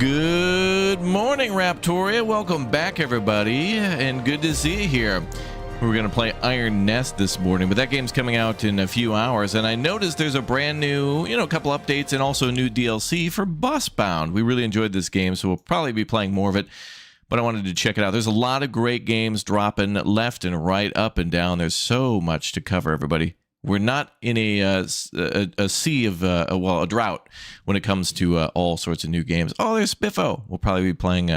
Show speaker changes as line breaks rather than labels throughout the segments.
Good morning, Raptoria. Welcome back, everybody, and good to see you here. We're going to play Iron Nest this morning, but that game's coming out in a few hours, and I noticed there's a brand new, a couple updates and also new DLC for Busbound. We really enjoyed this game, so we'll probably be playing more of it, but I wanted to check it out. There's a lot of great games dropping left and right, up and down. There's so much to cover, everybody. We're not in a sea of, a drought when it comes to all sorts of new games. Oh, there's Spiffo. We'll probably be playing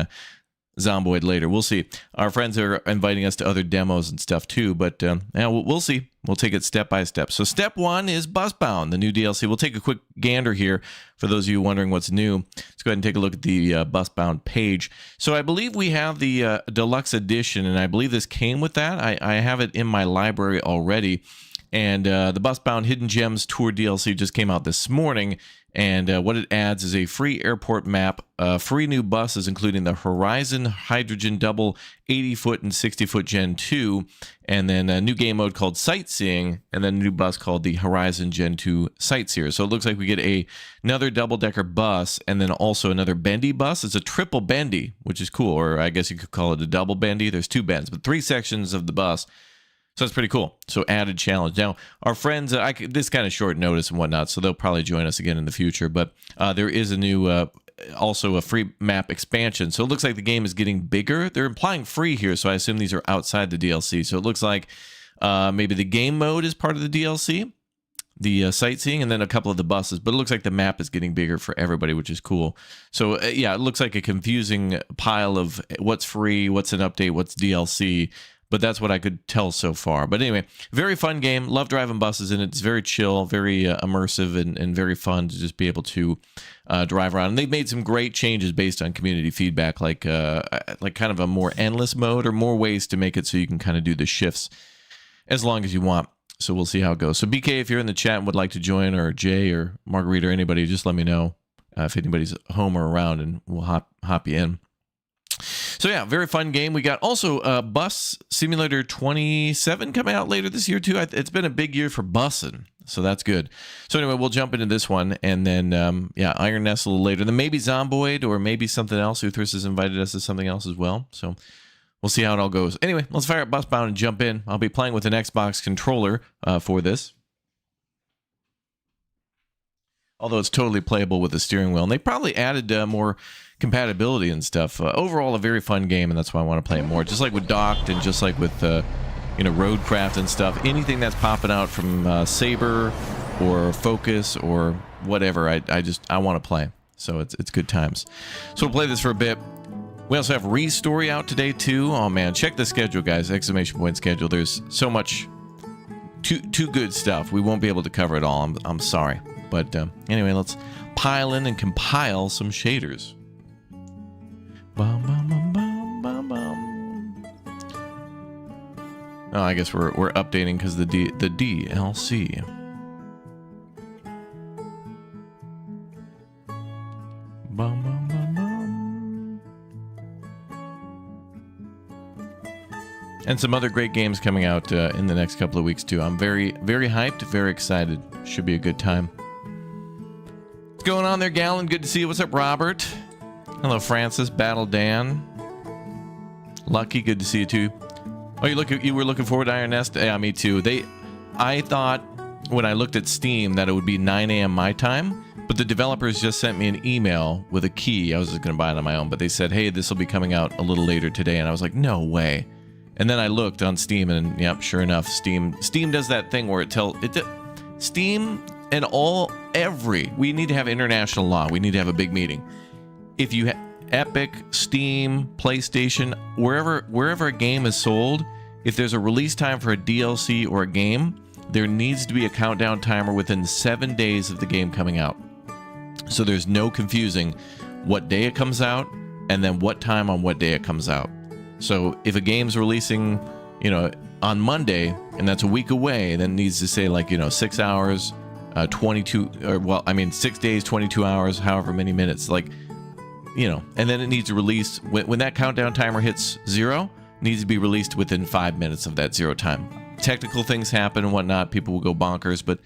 Zomboid later. We'll see. Our friends are inviting us to other demos and stuff too, but we'll see. We'll take it step by step. So step one is Busbound, the new DLC. We'll take a quick gander here for those of you wondering what's new. Let's go ahead and take a look at the Busbound page. So I believe we have the deluxe edition, and I believe this came with that. I have it in my library already. And the Busbound Hidden Gems Tour DLC just came out this morning, and what it adds is a free airport map, free new buses, including the Horizon Hydrogen Double 80-foot and 60-foot Gen 2, and then a new game mode called Sightseeing, and then a new bus called the Horizon Gen 2 Sightseer. So it looks like we get another double-decker bus, and then also another bendy bus. It's a triple bendy, which is cool, or I guess you could call it a double bendy. There's two bends, but three sections of the bus. So that's pretty cool. So added challenge. Now, our friends, this kind of short notice and whatnot, so they'll probably join us again in the future. But there is a new, also a free map expansion. So it looks like the game is getting bigger. They're implying free here, so I assume these are outside the DLC. So it looks like maybe the game mode is part of the DLC, the sightseeing, and then a couple of the buses. But it looks like the map is getting bigger for everybody, which is cool. So yeah, it looks like a confusing pile of what's free, what's an update, what's DLC. But that's what I could tell so far. But anyway, very fun game. Love driving buses in it. It's very chill, very immersive, and very fun to just be able to drive around. And they've made some great changes based on community feedback, like kind of a more endless mode or more ways to make it so you can kind of do the shifts as long as you want. So we'll see how it goes. So BK, if you're in the chat and would like to join, or Jay or Margarita or anybody, just let me know if anybody's home or around, and we'll hop you in. So yeah, very fun game. We got also Bus Simulator 27 coming out later this year too. It's been a big year for bussing, so that's good. So anyway, we'll jump into this one, and then Iron Nest a little later. Then maybe Zomboid, or maybe something else. Uthris has invited us to something else as well. So we'll see how it all goes. Anyway, let's fire up Busbound and jump in. I'll be playing with an Xbox controller for this, although it's totally playable with the steering wheel. And they probably added more compatibility and stuff. Overall, a very fun game, and that's why I want to play it more. Just like with Docked, and just like with Roadcraft and stuff. Anything that's popping out from Saber or Focus or whatever, I want to play. So it's good times. So we'll play this for a bit. We also have Restory out today too. Oh man, check the schedule, guys! Exclamation point schedule. There's so much too good stuff. We won't be able to cover it all. I'm sorry. But anyway, let's pile in and compile some shaders. Bum, bum, bum, bum, bum, bum. Oh, I guess we're updating because the DLC. Bum, bum, bum, bum. And some other great games coming out in the next couple of weeks too. I'm very, very hyped, very excited. Should be a good time. What's going on there, Gallon? Good to see you. What's up, Robert? Hello, Francis. Battle Dan. Lucky, good to see you too. Oh, you were looking forward to Iron Nest? Yeah, me too. I thought when I looked at Steam that it would be 9 a.m. my time, but the developers just sent me an email with a key. I was just gonna buy it on my own, but they said, hey, this will be coming out a little later today, and I was like, no way. And then I looked on Steam, and yep, sure enough, Steam does that thing where Steam and we need to have international law. We need to have a big meeting. If you Epic, Steam, PlayStation, wherever a game is sold, if there's a release time for a DLC or a game, there needs to be a countdown timer within 7 days of the game coming out. So there's no confusing what day it comes out and then what time on what day it comes out. So if a game's releasing, on Monday, and that's a week away, then it needs to say 6 hours, 6 days, 22 hours, however many minutes, and then it needs to release when that countdown timer hits 0, needs to be released within 5 minutes of that 0 time. Technical things happen and whatnot, people will go bonkers, but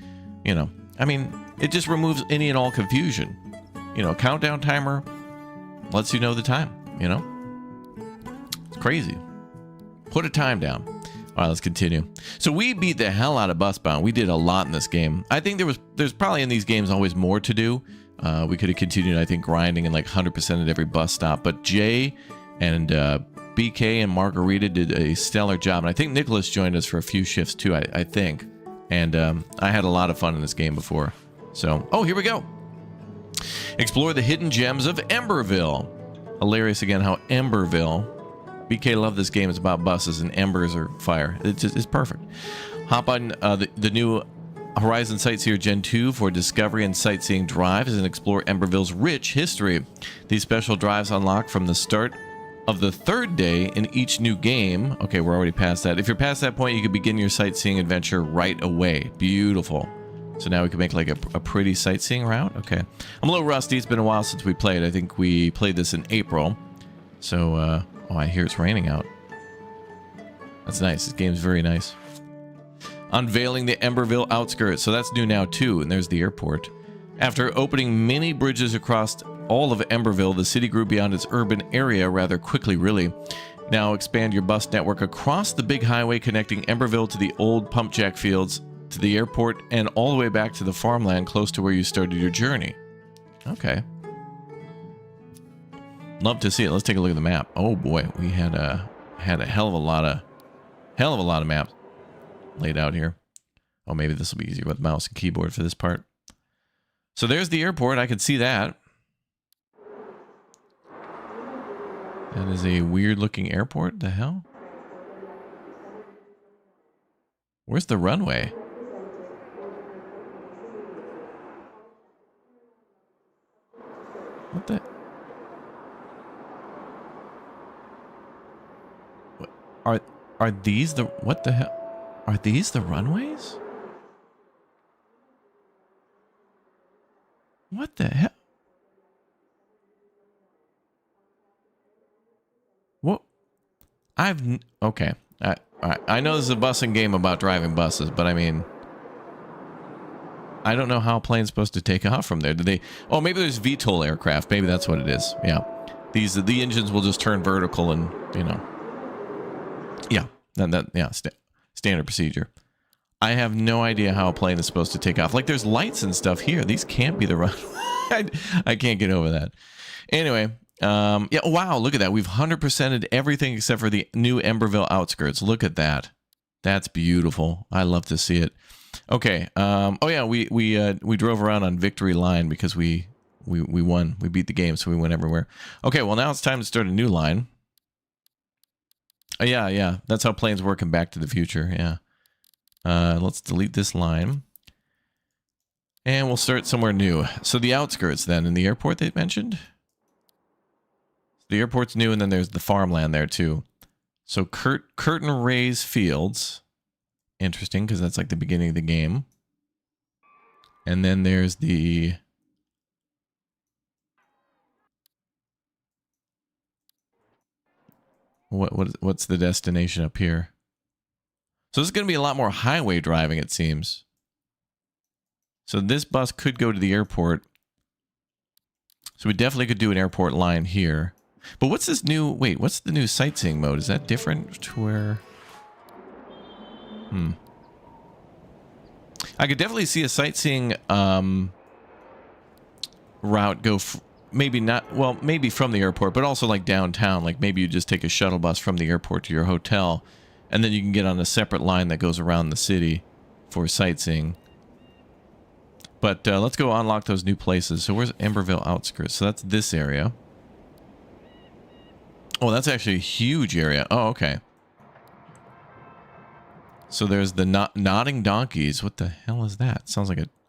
it just removes any and all confusion. Countdown timer, lets you know the time, you know? It's crazy. Put a time down. All right, let's continue. So we beat the hell out of Busbound. We did a lot in this game. I think there's probably in these games always more to do. We could have continued, I think, grinding in like 100% at every bus stop. But Jay and BK and Margarita did a stellar job. And I think Nicholas joined us for a few shifts too, I think. And I had a lot of fun in this game before. So, oh, here we go. Explore the hidden gems of Emberville. Hilarious again how Emberville... BK loved this game. It's about buses and embers or fire. It's perfect. Hop on the new Horizon Sightseer Gen 2 for discovery and sightseeing drives and explore Emberville's rich history. These special drives unlock from the start of the third day in each new game. Okay, we're already past that. If you're past that point, you can begin your sightseeing adventure right away. Beautiful. So now we can make like a pretty sightseeing route. Okay. I'm a little rusty. It's been a while since we played. I think we played this in April. So, oh, I hear it's raining out. That's nice. This game's very nice. Unveiling the Emberville outskirts. So that's new now too. And there's the airport. After opening many bridges across all of Emberville, the city grew beyond its urban area rather quickly, really. Now expand your bus network across the big highway connecting Emberville to the old pump jack fields, to the airport, and all the way back to the farmland close to where you started your journey. Okay. Love to see it. Let's take a look at the map. Oh boy, we had a hell of a lot of maps laid out here. Oh, maybe this will be easier with mouse and keyboard for this part. So there's the airport. I can see that. That is a weird looking airport. The hell? Where's the runway? What the? Are these the, what the hell? Are these the runways? What the hell? What? Okay. I know this is a busing game about driving buses, but I mean, I don't know how a plane's supposed to take off from there. Did they? Oh, maybe there's VTOL aircraft. Maybe that's what it is. Yeah. The engines will just turn vertical and, you know. Yeah, standard procedure. I have no idea how a plane is supposed to take off. Like, there's lights and stuff here. These can't be the run. I can't get over that. Anyway, yeah, wow, look at that. We've 100%ed everything except for the new Emberville outskirts. Look at that. That's beautiful. I love to see it. Okay. Oh yeah, we drove around on Victory Line because we won. We beat the game, so we went everywhere. Okay, well now it's time to start a new line. Yeah. That's how planes work in Back to the Future. Yeah. Let's delete this line. And we'll start somewhere new. So the outskirts then, in the airport they mentioned. The airport's new, and then there's the farmland there too. So Curtain Rays Fields. Interesting, because that's like the beginning of the game. And then there's the... What's the destination up here? So this is going to be a lot more highway driving, it seems. So this bus could go to the airport. So we definitely could do an airport line here. But what's this new... Wait, what's the new sightseeing mode? Is that different to where... I could definitely see a sightseeing route go... Maybe not, well, maybe from the airport, but also like downtown. Like maybe you just take a shuttle bus from the airport to your hotel, and then you can get on a separate line that goes around the city for sightseeing. But let's go unlock those new places. So where's Emberville outskirts? So that's this area. Oh, that's actually a huge area. Oh, okay. So there's the Nodding Donkeys. What the hell is that?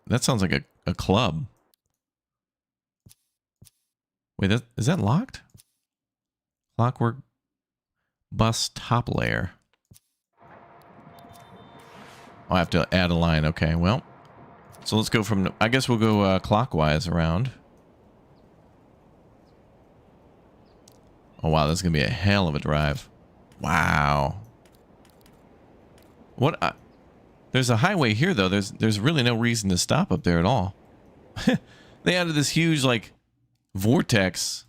That sounds like a club. Wait, is that locked? Clockwork bus top layer. I'll have to add a line. Okay, well. So let's go from... I guess we'll go clockwise around. Oh, wow. That's going to be a hell of a drive. Wow. What? There's a highway here, though. There's really no reason to stop up there at all. They added this huge, like... vortex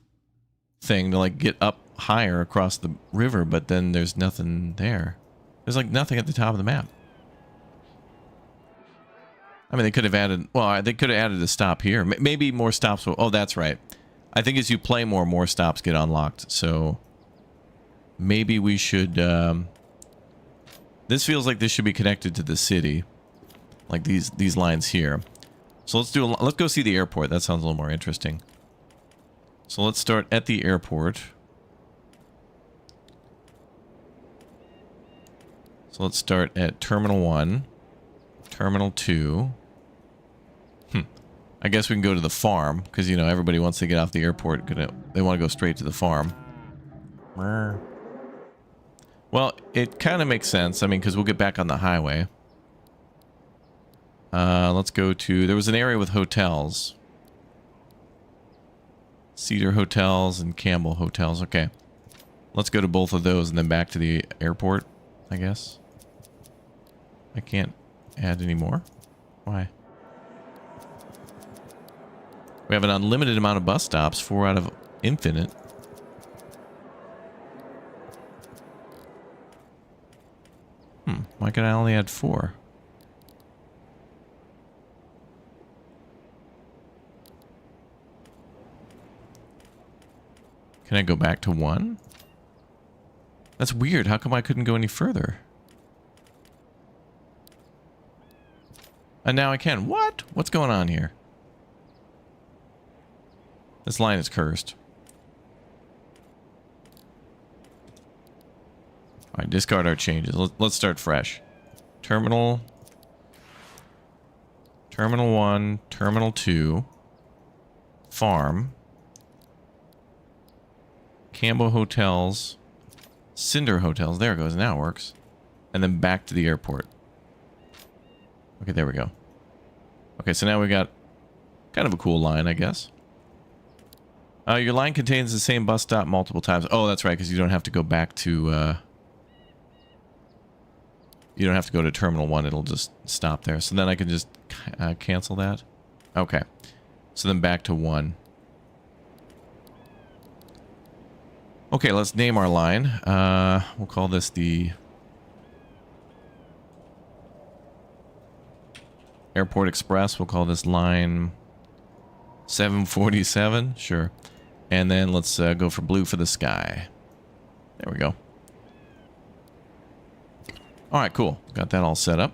thing to like get up higher across the river, but then there's nothing there. There's like nothing at the top of the map. I mean, they could have added, well, they could have added a stop here. Maybe more stops will, oh, that's right. I think as you play more stops get unlocked. So maybe we should, this feels like this should be connected to the city. Like these lines here. So let's go see the airport. That sounds a little more interesting. So let's start at the airport. So let's start at Terminal 1, Terminal 2. I guess we can go to the farm, because, you know, everybody wants to get off the airport. They want to go straight to the farm. Well, it kind of makes sense. I mean, because we'll get back on the highway. Let's go to... There was an area with hotels. Cedar Hotels and Campbell Hotels. Okay. Let's go to both of those and then back to the airport, I guess. I can't add any more. Why? We have an unlimited amount of bus stops, 4 out of infinite. Why can I only add 4? Can I go back to 1? That's weird. How come I couldn't go any further? And now I can. What? What's going on here? This line is cursed. Alright, discard our changes. Let's start fresh. Terminal 1, Terminal 2, Farm, Campbell Hotels, Cinder Hotels. There it goes. Now it works. And then back to the airport. Okay, there we go. Okay, so now we got kind of a cool line, I guess. Your line contains the same bus stop multiple times. Oh, that's right, because you don't have to go back to... you don't have to go to Terminal 1. It'll just stop there. So then I can just cancel that. Okay. So then back to 1. Okay, let's name our line. We'll call this the... Airport Express. We'll call this line 747. Sure. And then let's go for blue for the sky. There we go. Alright, cool. Got that all set up.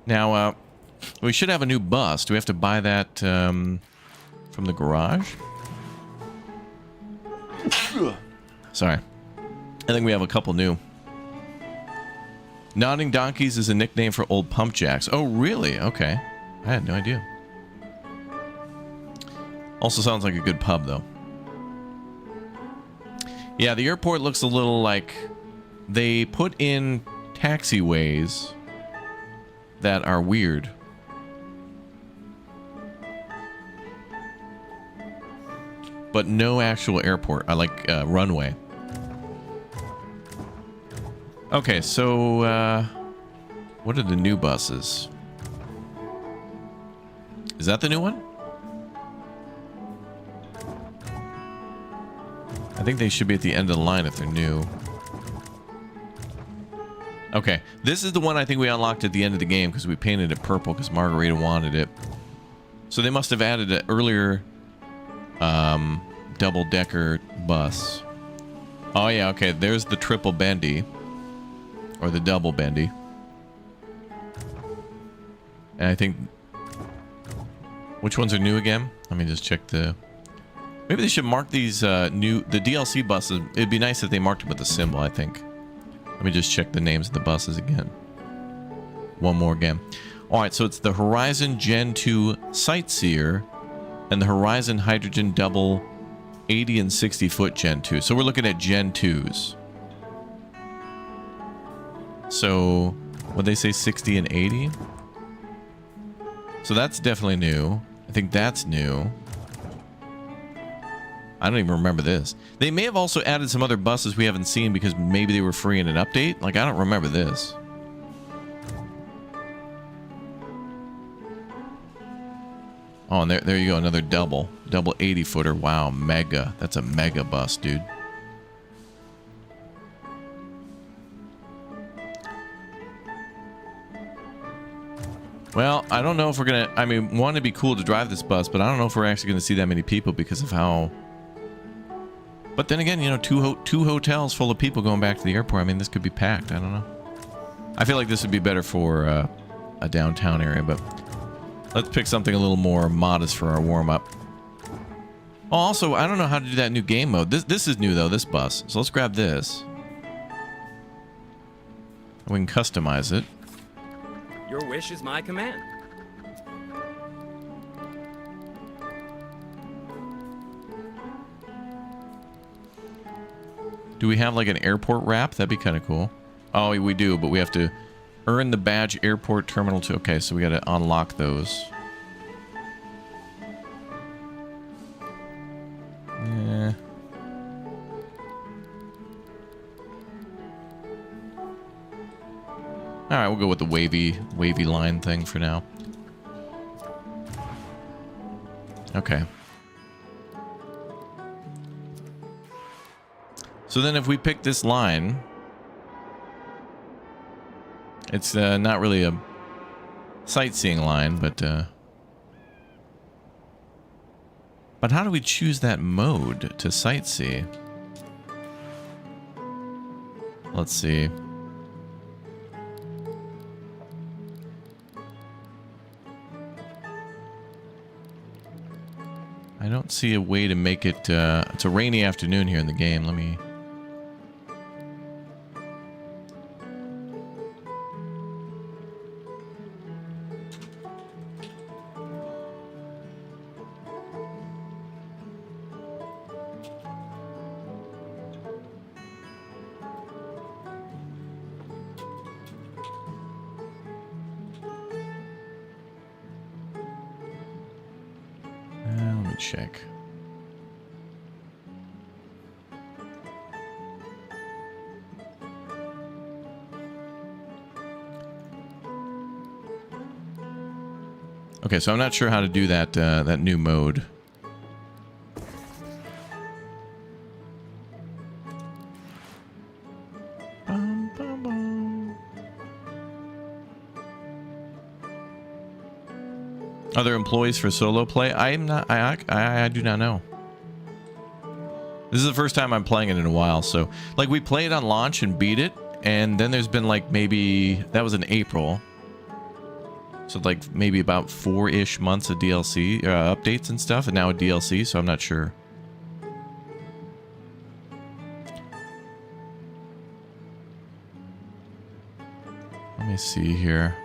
Now, we should have a new bus. Do we have to buy that from the garage? Sorry. I think we have a couple new. Nodding Donkeys is a nickname for old pump jacks. Oh, really? Okay. I had no idea. Also sounds like a good pub, though. Yeah, the airport looks a little like they put in taxiways that are weird. But no actual airport. I like runway. Okay, so what are the new buses? Is that the new one? I think they should be at the end of the line if they're new. Okay, this is the one I think we unlocked at the end of the game because we painted it purple because Margarita wanted it. So they must have added an earlier double-decker bus. Oh yeah, okay, there's the triple bendy. Or the double bendy. And I think... Which ones are new again? Let me just check the... Maybe they should mark these the DLC buses. It'd be nice if they marked them with a symbol, I think. Let me just check the names of the buses again. One more again. Alright, so it's the Horizon Gen 2 Sightseer and the Horizon Hydrogen Double 80 and 60 foot Gen 2. So we're looking at Gen 2s. So, what'd they say, 60 and 80? So that's definitely new. I think that's new. I don't even remember this. They may have also added some other buses we haven't seen because maybe they were free in an update. Like, I don't remember this. Oh, and there you go, another double 80-footer. Wow, mega. That's a mega bus, dude. Well, I don't know if we're gonna. I mean, one, it'd be cool to drive this bus, but I don't know if we're actually gonna see that many people because of how. But then again, you know, two hotels full of people going back to the airport. I mean, this could be packed. I don't know. I feel like this would be better for a downtown area, but let's pick something a little more modest for our warm-up. Oh, also, I don't know how to do that new game mode. This is new though. This bus. So let's grab this. We can customize it.
Your wish is my command.
Do we have like an airport wrap? That'd be kind of cool. Oh, we do, but we have to earn the badge airport terminal 2. Okay, so we got to unlock those. Yeah. All right, we'll go with the wavy line thing for now. Okay. So then if we pick this line, it's not really a sightseeing line, but how do we choose that mode to sightsee? Let's see. I don't see a way to make it, it's a rainy afternoon here in the game. Let me... check. Okay, so I'm not sure how to do that that new mode. Other employees for solo play? I'm not. I do not know. This is the first time I'm playing it in a while. So, like, we played on launch and beat it, and then there's been like maybe that was in April. So like maybe about 4-ish months of DLC updates and stuff, and now a DLC. So I'm not sure. Let me see here.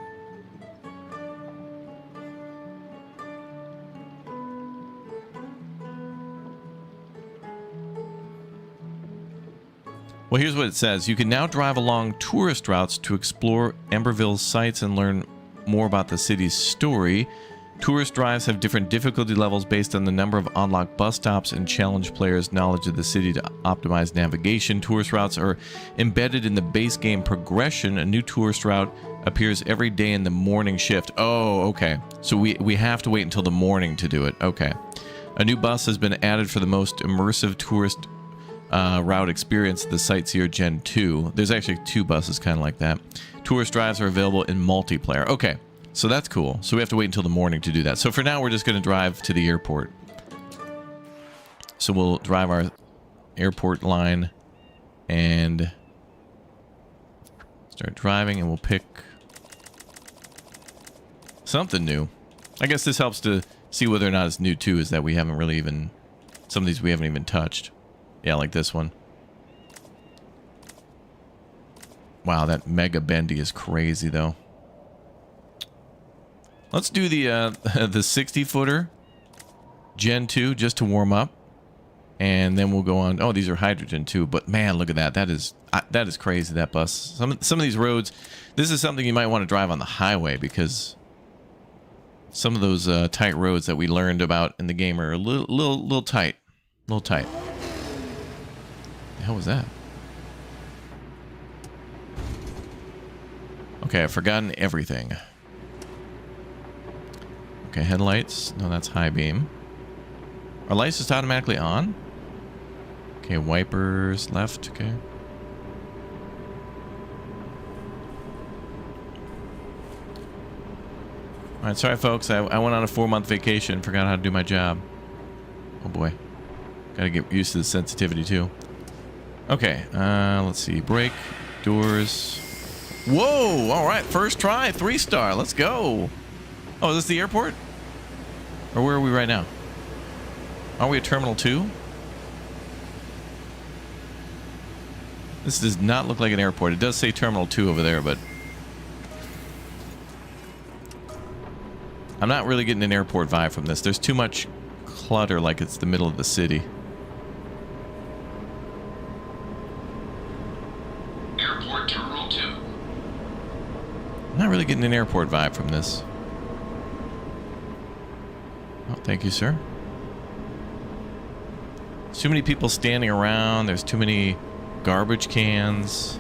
Well, here's what it says. You can now drive along tourist routes to explore Emberville's sights and learn more about the city's story. Tourist drives have different difficulty levels based on the number of unlocked bus stops and challenge players' knowledge of the city to optimize navigation. Tourist routes are embedded in the base game progression. A new tourist route appears every day in the morning shift. Oh, okay. So we have to wait until the morning to do it. Okay. A new bus has been added for the most immersive tourist route experience, the Sightseer Gen 2. There's actually 2 buses kind of like that. Tourist drives are available in multiplayer. Okay, so that's cool. So we have to wait until the morning to do that. So for now, we're just going to drive to the airport. So we'll drive our airport line and start driving, and we'll pick something new. I guess this helps to see whether or not it's new too, is that we haven't really even, some of these we haven't even touched. Yeah, like this one. Wow, that mega bendy is crazy though. Let's do the 60-footer Gen 2 just to warm up, and then we'll go on. Oh, these are hydrogen too, but man, look at that. That is crazy, that bus. Some of these roads, this is something you might want to drive on the highway, because some of those tight roads that we learned about in the game are a little tight. Little tight. The hell was that? Okay, I've forgotten everything. Okay, Okay, headlights. No, that's high beam. Are lights just automatically on? Okay, wipers left. Okay. Alright, sorry folks. I went on a 4-month vacation. Forgot how to do my job. Oh boy. Gotta get used to the sensitivity too. Okay, let's see. Brake, doors. Whoa! Alright, first try. 3-star. Let's go. Oh, is this the airport? Or where are we right now? Are we at Terminal 2? This does not look like an airport. It does say Terminal 2 over there, but I'm not really getting an airport vibe from this. There's too much clutter, like it's the middle of the city.
Airport Terminal 2.
I'm not really getting an airport vibe from this. Oh, thank you, sir. Too many people standing around. There's too many garbage cans.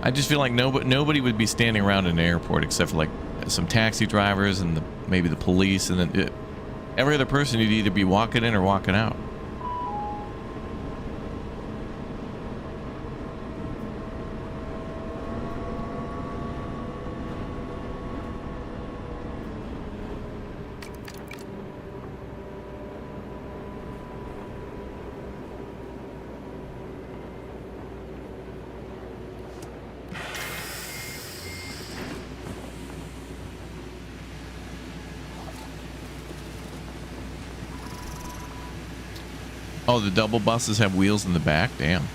I just feel like nobody would be standing around in an airport except for like some taxi drivers and maybe the police, and then every other person you'd either be walking in or walking out. Oh, the double buses have wheels in the back? Damn.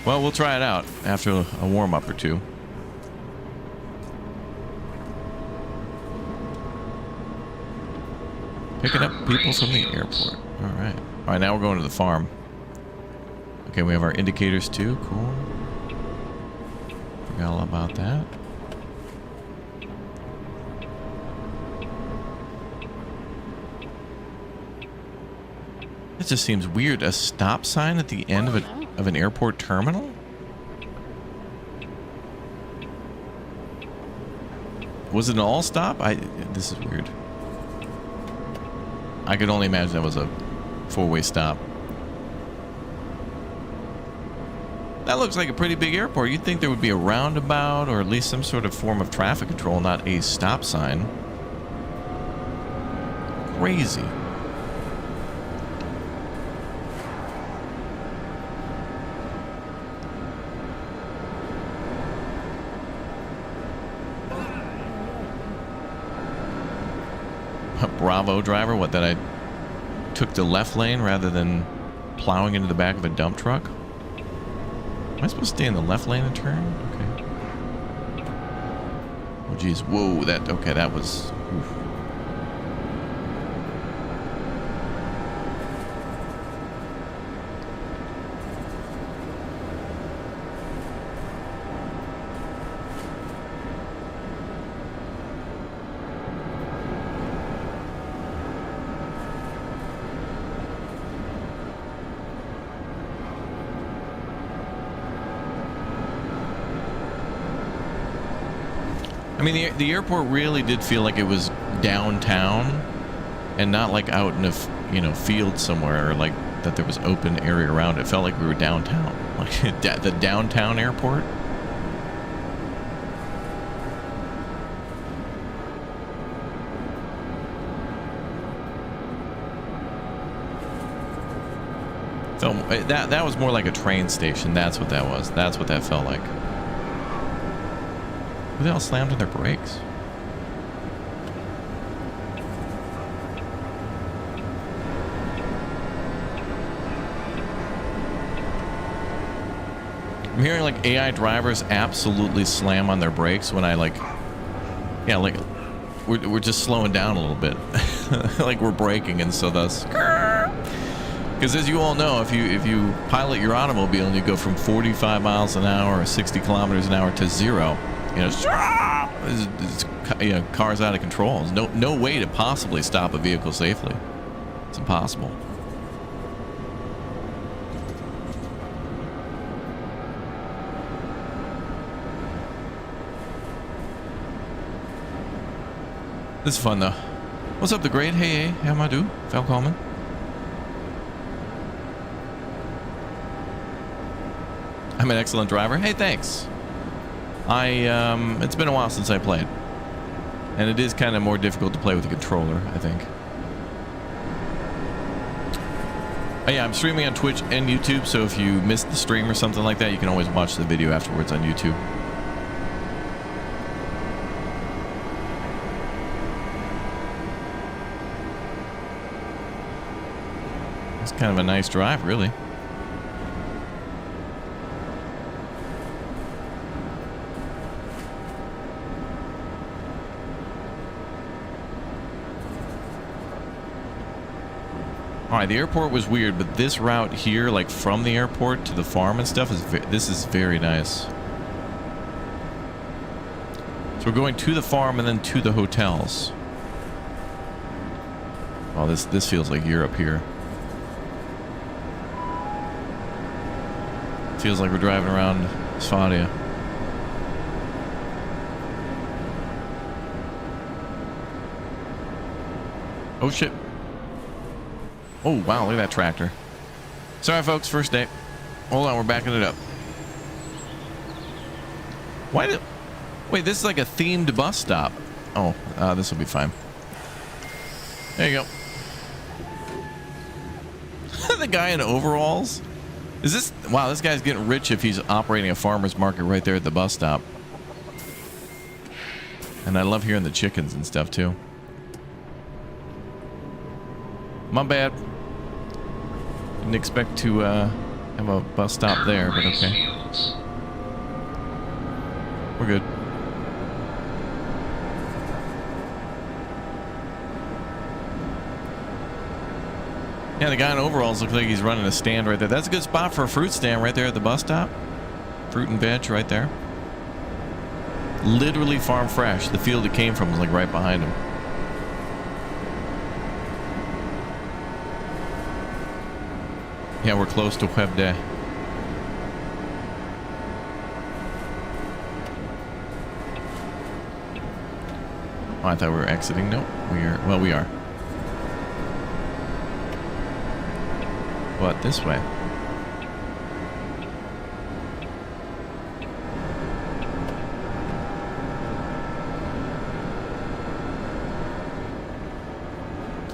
Well, we'll try it out after a warm-up or two. Picking up people from the airport. Alright. Alright, now we're going to the farm. Okay, we have our indicators too. Cool. Forgot all about that. It just seems weird. A stop sign at the end of an airport terminal? Was it an all stop? This is weird. I could only imagine that was a 4-way stop. That looks like a pretty big airport. You'd think there would be a roundabout or at least some sort of form of traffic control, not a stop sign. Crazy. Bravo driver, what, that I took the left lane rather than plowing into the back of a dump truck? Am I supposed to stay in the left lane and turn? Okay. Oh geez, whoa, okay, that was, oof. I mean, the airport really did feel like it was downtown and not like out in a field somewhere, or like that there was open area around it. It felt like we were downtown, like the downtown airport. That was more like a train station. That's what that was. That's what that felt like. Who the hell slammed on their brakes? I'm hearing like AI drivers absolutely slam on their brakes when I like we're just slowing down a little bit. Like we're braking, and so thus, because as you all know, if you pilot your automobile and you go from 45 miles an hour or 60 kilometers an hour to 0, it's cars out of control. There's no way to possibly stop a vehicle safely. It's impossible. This is fun though. What's up, the great? Hey, how am I do? Val Coleman. I'm an excellent driver. Hey, thanks. It's been a while since I played. And it is kind of more difficult to play with a controller, I think. Oh, yeah, I'm streaming on Twitch and YouTube, so if you missed the stream or something like that, you can always watch the video afterwards on YouTube. It's kind of a nice drive, really. Alright, the airport was weird, but this route here, like from the airport to the farm and stuff, this is very nice. So we're going to the farm and then to the hotels. Oh, this feels like Europe here. Feels like we're driving around Sfadia. Oh shit. Oh, wow, look at that tractor. Sorry, folks, first day. Hold on, we're backing it up. Wait, this is like a themed bus stop. Oh, this will be fine. There you go. The guy in overalls? Is this... Wow, this guy's getting rich if he's operating a farmer's market right there at the bus stop. And I love hearing the chickens and stuff, too. My bad. Didn't expect to have a bus stop there, but okay. We're good. Yeah, the guy in overalls looks like he's running a stand right there. That's a good spot for a fruit stand right there at the bus stop. Fruit and veg right there. Literally farm fresh. The field it came from was like right behind him. Yeah, we're close to Web Day. Oh, I thought we were exiting. Nope, we are. Well, we are. But this way.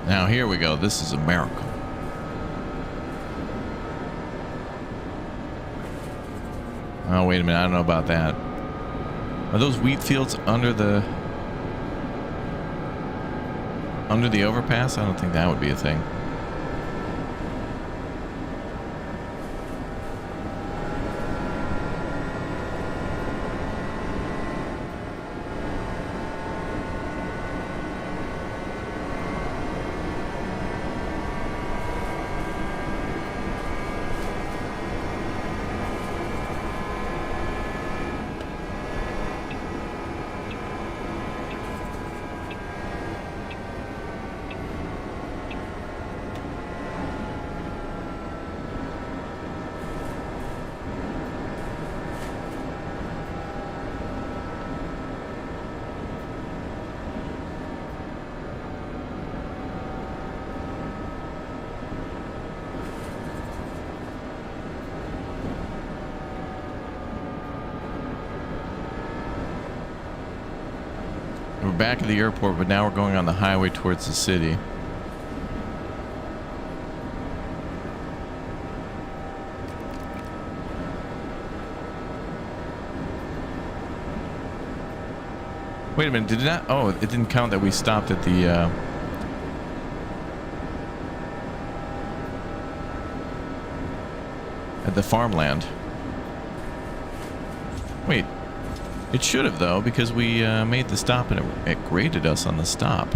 Now here we go. This is America. Oh, wait a minute. I don't know about that. Are those wheat fields under the overpass? I don't think that would be a thing. We're back at the airport, but now we're going on the highway towards the city. Wait a minute, did it not? Oh, it didn't count that we stopped at the farmland. Wait. It should have, though, because we made the stop and it graded us on the stop.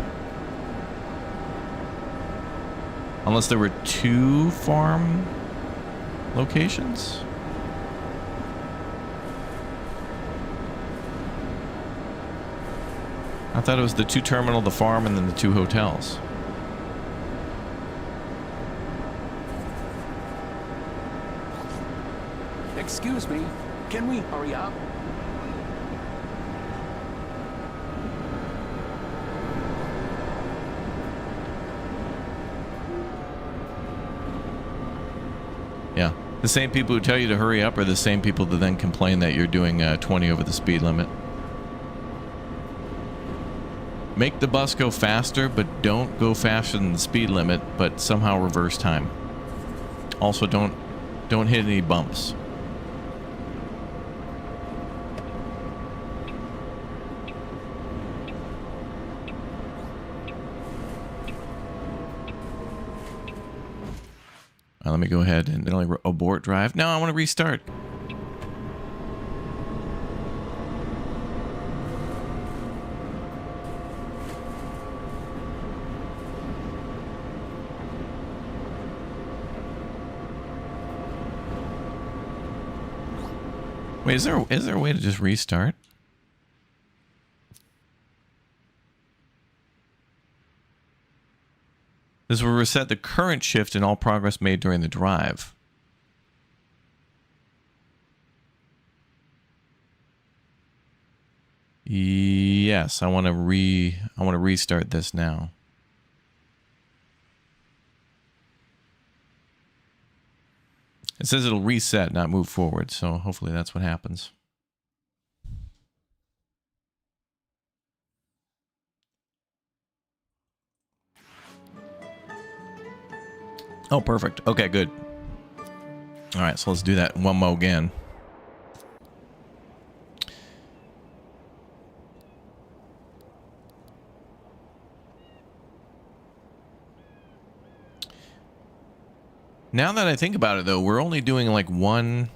Unless there were two farm locations? I thought it was the two terminal, the farm, and then the two hotels.
Excuse me, can we hurry up?
The same people who tell you to hurry up are the same people that then complain that you're doing 20 over the speed limit. Make the bus go faster, but don't go faster than the speed limit, but somehow reverse time. Also, don't hit any bumps. Let me go ahead and abort drive. No, I want to restart. Wait, is there a way to just restart? This will reset the current shift and all progress made during the drive. Yes, I want to restart this now. It says it'll reset, not move forward, so hopefully that's what happens. Oh, perfect. Okay, good. All right, so let's do that one more again. Now that I think about it, though, we're only doing like one...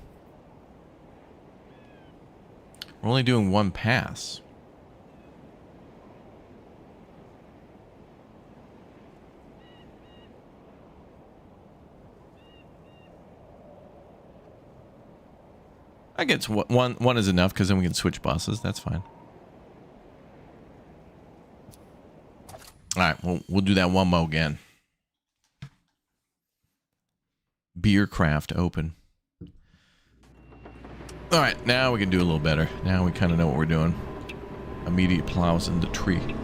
We're only doing one pass. I guess one is enough, because then we can switch buses. That's fine. All right, we'll do that one more again. Beer craft open. All right, now we can do a little better. Now we kind of know what we're doing. Immediate plows into tree.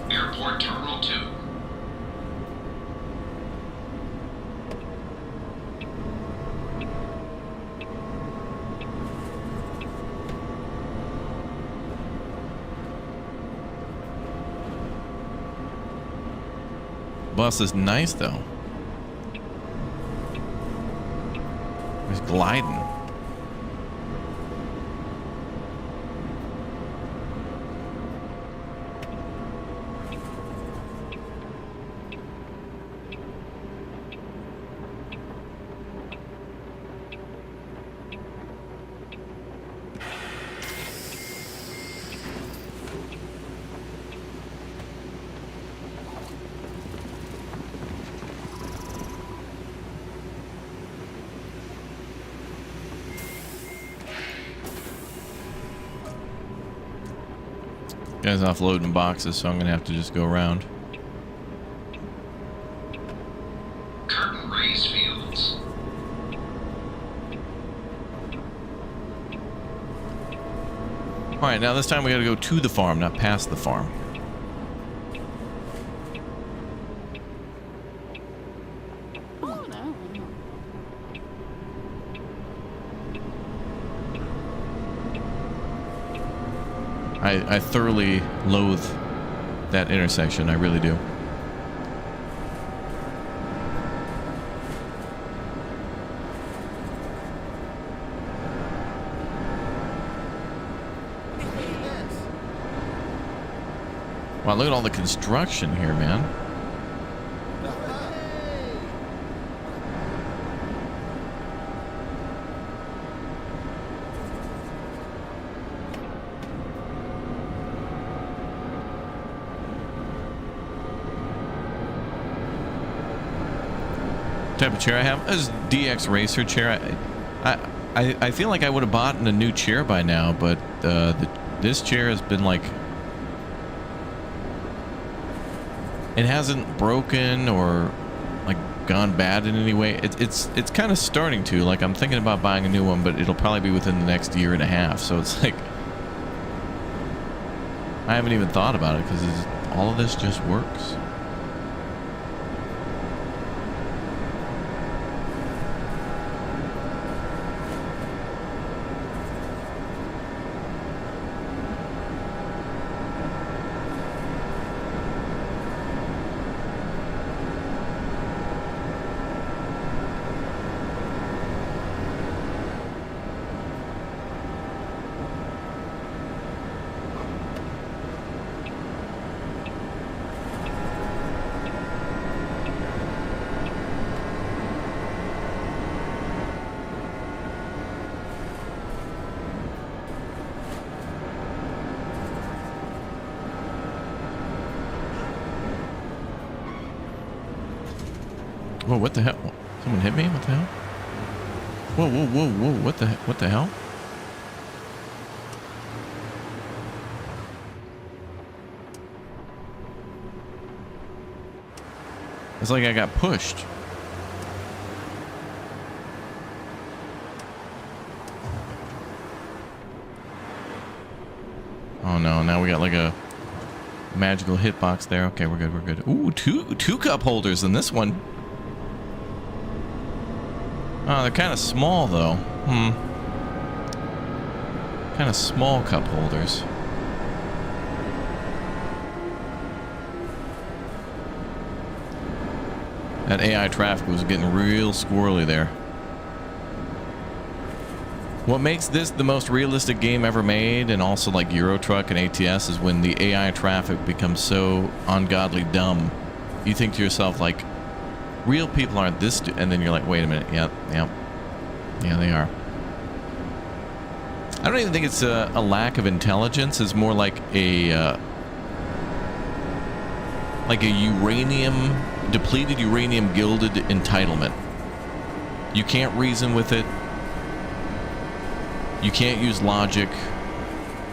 Airport Terminal 2.
Bus is nice, though. It's gliding. Guys offloading boxes, so I'm gonna have to just go around.
Curtain raised fields.
All right, now this time we gotta go to the farm, not past the farm. I thoroughly loathe that intersection. I really do. Wow, look at all the construction here, man. Type of chair I have is DX Racer chair. I feel like I would have bought a new chair by now, but this chair has been like, it hasn't broken or like gone bad in any way. It's kind of starting to, like, I'm thinking about buying a new one, but it'll probably be within the next year and a half. So it's like, I haven't even thought about it because all of this just works. Whoa, what the hell? Someone hit me? What the hell? Whoa, whoa, whoa, whoa, what the hell? It's like I got pushed. Oh no, now we got like a magical hitbox there. Okay, we're good, we're good. Ooh, two cup holders in this one. Oh, they're kind of small, though. Kind of small cup holders. That AI traffic was getting real squirrely there. What makes this the most realistic game ever made, and also like Euro Truck and ATS, is when the AI traffic becomes so ungodly dumb. You think to yourself, like, real people aren't this, and then you're like, wait a minute, yeah, they are. I don't even think it's a lack of intelligence. It's more like a depleted uranium gilded entitlement. You can't reason with it. You can't use logic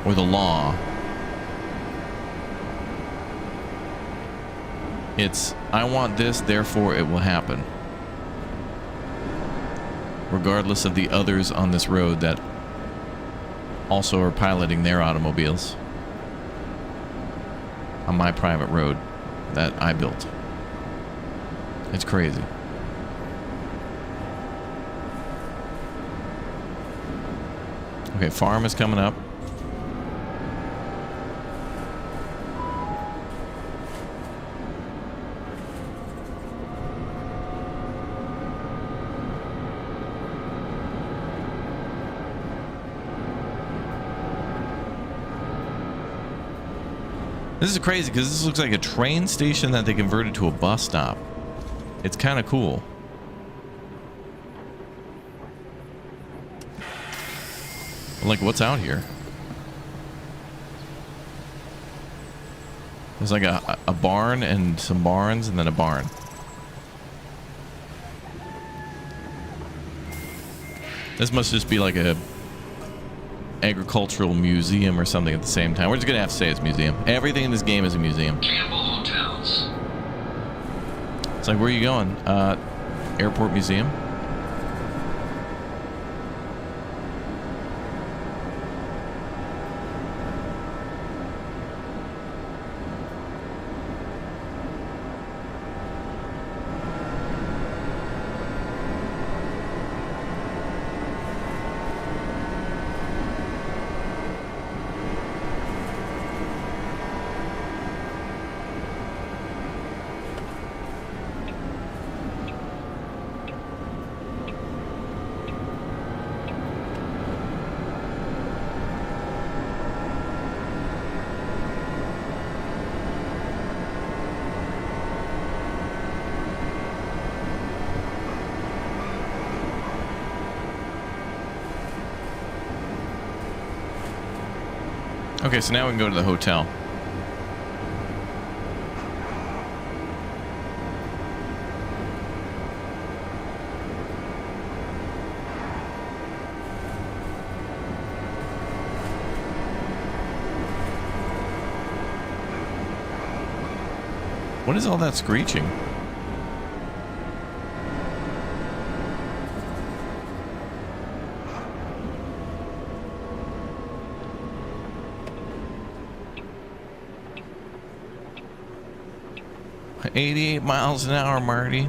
or the law. It's, I want this, therefore it will happen. Regardless of the others on this road that also are piloting their automobiles on my private road that I built. It's crazy. Okay, farm is coming up. This is crazy because this looks like a train station that they converted to a bus stop. It's kind of cool. Like, what's out here? There's like a barn and some barns and then a barn. This must just be like a agricultural museum or something at the same time. We're just gonna have to say it's museum. Everything in this game is a museum.
Campbell Hotels.
It's like, where are you going? Airport museum? Okay, so now we can go to the hotel. What is all that screeching? $88 miles an hour, Marty.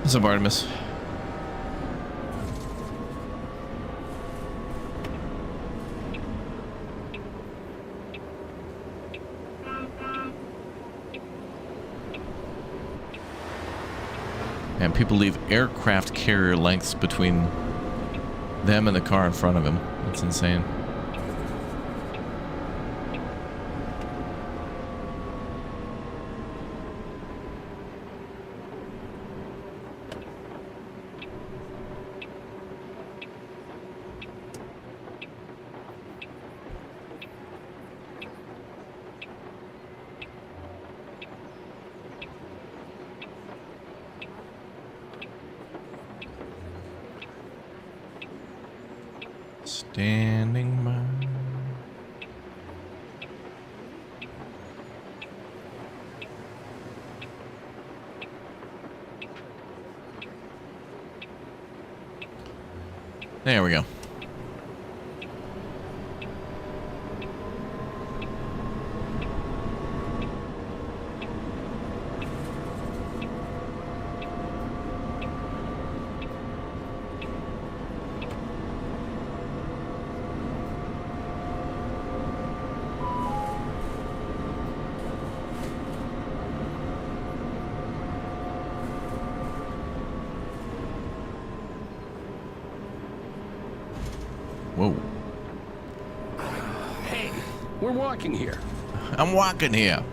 What's up, Artemis? And people leave aircraft carrier lengths between them and the car in front of him. That's insane. Standing by. There we go. Whoa.
Hey, we're walking here.
I'm walking here.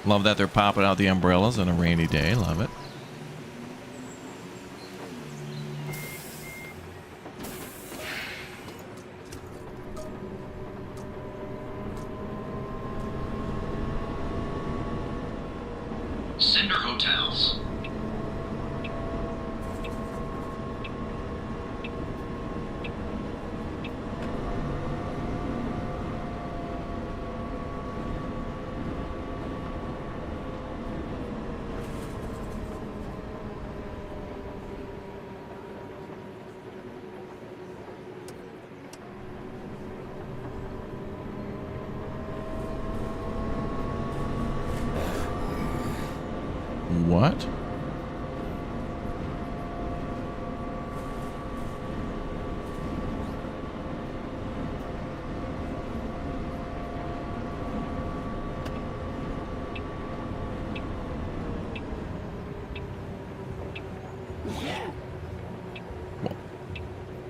Love that they're popping out the umbrellas on a rainy day. Love it.
Cinder Hotels.
What?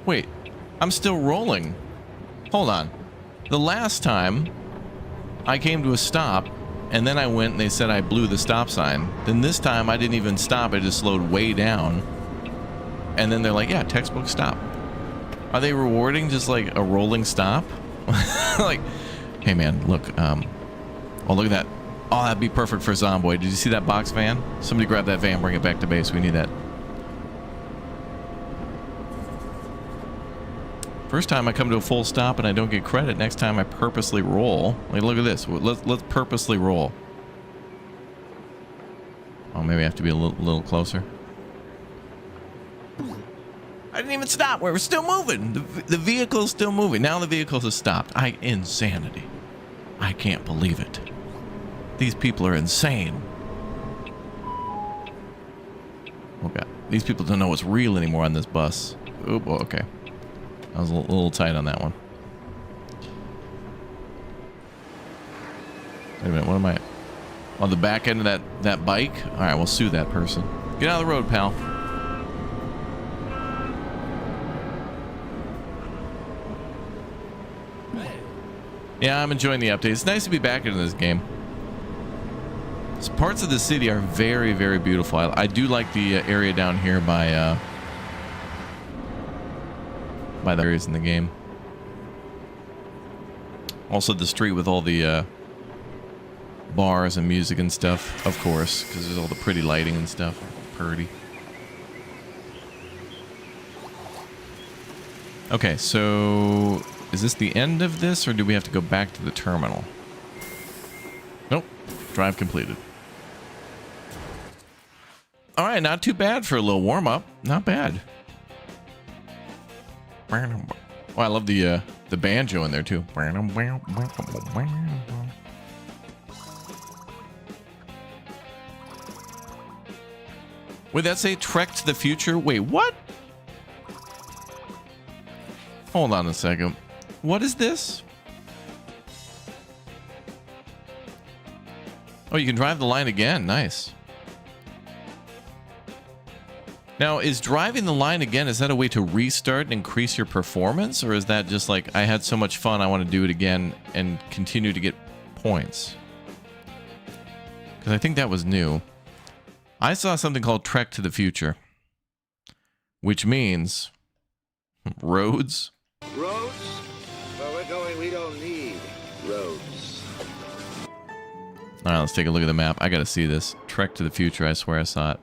Wait, I'm still rolling. Hold on. The last time I came to a stop and then I went and they said I blew the stop sign. Then this time I didn't even stop. I just slowed way down. And then they're like, yeah, textbook stop. Are they rewarding just like a rolling stop? Like, hey man, look, oh, look at that. Oh, that'd be perfect for Zomboid. Did you see that box van? Somebody grab that van, bring it back to base. We need that. First time I come to a full stop and I don't get credit. Next time I purposely roll. Like, look at this. Let's purposely roll. Oh, maybe I have to be a little closer. I didn't even stop. We're still moving. The vehicle's still moving. Now the vehicle has stopped. Insanity. I can't believe it. These people are insane. Oh God. These people don't know what's real anymore on this bus. Oh, okay. I was a little tight on that one. Wait a minute, what am I? On the back end of that bike? Alright, we'll sue that person. Get out of the road, pal. Yeah, I'm enjoying the update. It's nice to be back into this game. So parts of the city are very, very beautiful. I do like the area down here by the areas in the game. Also the street with all the bars and music and stuff, of course, because there's all the pretty lighting and stuff. Pretty. Okay, so is this the end of this, or do we have to go back to the terminal? Nope. Drive completed. All right, not too bad for a little warm-up. Not bad. Oh, I love the banjo in there, too. Wait, that say Trek to the Future? Wait, what? Hold on a second. What is this? Oh, you can drive the line again. Nice. Now, is driving the line again, is that a way to restart and increase your performance? Or is that just like, I had so much fun, I want to do it again and continue to get points? Because I think that was new. I saw something called Trek to the Future, which means roads.
Roads? Where we're going, we don't need roads.
All right, let's take a look at the map. I got to see this. Trek to the Future, I swear I saw it.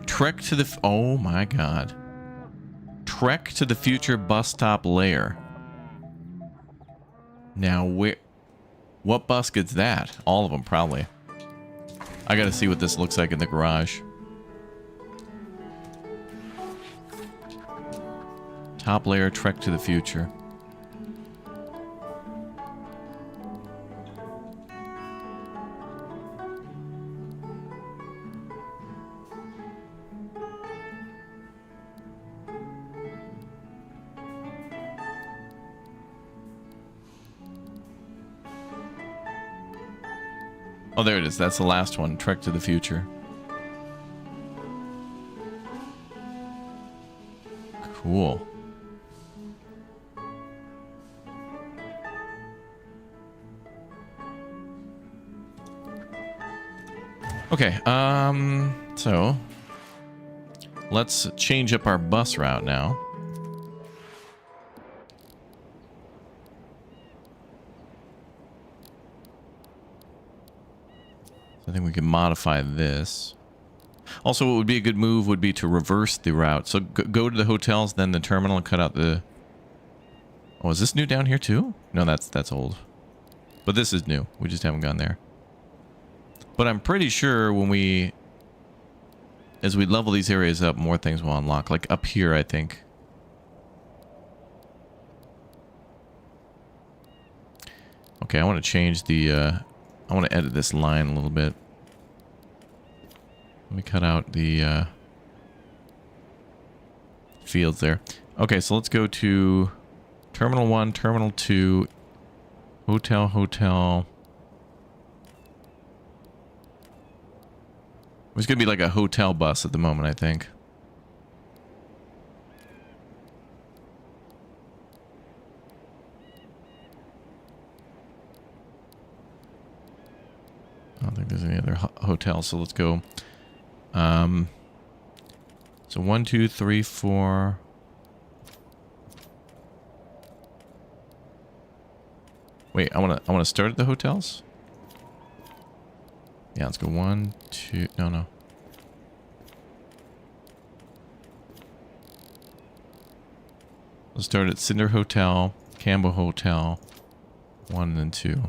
Trek to the... Oh my god. Trek to the Future bus stop layer. Now, what bus gets that? All of them, probably. I gotta see what this looks like in the garage. Top layer, Trek to the Future. Oh, there it is. That's the last one. Trek to the Future. Cool. Okay, so let's change up our bus route now. I think we can modify this. Also, what would be a good move would be to reverse the route. So go to the hotels, then the terminal, and cut out the... Oh, is this new down here too? No, that's old. But this is new. We just haven't gone there. But I'm pretty sure when we... As we level these areas up, more things will unlock. Like up here, I think. Okay, I want to change the... I want to edit this line a little bit. Let me cut out the fields there. Okay, so let's go to Terminal 1, Terminal 2, Hotel. There's going to be like a hotel bus at the moment, I think. I don't think there's any other hotels, so let's go. So 1, 2, 3, 4. Wait, I wanna start at the hotels? Yeah, let's go 1, 2. No. Let's start at Cinder Hotel, Campbell Hotel, 1 and 2.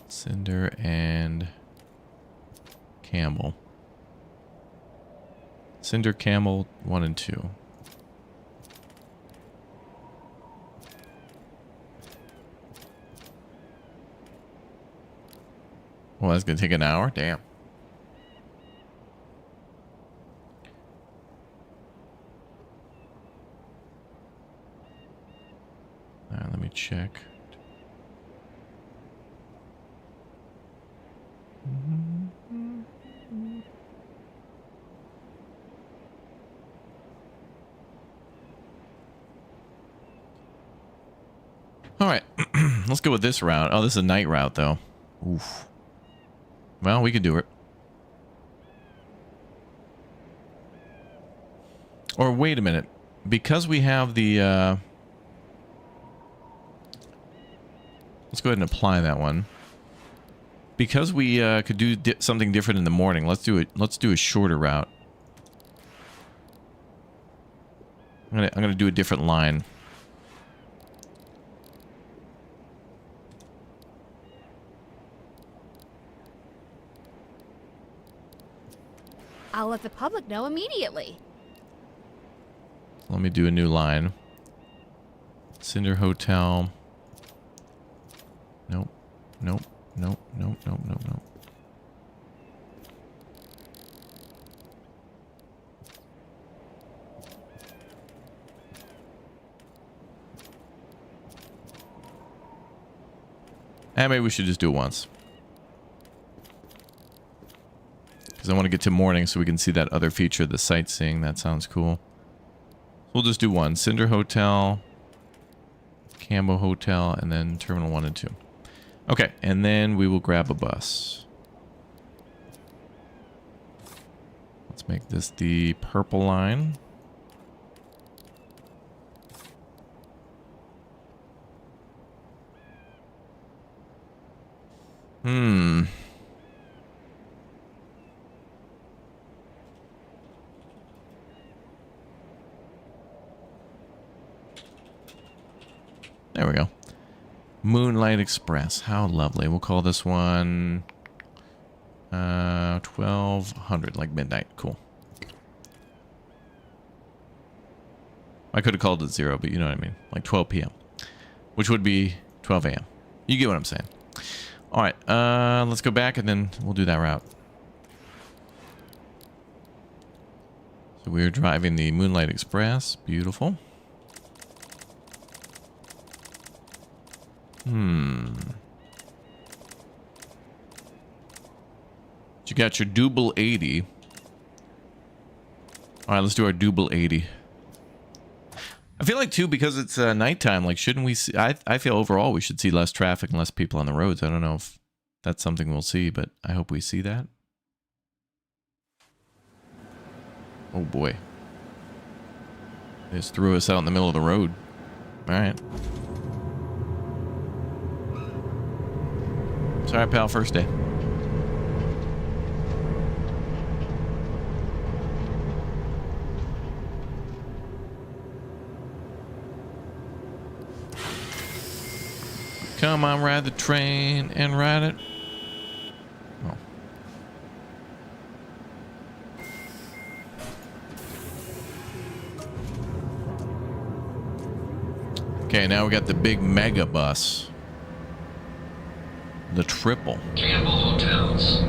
Cinder and Campbell. Cinder Camel 1 and 2. Well, that's going to take an hour? Damn. Let me check. All right, let's go with this route. Oh, this is a night route, though. Oof. Well, we could do it. Or wait a minute. Because we have the... let's go ahead and apply that one. Because we could do something different in the morning, let's do it. Let's do a shorter route. I'm gonna do a different line.
I'll let the public know immediately.
Let me do a new line. Cinder Hotel. Nope. Nope. Nope. Nope. Nope. Nope. Nope. And maybe we should just do it once. Because I want to get to morning so we can see that other feature, the sightseeing. That sounds cool. We'll just do one. Cinder Hotel, Cambo Hotel, and then Terminal 1 and 2. Okay, and then we will grab a bus. Let's make this the purple line. There we go. Moonlight Express. How lovely. We'll call this one 1200, like midnight. Cool. I could have called it 0, but you know what I mean. Like 12 p.m. Which would be 12 a.m. You get what I'm saying. All right. Let's go back and then we'll do that route. So we're driving the Moonlight Express. Beautiful. You got your double 80. All right, let's do our double 80. I feel like, too, because it's nighttime, like, shouldn't we see... I feel overall we should see less traffic and less people on the roads. I don't know if that's something we'll see, but I hope we see that. Oh, boy. They just threw us out in the middle of the road. All right. Sorry, pal. First day. Come on, ride the train and ride it. Oh. Okay, now we got the big mega bus. The triple.
Campbell Hotels.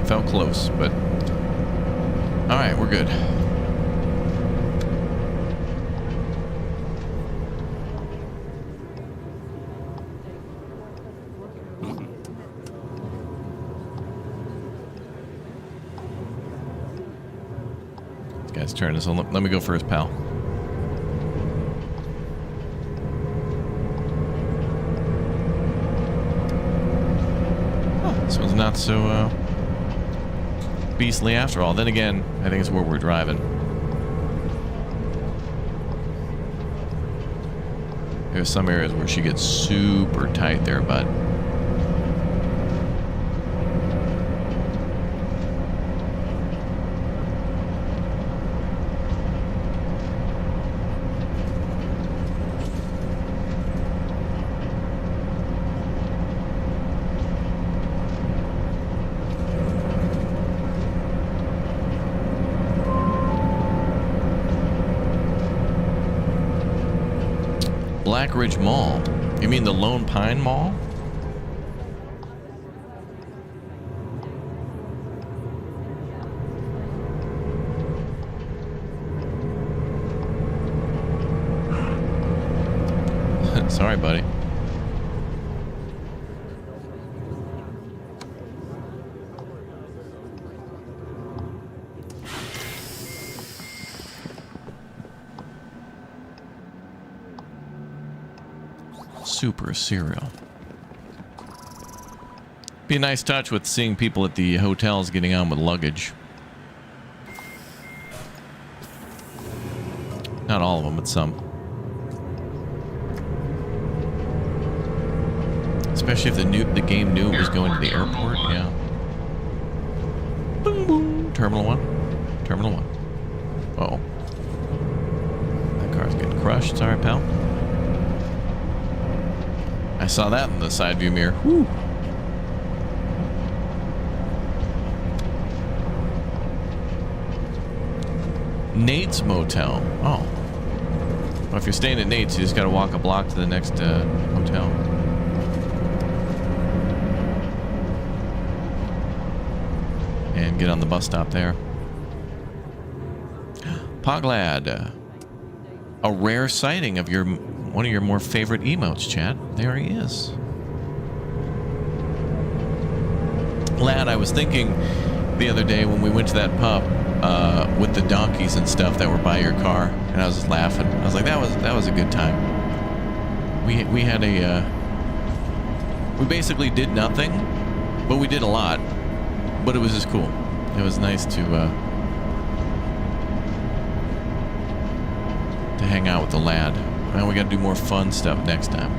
Felt close, but all right, we're good. This guy's turn, so let me go first, pal. Oh, this one's not so beastly after all. Then again, I think it's where we're driving. There's some areas where she gets super tight there, bud. Black Ridge Mall. You mean the Lone Pine Mall? Sorry, buddy. Super cereal. Be a nice touch with seeing people at the hotels getting on with luggage. Not all of them, but some. Especially if the game knew it was going to the airport. Yeah. Boom, boom. Terminal 1. Terminal 1. Uh-oh. That car's getting crushed. Sorry, pal. I saw that in the side view mirror. Woo. Nate's Motel. Oh. Well, if you're staying at Nate's, you just got to walk a block to the next hotel. And get on the bus stop there. Poglad. A rare sighting of one of your more favorite emotes, chat. There he is. Lad, I was thinking the other day when we went to that pub with the donkeys and stuff that were by your car, and I was just laughing. I was like, that was a good time. We had we basically did nothing, but we did a lot. But it was just cool. It was nice to hang out with the lad. Well, we got to do more fun stuff next time.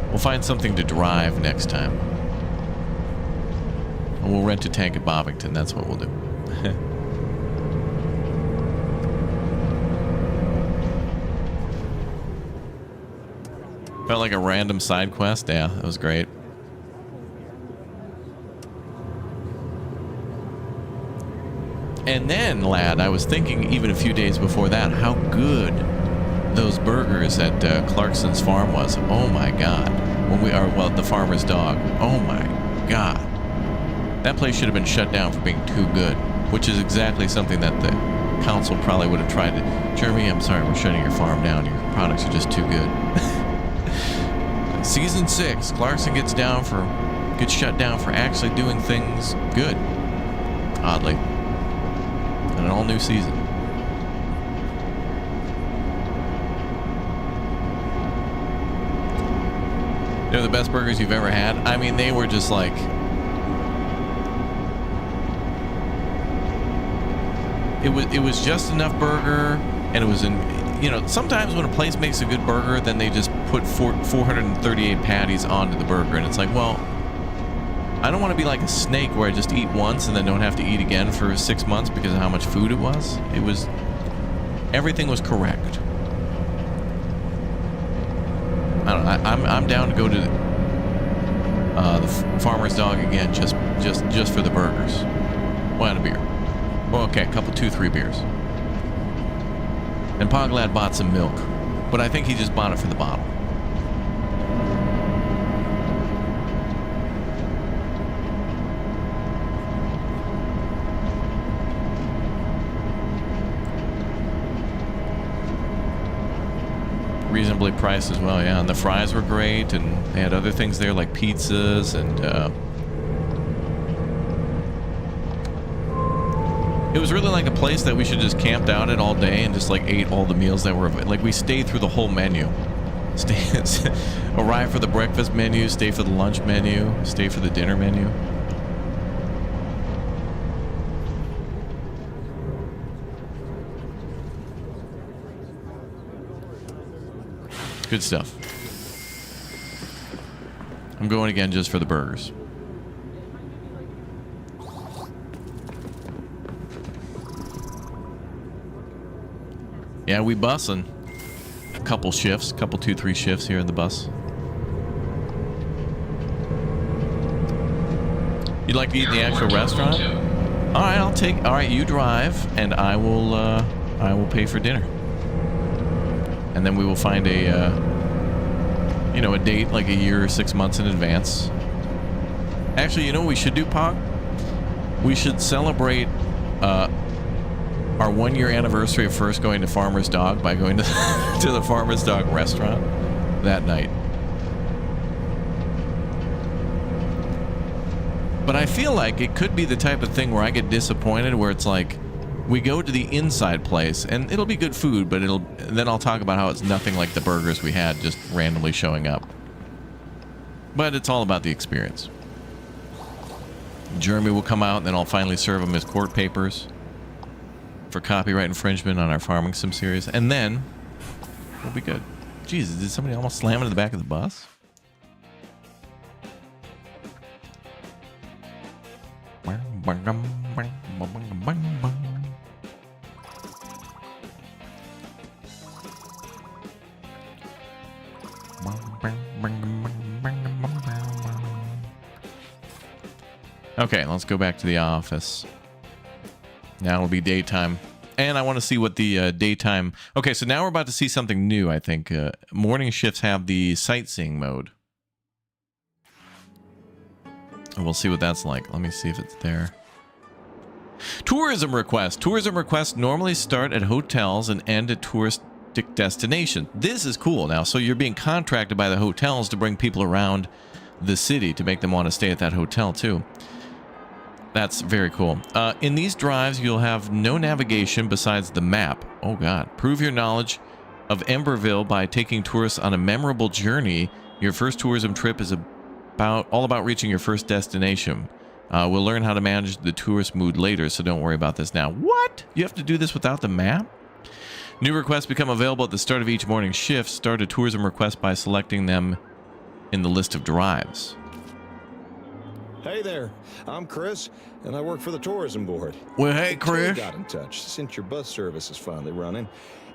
We'll find something to drive next time. And we'll rent a tank at Bovington. That's what we'll do. Felt like a random side quest. Yeah, that was great. And then, lad, I was thinking even a few days before that how good those burgers at Clarkson's farm was. Oh my God. Well, the farmer's dog. Oh my God. That place should have been shut down for being too good, which is exactly something that the council probably would have tried to. Jeremy, I'm sorry, we're shutting your farm down. Your products are just too good. Season 6, Clarkson gets shut down for actually doing things good. Oddly. And an all new season. They're the best burgers you've ever had. I mean, they were just like, it was just enough burger, and it was in, you know, sometimes when a place makes a good burger, then they just put 438 patties onto the burger, and it's like, well, I don't want to be like a snake where I just eat once and then don't have to eat again for 6 months because of how much food it was. Everything was correct. I don't know. I'm down to go to the Farmer's Dog again, just for the burgers. Well, and a beer. Well, okay, a couple, 2-3 beers. And Poglad bought some milk, but I think he just bought it for the bottle. Reasonably priced as well, yeah. And the fries were great, and they had other things there like pizzas, and it was really like a place that we should just camped out at all day and just like ate all the meals that were like we stayed through the whole menu. Arrive for the breakfast menu, stay for the lunch menu, stay for the dinner menu. Good stuff. I'm going again just for the burgers. Yeah, we bussin'. A couple shifts, couple 2-3 shifts here in the bus. You'd like to eat in the actual restaurant? All right, I'll take. All right, you drive, and I will pay for dinner. And then we will find a, you know, a date like a year or 6 months in advance. Actually, you know what we should do, Pog? We should celebrate our 1-year anniversary of first going to Farmer's Dog by going to, to the Farmer's Dog restaurant that night. But I feel like it could be the type of thing where I get disappointed, where it's like, we go to the inside place and it'll be good food, but then I'll talk about how it's nothing like the burgers we had just randomly showing up. But it's all about the experience. Jeremy will come out and then I'll finally serve him his court papers for copyright infringement on our Farming Sim series, and then we'll be good. Jesus, did somebody almost slam into the back of the bus? Okay, let's go back to the office. Now it'll be daytime. And I want to see what the daytime... Okay, so now we're about to see something new, I think. Morning shifts have the sightseeing mode. And we'll see what that's like. Let me see if it's there. Tourism requests. Tourism requests normally start at hotels and end at touristic destinations. This is cool now. So you're being contracted by the hotels to bring people around the city to make them want to stay at that hotel too. That's very cool. In these drives, you'll have no navigation besides the map. Oh, God. Prove your knowledge of Emberville by taking tourists on a memorable journey. Your first tourism trip is all about reaching your first destination. We'll learn how to manage the tourist mood later, so don't worry about this now. What? You have to do this without the map? New requests become available at the start of each morning shift. Start a tourism request by selecting them in the list of drives.
Hey there, I'm Chris, and I work for the tourism board.
Well, hey, Chris.
Got in touch since your bus service is finally running.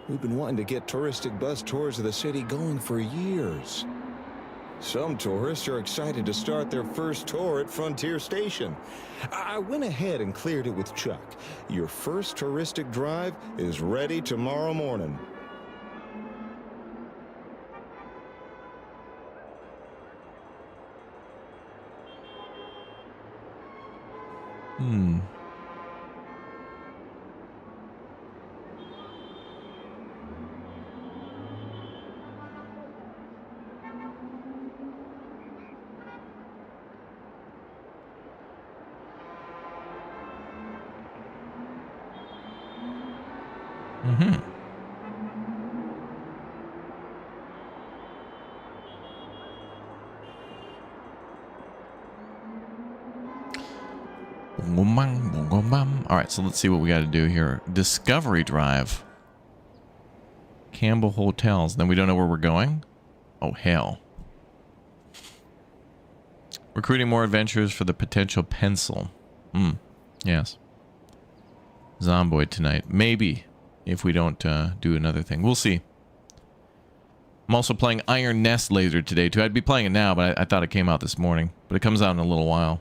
We've been wanting to get touristic bus tours of the city going for years. Some tourists are excited to start their first tour at Frontier Station. I went ahead and cleared it with Chuck. Your first touristic drive is ready tomorrow morning. All right, so let's see what we got to do here. Discovery Drive. Campbell Hotels. Then we don't know where we're going? Oh, hell. Recruiting more adventurers for the potential pencil. Yes. Zomboid tonight. Maybe, if we don't do another thing. We'll see. I'm also playing Iron Nest later today, too. I'd be playing it now, but I thought it came out this morning. But it comes out in a little while.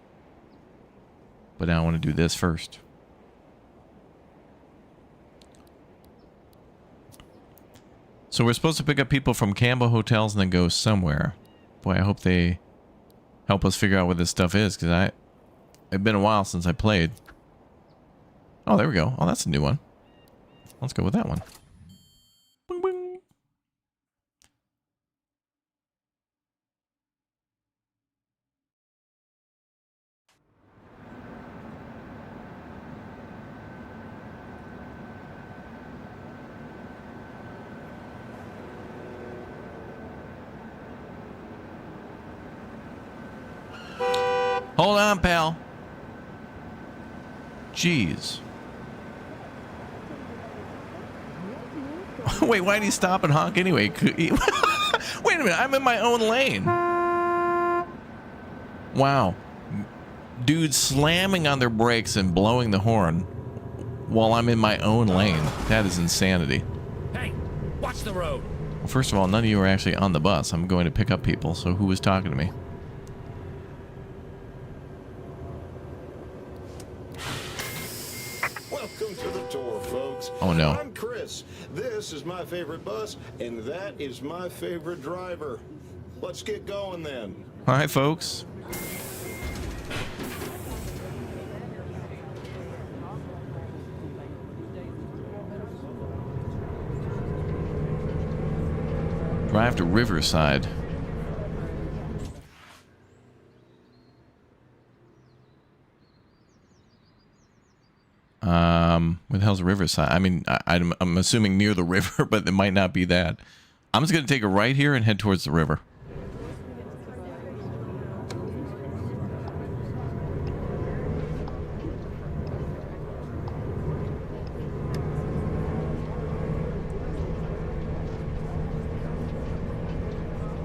But now I want to do this first. So we're supposed to pick up people from Campbell Hotels and then go somewhere. Boy, I hope they help us figure out what this stuff is, because it's been a while since I played. Oh, there we go. Oh, that's a new one. Let's go with that one. Boing, boing.
Hold on, pal. Jeez. Wait, why'd he stop and honk anyway? Wait a minute, I'm in my own lane. Wow. Dudes slamming on their brakes and blowing the horn while I'm in my own lane. That is insanity.
Hey, watch the road.
Well, first of all, none of you are actually on the bus. I'm going to pick up people, so who was talking to me?
Welcome to the tour, folks.
Oh, no.
I'm Chris. This is my favorite bus, and that is my favorite driver. Let's get going then.
Hi, folks. Drive to Riverside. Where the hell's Riverside? I mean, I'm assuming near the river, but it might not be that. I'm just going to take a right here and head towards the river.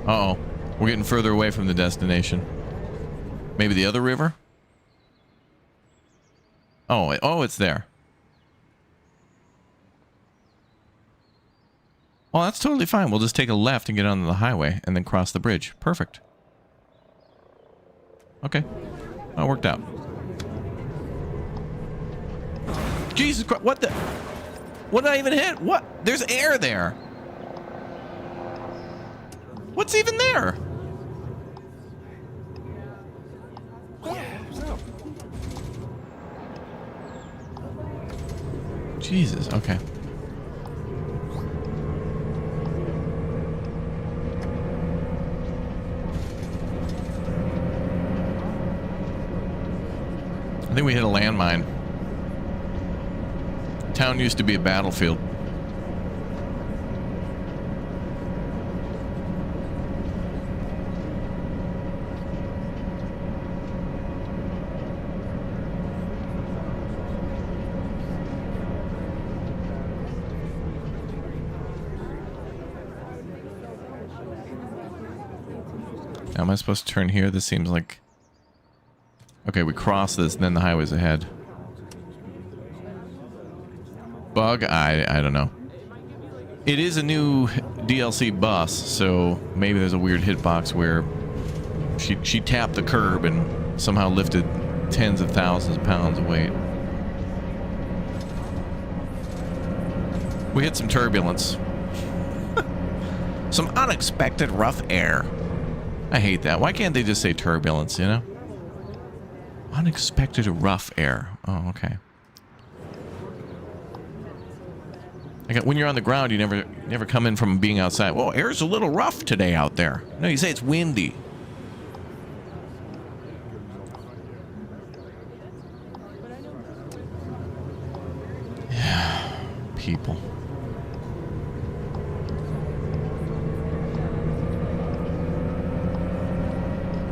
Uh-oh. We're getting further away from the destination. Maybe the other river? Oh, it's there. Well, that's totally fine. We'll just take a left and get onto the highway and then cross the bridge. Perfect. Okay. That worked out. Jesus Christ. What the? What did I even hit? What? There's air there. What's even there? Jesus, okay. I think we hit a landmine. Town used to be a battlefield. Am I supposed to turn here? This seems like... Okay, we cross this, and then the highway's ahead. Bug? I don't know. It is a new DLC bus, so maybe there's a weird hitbox where she tapped the curb and somehow lifted tens of thousands of pounds of weight. We hit some turbulence. Some unexpected rough air. I hate that. Why can't they just say turbulence, you know? Unexpected rough air. Oh, okay. When you're on the ground, you never come in from being outside. Well, air's a little rough today out there. No, you say it's windy. Yeah, people.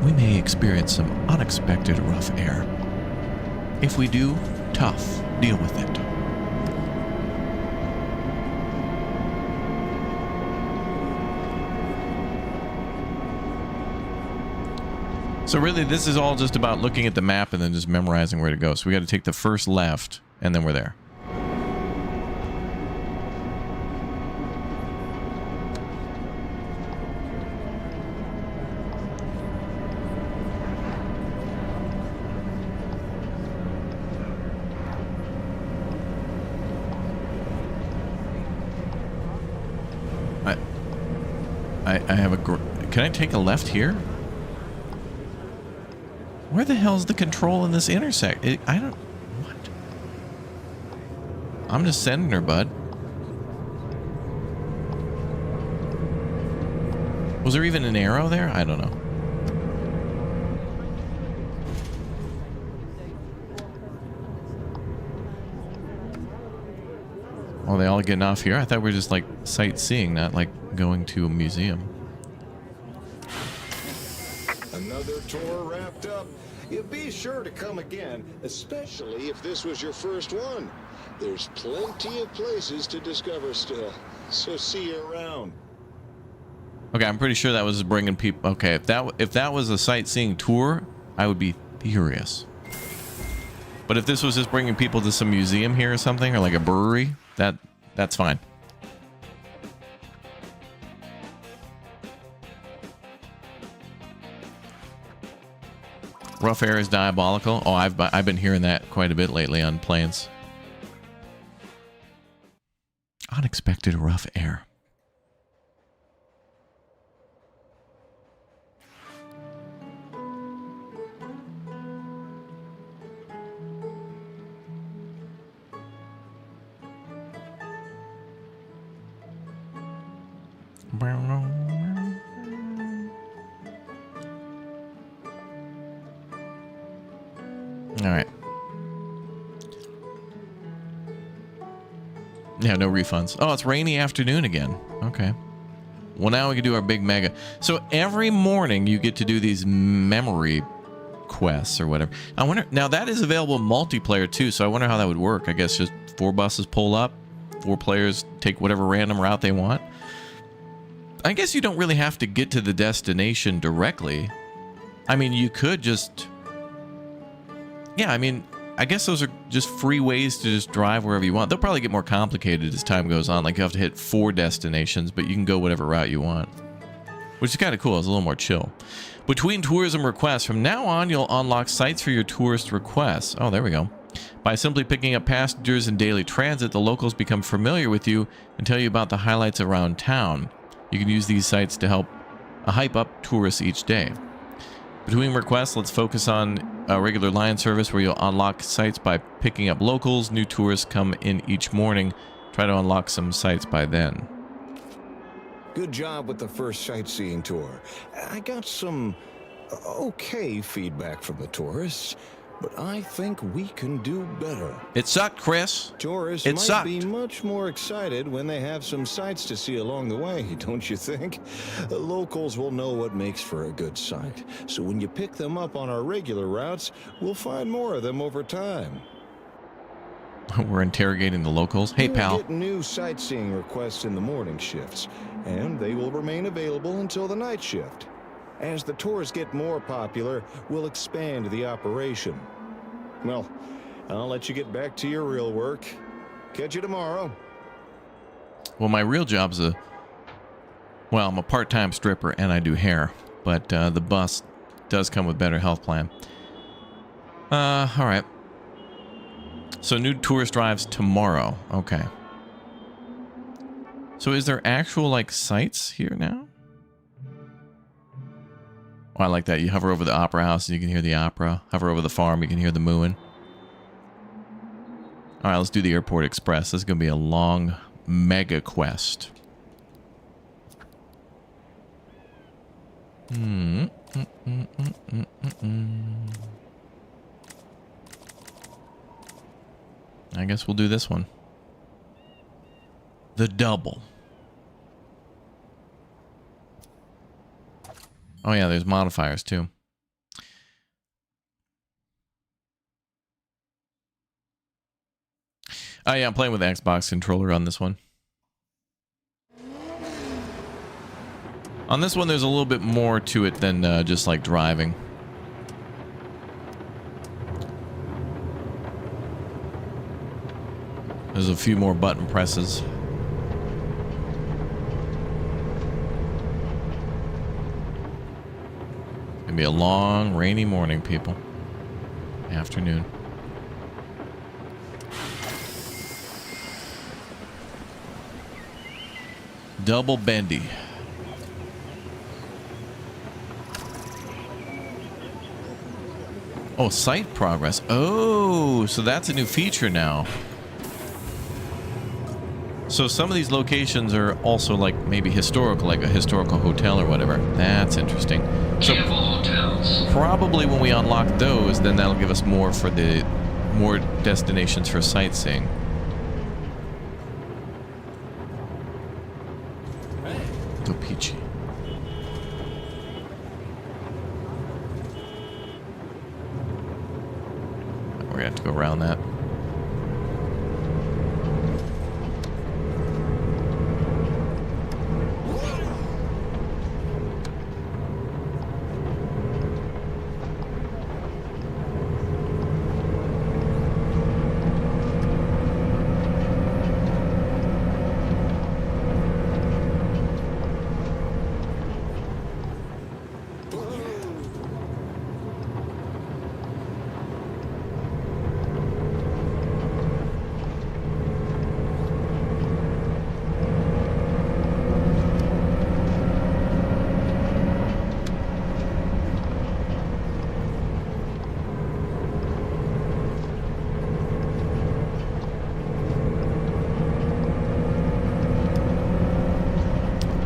We may experience some unexpected rough air. If we do, tough. Deal with it. So really, this is all just about looking at the map and then just memorizing where to go. So we got to take the first left, and then we're there. I have a... Can I take a left here? Where the hell's the control in this intersect? I don't... What? I'm just sending her, bud. Was there even an arrow there? I don't know. Oh, they all getting off here? I thought we were just like sightseeing, not like going to a museum.
Another tour wrapped up. You be sure to come again, especially if this was your first one. There's plenty of places to discover still, so see you around.
Okay, I'm pretty sure that was bringing people. Okay, if that was a sightseeing tour, I would be furious. But if this was just bringing people to some museum here or something, or like a brewery, that's fine. Rough air is diabolical. Oh, I've been hearing that quite a bit lately on planes. Unexpected rough air. All right. Yeah, no refunds. Oh, it's rainy afternoon again. Okay. Well, now we can do our big mega. So every morning you get to do these memory quests or whatever. I wonder, now that is available multiplayer too, so I wonder how that would work. I guess just 4 buses pull up, 4 players take whatever random route they want. I guess you don't really have to get to the destination directly. I mean, you could just... Yeah, I mean, I guess those are just free ways to just drive wherever you want. They'll probably get more complicated as time goes on. Like, you have to hit 4 destinations, but you can go whatever route you want. Which is kind of cool. It's a little more chill. Between tourism requests, from now on, you'll unlock sites for your tourist requests. Oh, there we go. By simply picking up passengers in daily transit, the locals become familiar with you and tell you about the highlights around town. You can use these sites to help hype up tourists each day. Between requests, let's focus on a regular line service where you'll unlock sites by picking up locals. New tourists come in each morning. Try to unlock some sites by then.
Good job with the first sightseeing tour. I got some okay feedback from the tourists, but I think we can do better.
It sucked, Chris.
Tourists
It
might
sucked.
be much more excited when they have some sights to see along the way, don't you think? The locals will know what makes for a good sight. So when you pick them up on our regular routes, we'll find more of them over time.
We're interrogating the locals. Hey,
We'll
pal.
get new sightseeing requests in the morning shifts, and they will remain available until the night shift. As the tours get more popular, we'll expand the operation. Well, I'll let you get back to your real work. Catch you tomorrow.
Well, my real job's well, I'm a part-time stripper and I do hair, but the bus does come with better health plan. All right. So new tourist drives tomorrow. Okay. So is there actual, like, sites here now? Oh, I like that. You hover over the opera house and you can hear the opera. Hover over the farm, you can hear the mooing. All right, let's do the Airport Express. This is going to be a long mega quest. I guess we'll do this one. The double. Oh yeah, there's modifiers too. Oh yeah, I'm playing with the Xbox controller on this one. On this one, there's a little bit more to it than just like driving. There's a few more button presses. It's gonna be a long, rainy morning, people. Afternoon. Double bendy. Oh, site progress. Oh, so that's a new feature now. So some of these locations are also like maybe historical, like a historical hotel or whatever. That's interesting. So
Careful hotels.
probably when we unlock those, then that'll give us more for the more destinations for sightseeing. Go peachy. gonna have to go around that.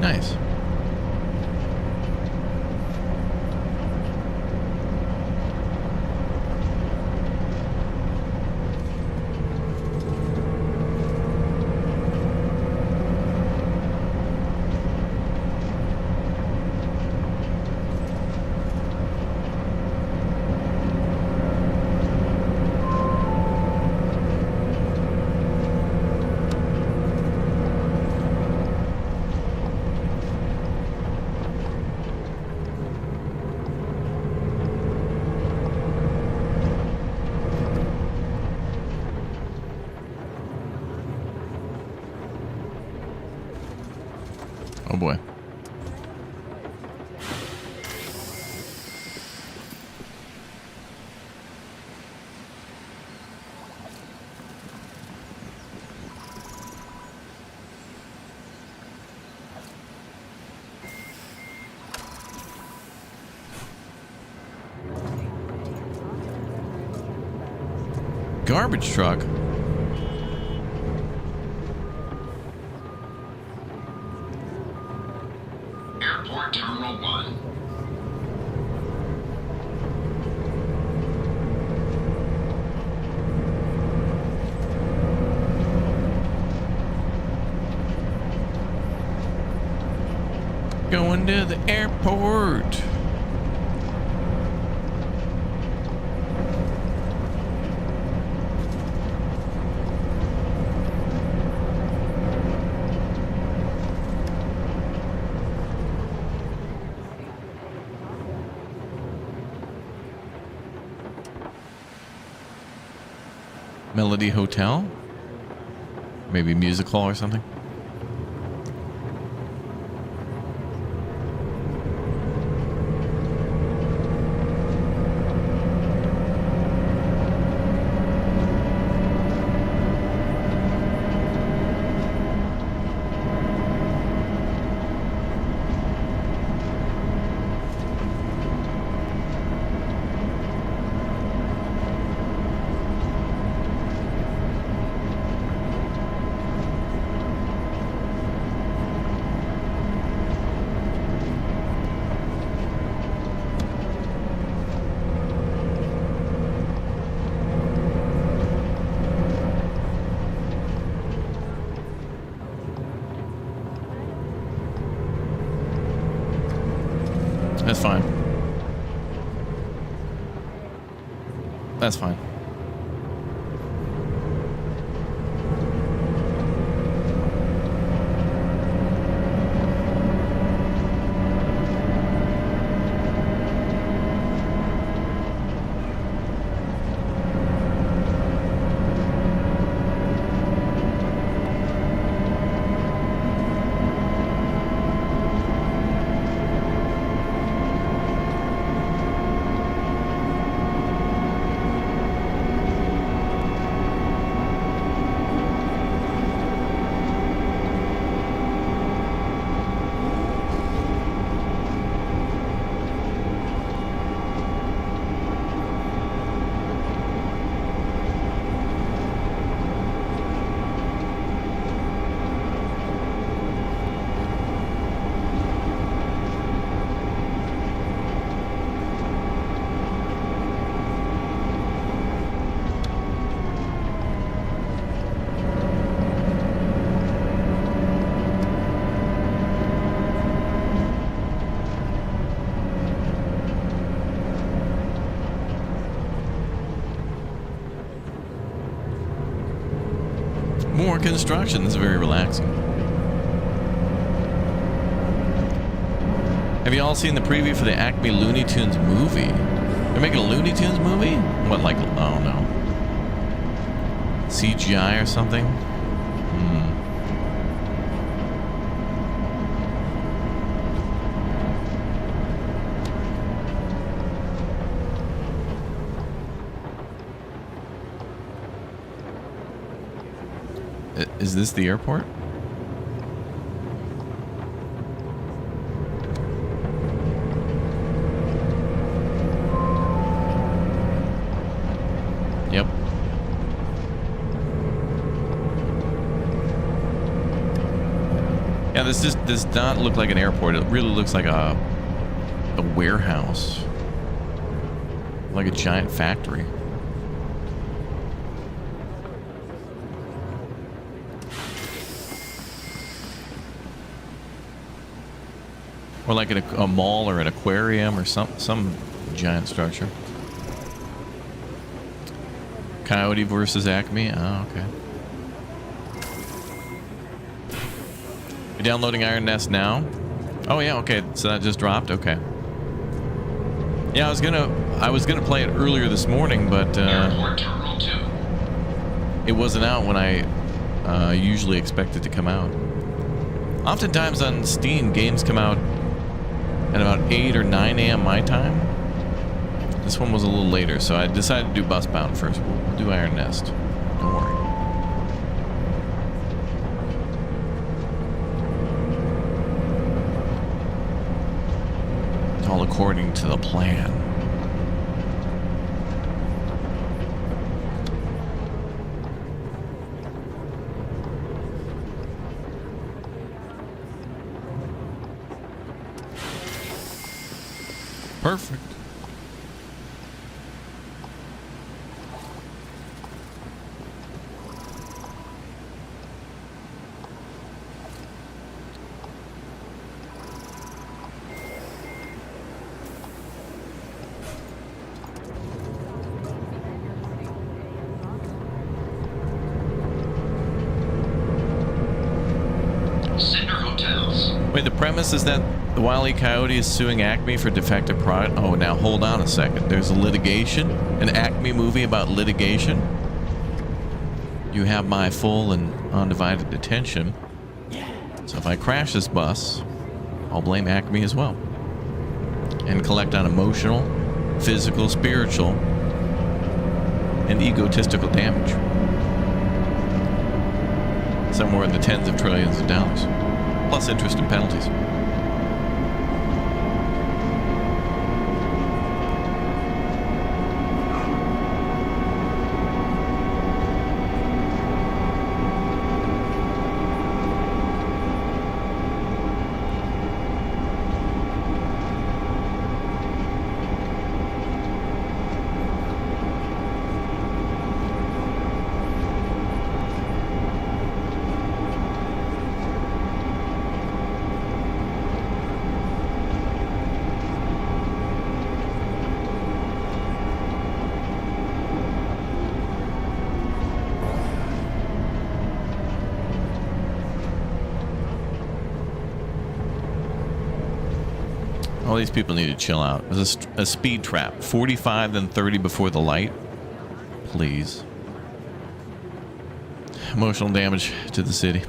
Nice. Oh boy. Garbage truck.
Airport Terminal 1.
Going to the airport. Melody Hotel? Maybe musical or something? That's fine. That's fine. More construction. This is very relaxing. Have you all seen the preview for the Acme Looney Tunes movie? They're making a Looney Tunes movie? What, like, oh no. CGI or something? Is this the airport? Yep. Yeah, this does not look like an airport. It really looks like a warehouse. Like a giant factory. Or like a mall or an aquarium or some giant structure. Coyote versus Acme. Oh, okay. You're downloading Iron Nest now? Oh yeah, okay. So that just dropped. Okay. Yeah, I was gonna play it earlier this morning, but
Airport Terminal 2.
it wasn't out when I usually expect it to come out. Oftentimes on Steam, games come out at about 8 or 9 a.m. my time. This one was a little later, so I decided to do Busbound first. We'll do Iron Nest. Don't worry. It's all according to the plan. Perfect.
Cinder Hotels.
Wait, the premise is that the Wile E. Coyote is suing Acme for defective product. Oh, now hold on a second. There's a litigation? An Acme movie about litigation? You have my full and undivided attention. So if I crash this bus, I'll blame Acme as well. And collect on emotional, physical, spiritual, and egotistical damage. Somewhere in the tens of trillions of dollars. Plus interest and penalties. All these people need to chill out. There's a speed trap. 45, then 30 before the light. Please. Emotional damage to the city.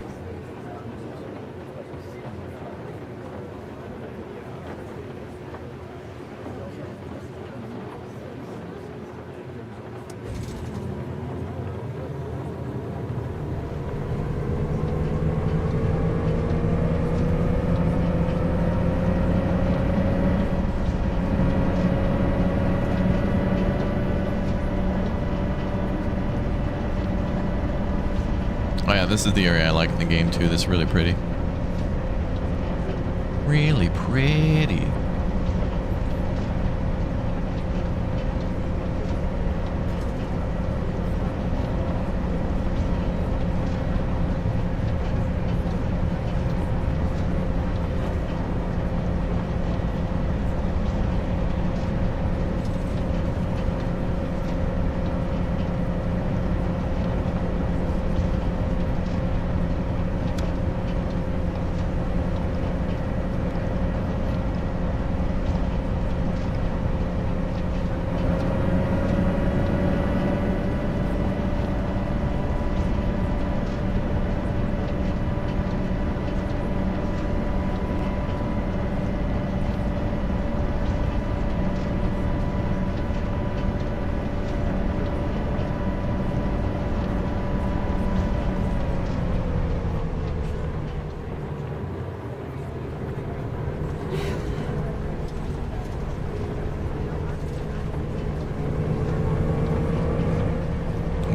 Oh yeah, this is the area I like in the game too. This is really pretty. Really pretty.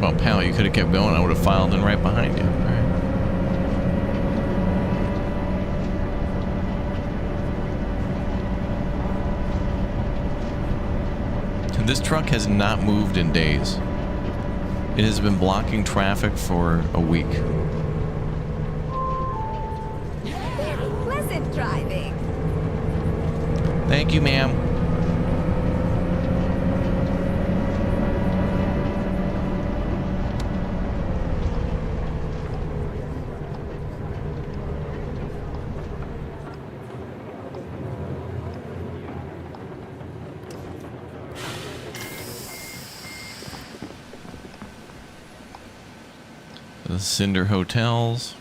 Well, pal, you could have kept going. I would have filed in right behind you. All right. And this truck has not moved in days. It has been blocking traffic for a week.
Pleasant driving.
Thank you, ma'am. The Cinder Hotels.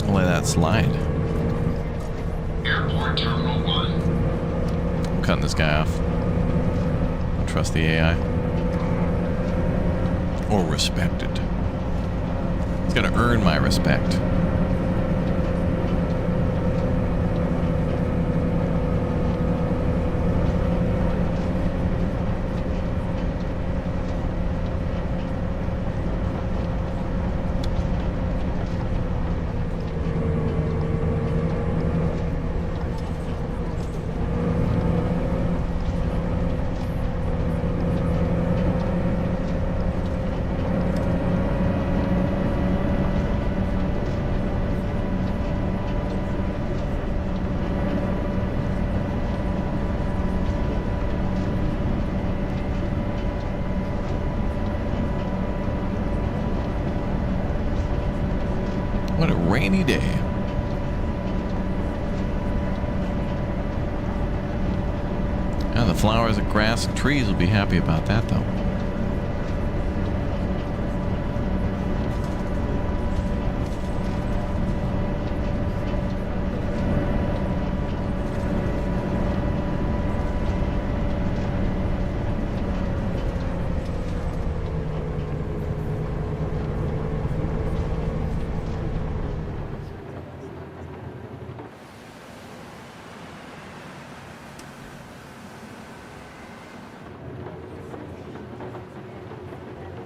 I'll let that slide.
Airport Terminal 1.
I'm cutting this guy off. Don't trust the AI. Or respect it. It's gonna earn my respect. What a rainy day. Now the flowers and grass and trees will be happy about that, though.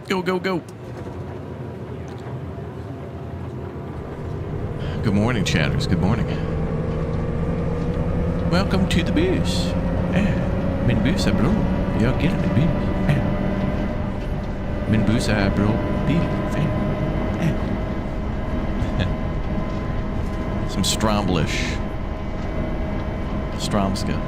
Go, go, go. Good morning, chatters. Good morning. Welcome to the bus. Min buss är bra. Jag gillar min bus. Min buss är bra bil. Some Stromblish. Stromska.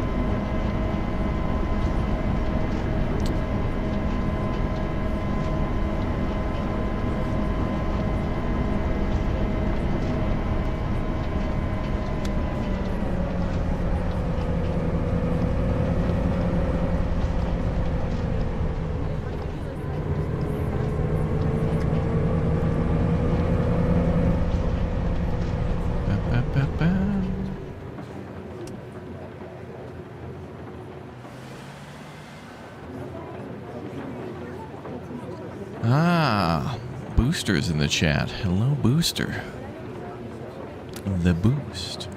Ah, Booster's in the chat. Hello, Booster. The Boost.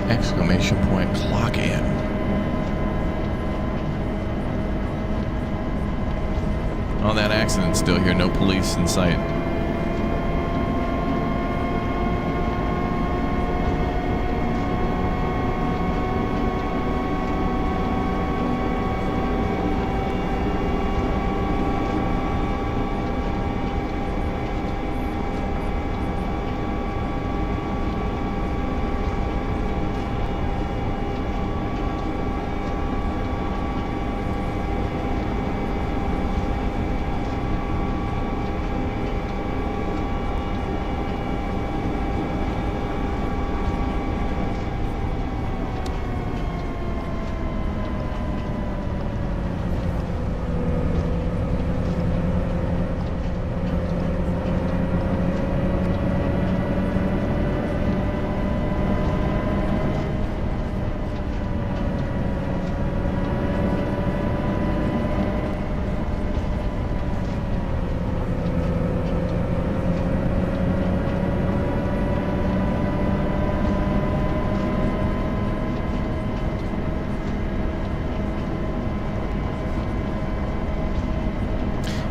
Exclamation point, clock in. Oh, that accident's still here. No police in sight.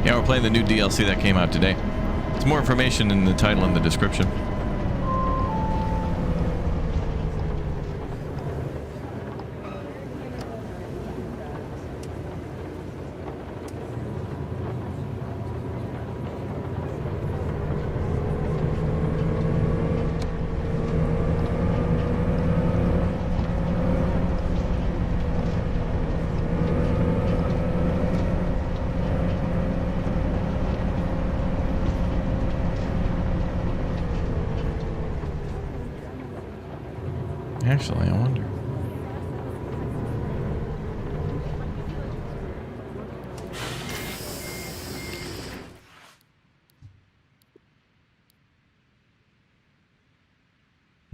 Yeah, we're playing the new DLC that came out today. There's more information in the title and the description. Actually, I wonder.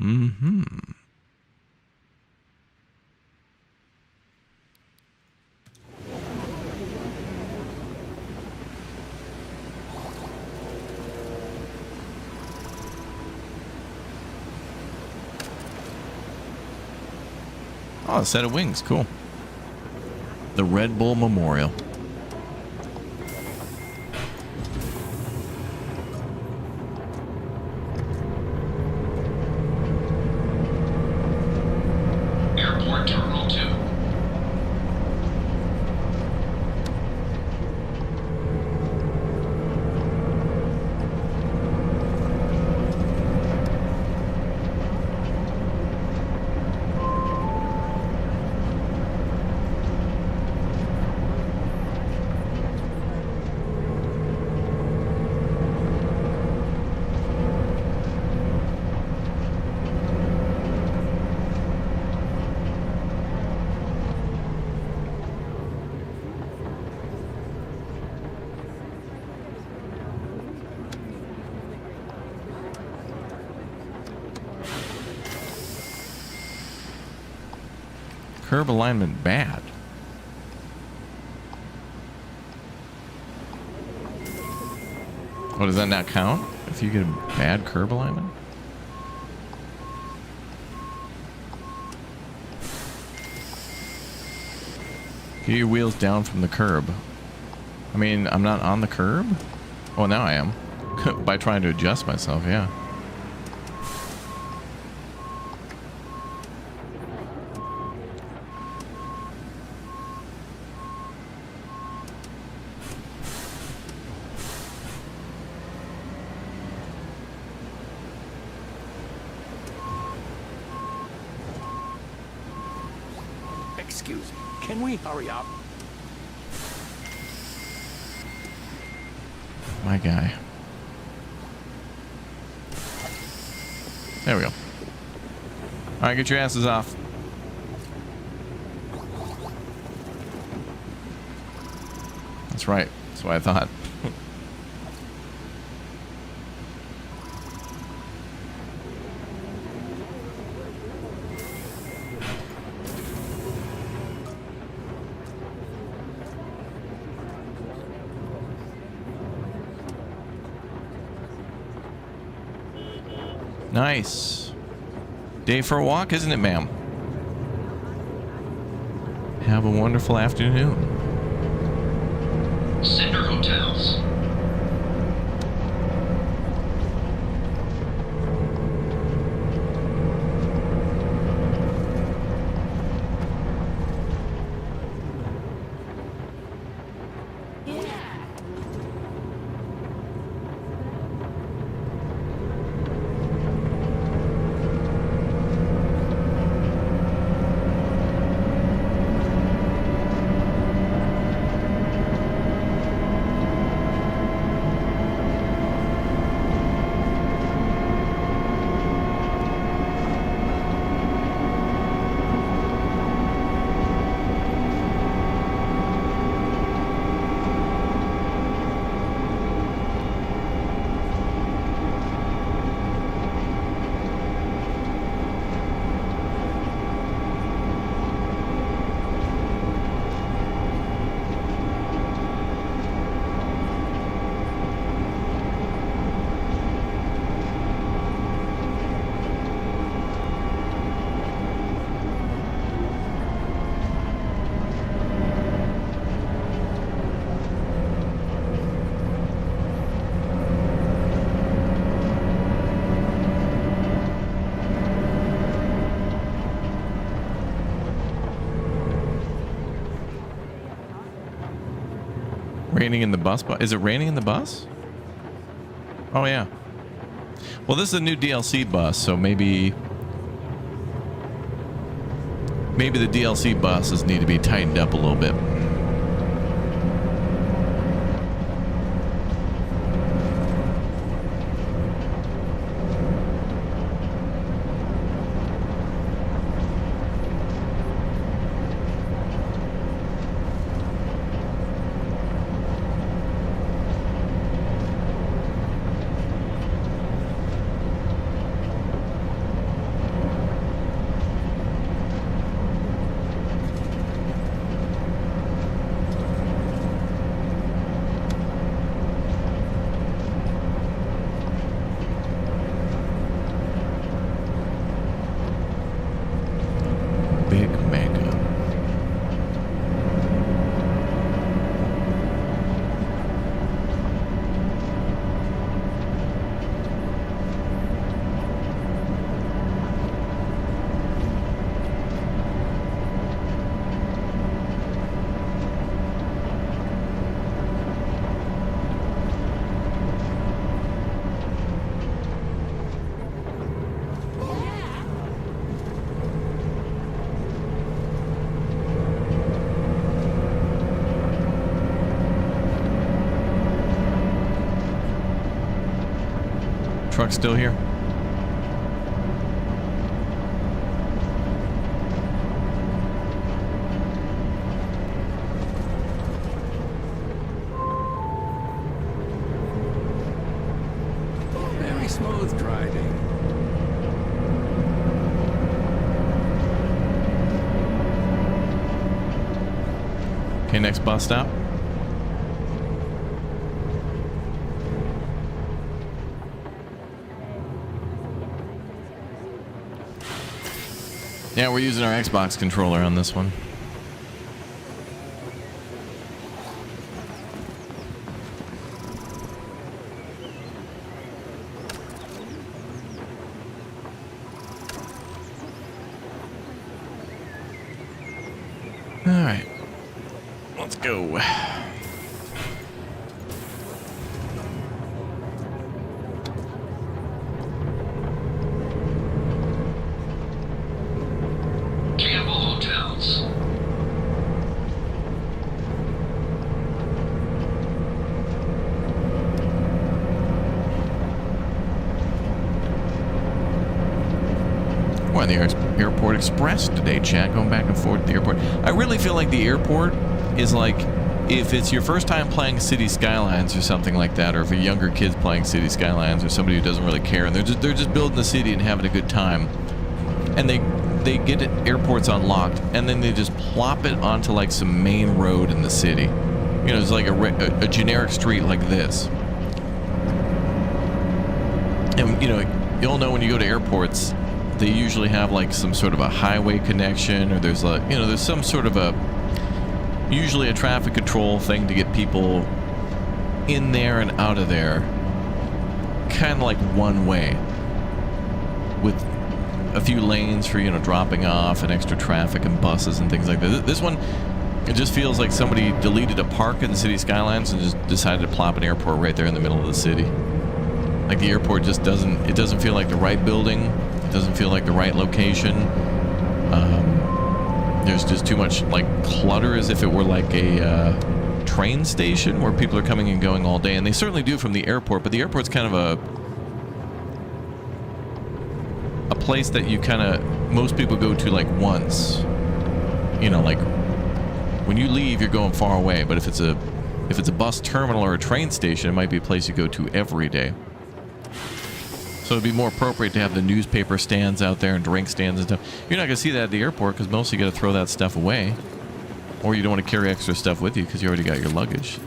Mm-hmm. Oh, a set of wings. Cool. The Red Bull Memorial.
Airport Terminal 2.
Curb alignment bad. Oh, does that not count if you get a bad curb alignment? Get your wheels down from the curb. I mean, I'm not on the curb? Oh, now I am. By trying to adjust myself, yeah.
Excuse me. Can we hurry up?
My guy. There we go. Alright, get your asses off. That's right. That's what I thought. Nice. Day for a walk, isn't it, ma'am? Have a wonderful afternoon.
Cinder Hotels.
Raining in the bus? Is it raining in the bus? Oh, yeah. Well, this is a new DLC bus, so maybe the DLC buses need to be tightened up a little bit. Big mega. Truck still here?
Very smooth driving.
Okay, next bus stop. Yeah, we're using our Xbox controller on this one. All right, let's go.
Campbell Hotels.
We're on the Airport Express today, chat. Going back and forth to the airport. I really feel like the airport is like, if it's your first time playing City Skylines or something like that, or if a younger kid's playing City Skylines, or somebody who doesn't really care, and they're just building the city and having a good time, and they get airports unlocked, and then they just plop it onto like some main road in the city. You know, it's like a generic street like this. And you know, you'll know when you go to airports, they usually have like some sort of a highway connection, or there's there's some sort of usually a traffic control thing to get people in there and out of there, kind of like one way, with a few lanes for, you know, dropping off and extra traffic and buses and things like that. This one, it just feels like somebody deleted a park in the City Skylines and just decided to plop an airport right there in the middle of the city. Like the airport just doesn't feel like the right building. It doesn't feel like the right location. There's just too much like clutter, as if it were like a train station where people are coming and going all day. And they certainly do from the airport, but the airport's kind of a place that you kind of, most people go to like once. You know, like when you leave, you're going far away. But if it's a bus terminal or a train station, it might be a place you go to every day. So it'd be more appropriate to have the newspaper stands out there and drink stands and stuff. You're not going to see that at the airport because mostly you got to throw that stuff away. Or you don't want to carry extra stuff with you because you already got your luggage.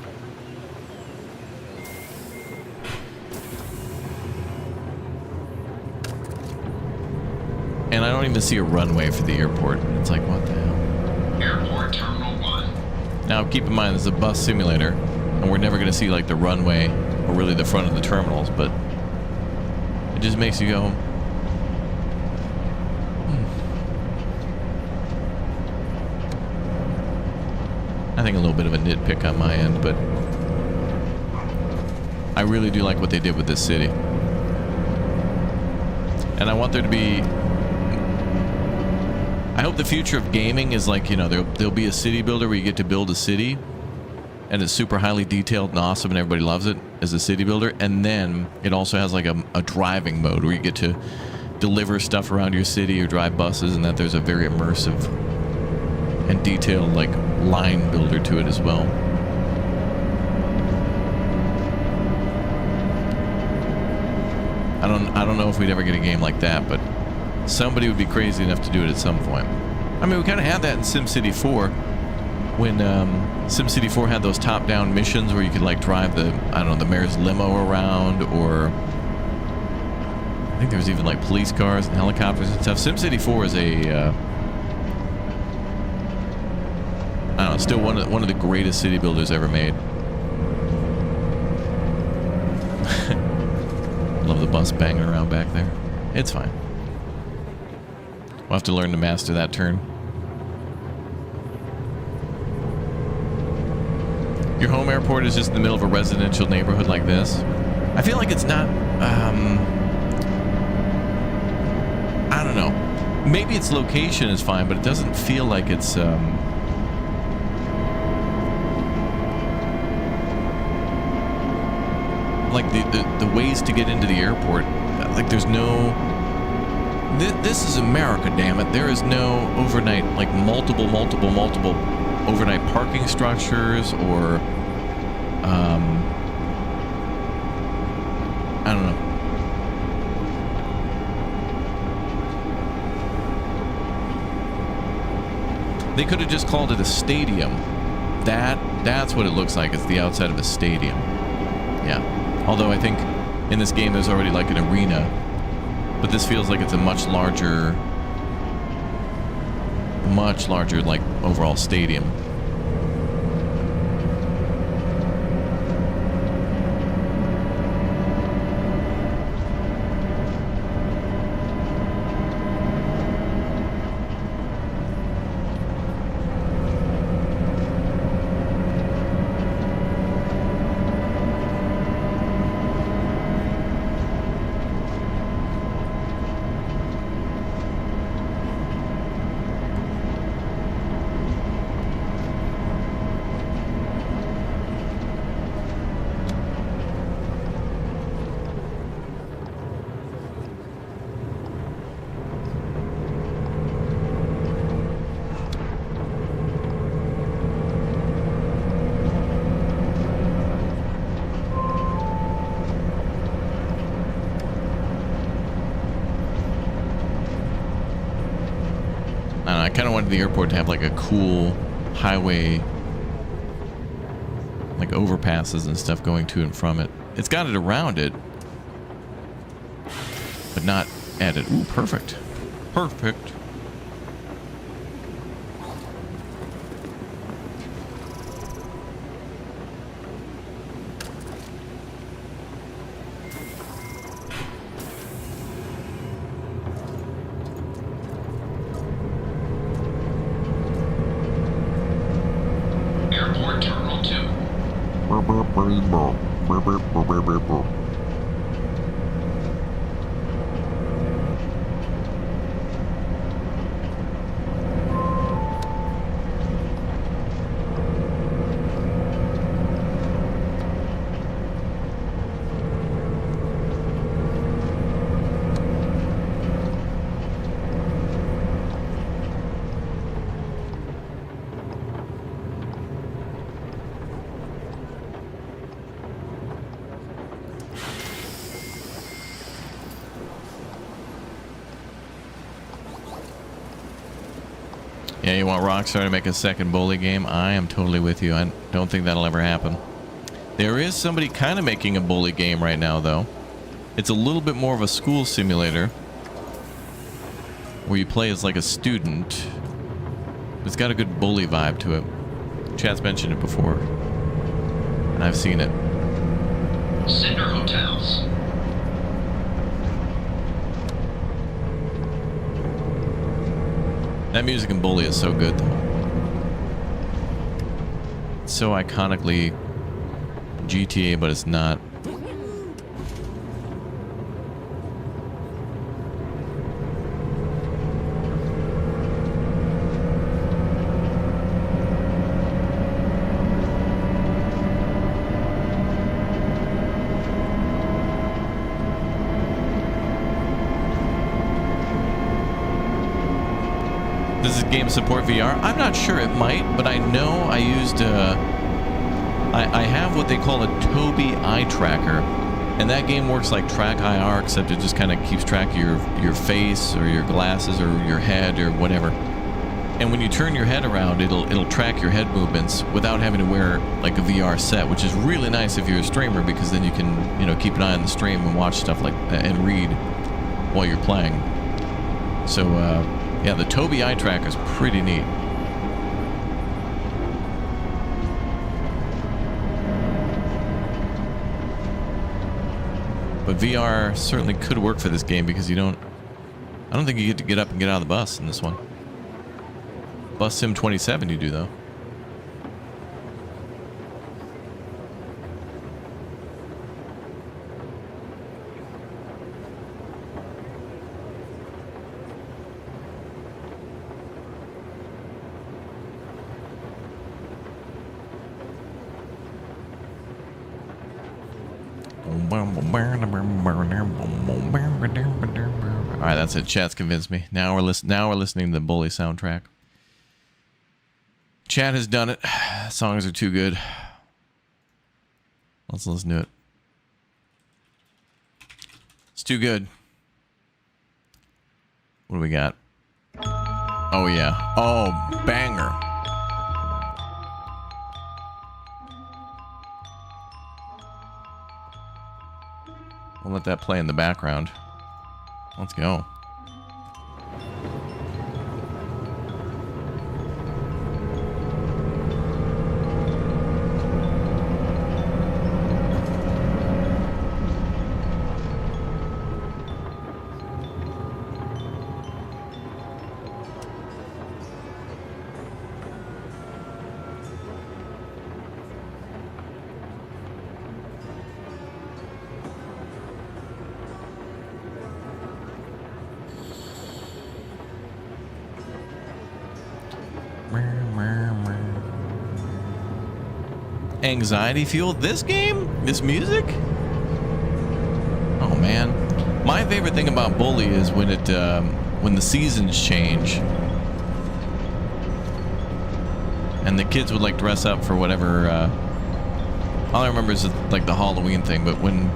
And I don't even see a runway for the airport. It's like, what the hell?
Airport Terminal 1.
Now, keep in mind, this is a bus simulator, and we're never going to see like the runway or really the front of the terminals, but it just makes you go, I think a little bit of a nitpick on my end, but
I really do like what they did with this city. And I want there to be... I hope the future of gaming is like, you know, there'll be a city builder where you get to build a city, and it's super highly detailed and awesome and everybody loves it as a city builder. And then it also has like a driving mode where you get to deliver stuff around your city or drive buses, and that there's a very immersive and detailed like line builder to it as well. I don't know if we'd ever get a game like that, but somebody would be crazy enough to do it at some point. I mean, we kind of had that in SimCity 4 when SimCity 4 had those top-down missions where you could like drive the, I don't know, the mayor's limo around, or I think there was even like police cars and helicopters and stuff. SimCity 4 is a I don't know, still one of the greatest city builders ever made. Love the bus banging around back there. It's fine. We'll have to learn to master that turn. Your home airport is just in the middle of a residential neighborhood like this. I feel like it's not, I don't know. Maybe its location is fine, but it doesn't feel like it's, like the ways to get into the airport, like there's no... This is America, damn it. There is no overnight, like multiple overnight parking structures, or I don't know. They could have just called it a stadium. That's what it looks like. It's the outside of a stadium. Yeah. Although I think in this game there's already like an arena, but this feels like it's a much larger like overall stadium. I kind of wanted the airport to have like a cool highway, like overpasses and stuff going to and from it. It's got it around it, but not at it. Ooh, perfect. Perfect.
Airport Terminal 2.
Yeah, you want Rockstar to make a second bully game? I am totally with you. I don't think that'll ever happen. There is somebody kind of making a bully game right now, though. It's a little bit more of a school simulator where you play as like a student. It's got a good bully vibe to it. Chat's mentioned it before, and I've seen it.
Cinder Hotels.
That music in Bully is so good, though. It's so iconically GTA, but it's not. Does this game support VR? I'm not sure. It might, but I know I used. I have what they call a Tobii eye tracker, and that game works like Track IR, except it just kind of keeps track of your face or your glasses or your head or whatever. And when you turn your head around, it'll track your head movements without having to wear like a VR set, which is really nice if you're a streamer, because then you can keep an eye on the stream and watch stuff like that and read while you're playing. So yeah, the Tobii eye tracker is pretty neat. But VR certainly could work for this game, because I don't think you get to get up and get out of the bus in this one. Bus Sim 27 you do, though. Alright, that's it. Chat's convinced me. Now we're listening to the Bully soundtrack. Chat has done it. Songs are too good. Let's listen to it. It's too good. What do we got? Oh yeah. Oh, banger. We'll let that play in the background. Let's go. Anxiety fueled this game? This music? Oh man. My favorite thing about Bully is when the seasons change and the kids would like dress up for whatever all I remember is like the Halloween thing, but when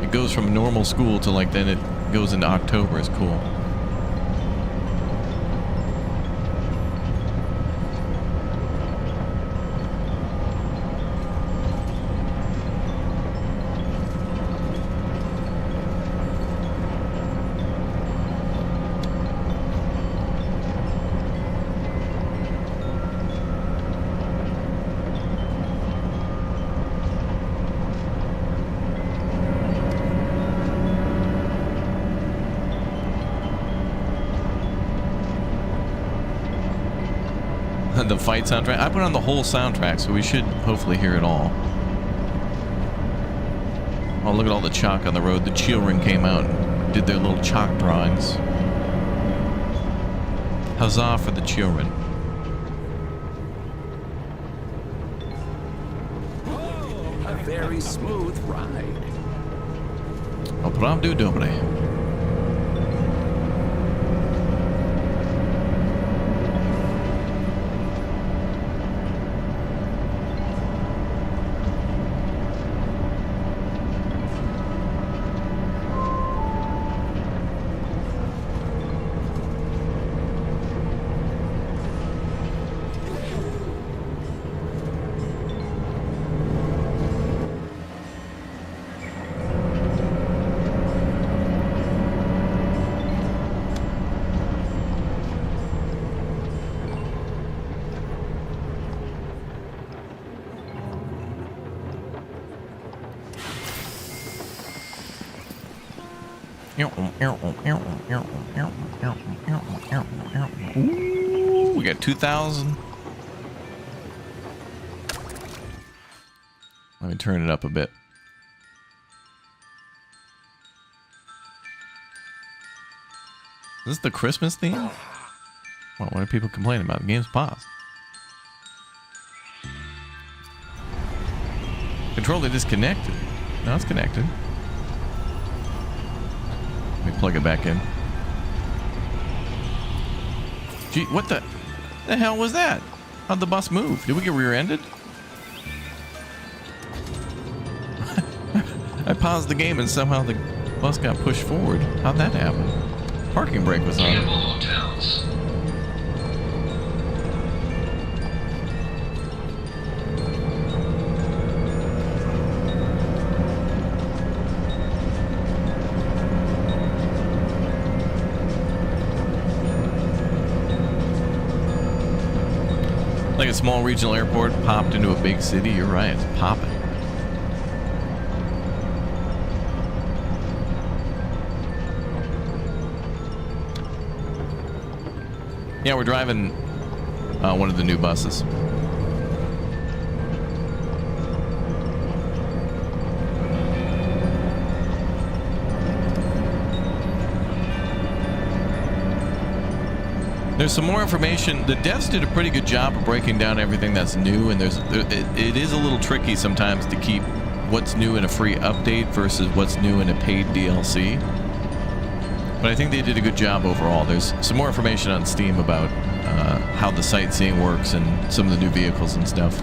it goes from normal school to like then it goes into October is cool. The fight soundtrack. I put on the whole soundtrack, so we should hopefully hear it all. Oh, look at all the chalk on the road. The children came out and did their little chalk drawings. Huzzah for the children.
A very smooth ride.
Opravdu dobre. Ooh, we got 2,000. Let me turn it up a bit. Is this the Christmas theme? What are people complaining about? The game's paused. Controller disconnected. No, it's connected. Let me plug it back in. Gee, what the? The hell was that? How'd the bus move? Did we get rear-ended? I paused the game and somehow the bus got pushed forward. How'd that happen? Parking brake was on.
Campbell Hotels.
Like a small regional airport popped into a big city. You're right. It's popping. Yeah, we're driving one of the new buses. There's some more information. The devs did a pretty good job of breaking down everything that's new, and it is a little tricky sometimes to keep what's new in a free update versus what's new in a paid DLC. But I think they did a good job overall. There's some more information on Steam about how the sightseeing works and some of the new vehicles and stuff.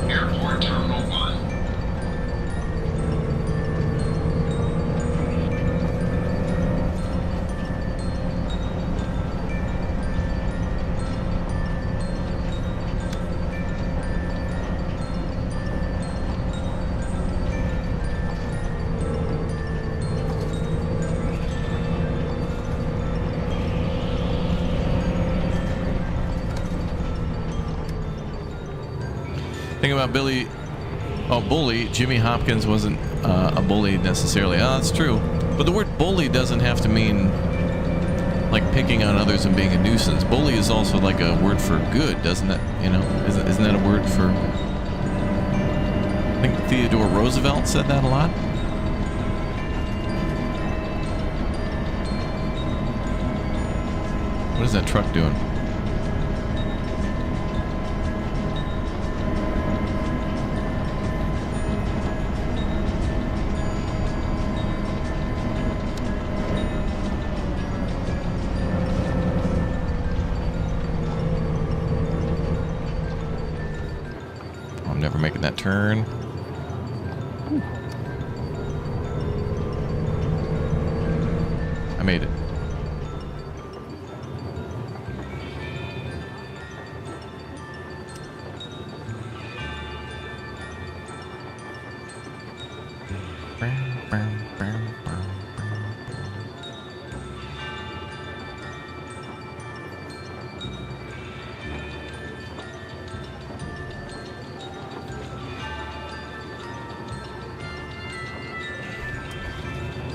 Airport Terminal 1.
Thing about bully, Jimmy Hopkins wasn't a bully necessarily. Oh, that's true. But the word bully doesn't have to mean like picking on others and being a nuisance. Bully is also like a word for good, doesn't it? You know, isn't that a word for... I think Theodore Roosevelt said that a lot. What is that truck doing? Never making that turn. I made it.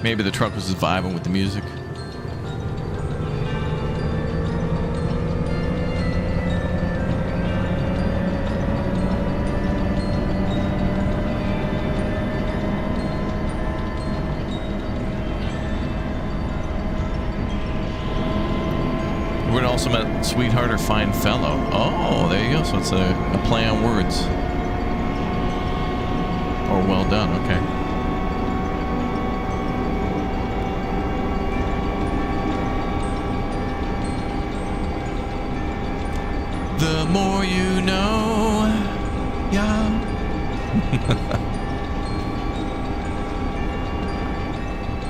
Maybe the truck was just vibing with the music. We're also met sweetheart or fine fellow. Oh, there you go. So it's a play on words. Or well done, okay. The more you know.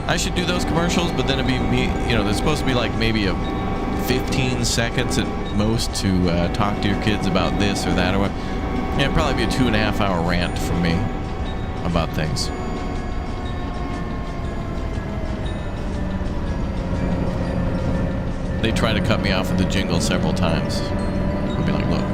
I should do those commercials, but then it'd be me, you know, there's supposed to be like maybe a 15 seconds at most to talk to your kids about this or that or what. Yeah, it'd probably be a 2.5 hour rant from me about things. They try to cut me off with the jingle several times. I'll be like, look.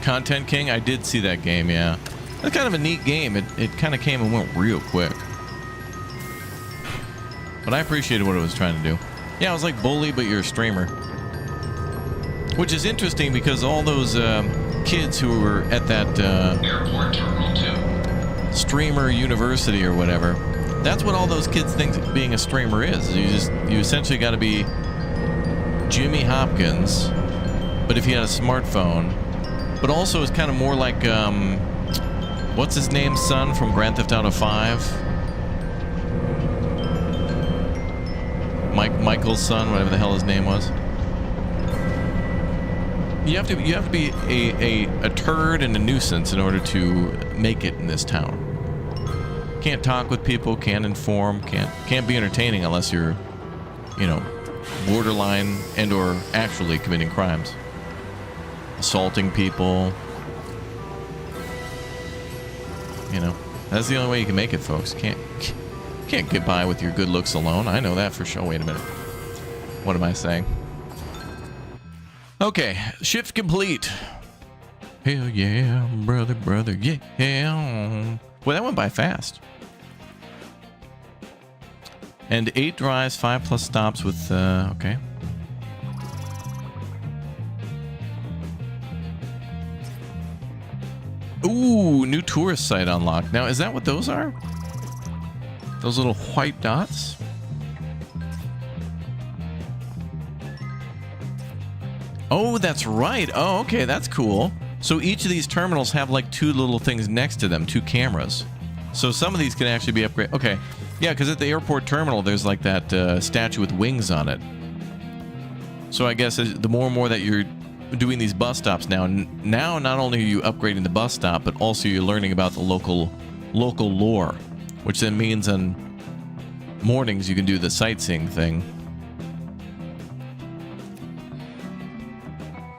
Content King, I did see that game, yeah. That's kind of a neat game. It kind of came and went real quick. But I appreciated what it was trying to do. Yeah, it was like Bully, but you're a streamer. Which is interesting because all those kids who were at that
Airport Terminal 2.
streamer university or whatever, that's what all those kids think being a streamer is. You essentially got to be Jimmy Hopkins, but if you had a smartphone. But also it's kind of more like, what's his name's son from Grand Theft Auto 5? Michael's son, whatever the hell his name was. You have to be a turd and a nuisance in order to make it in this town. Can't talk with people, can't inform, can't be entertaining unless you're, you know, borderline and or actually committing crimes. Assaulting people. You know, that's the only way you can make it, folks. Can't get by with your good looks alone. I know that for sure. Wait a minute. What am I saying? Okay, shift complete. Hell yeah, brother, yeah. Well, that went by fast. And 8 drives, 5+ stops with, okay. Ooh, new tourist site unlocked. Now, is that what those are? Those little white dots? Oh, that's right. Oh, okay, that's cool. So each of these terminals have like 2 little things next to them, 2 cameras. So some of these can actually be upgraded. Okay, yeah, because at the airport terminal, there's like that statue with wings on it. So I guess the more and more that you're doing these bus stops now not only are you upgrading the bus stop, but also you're learning about the local lore, which then means on mornings you can do the sightseeing thing.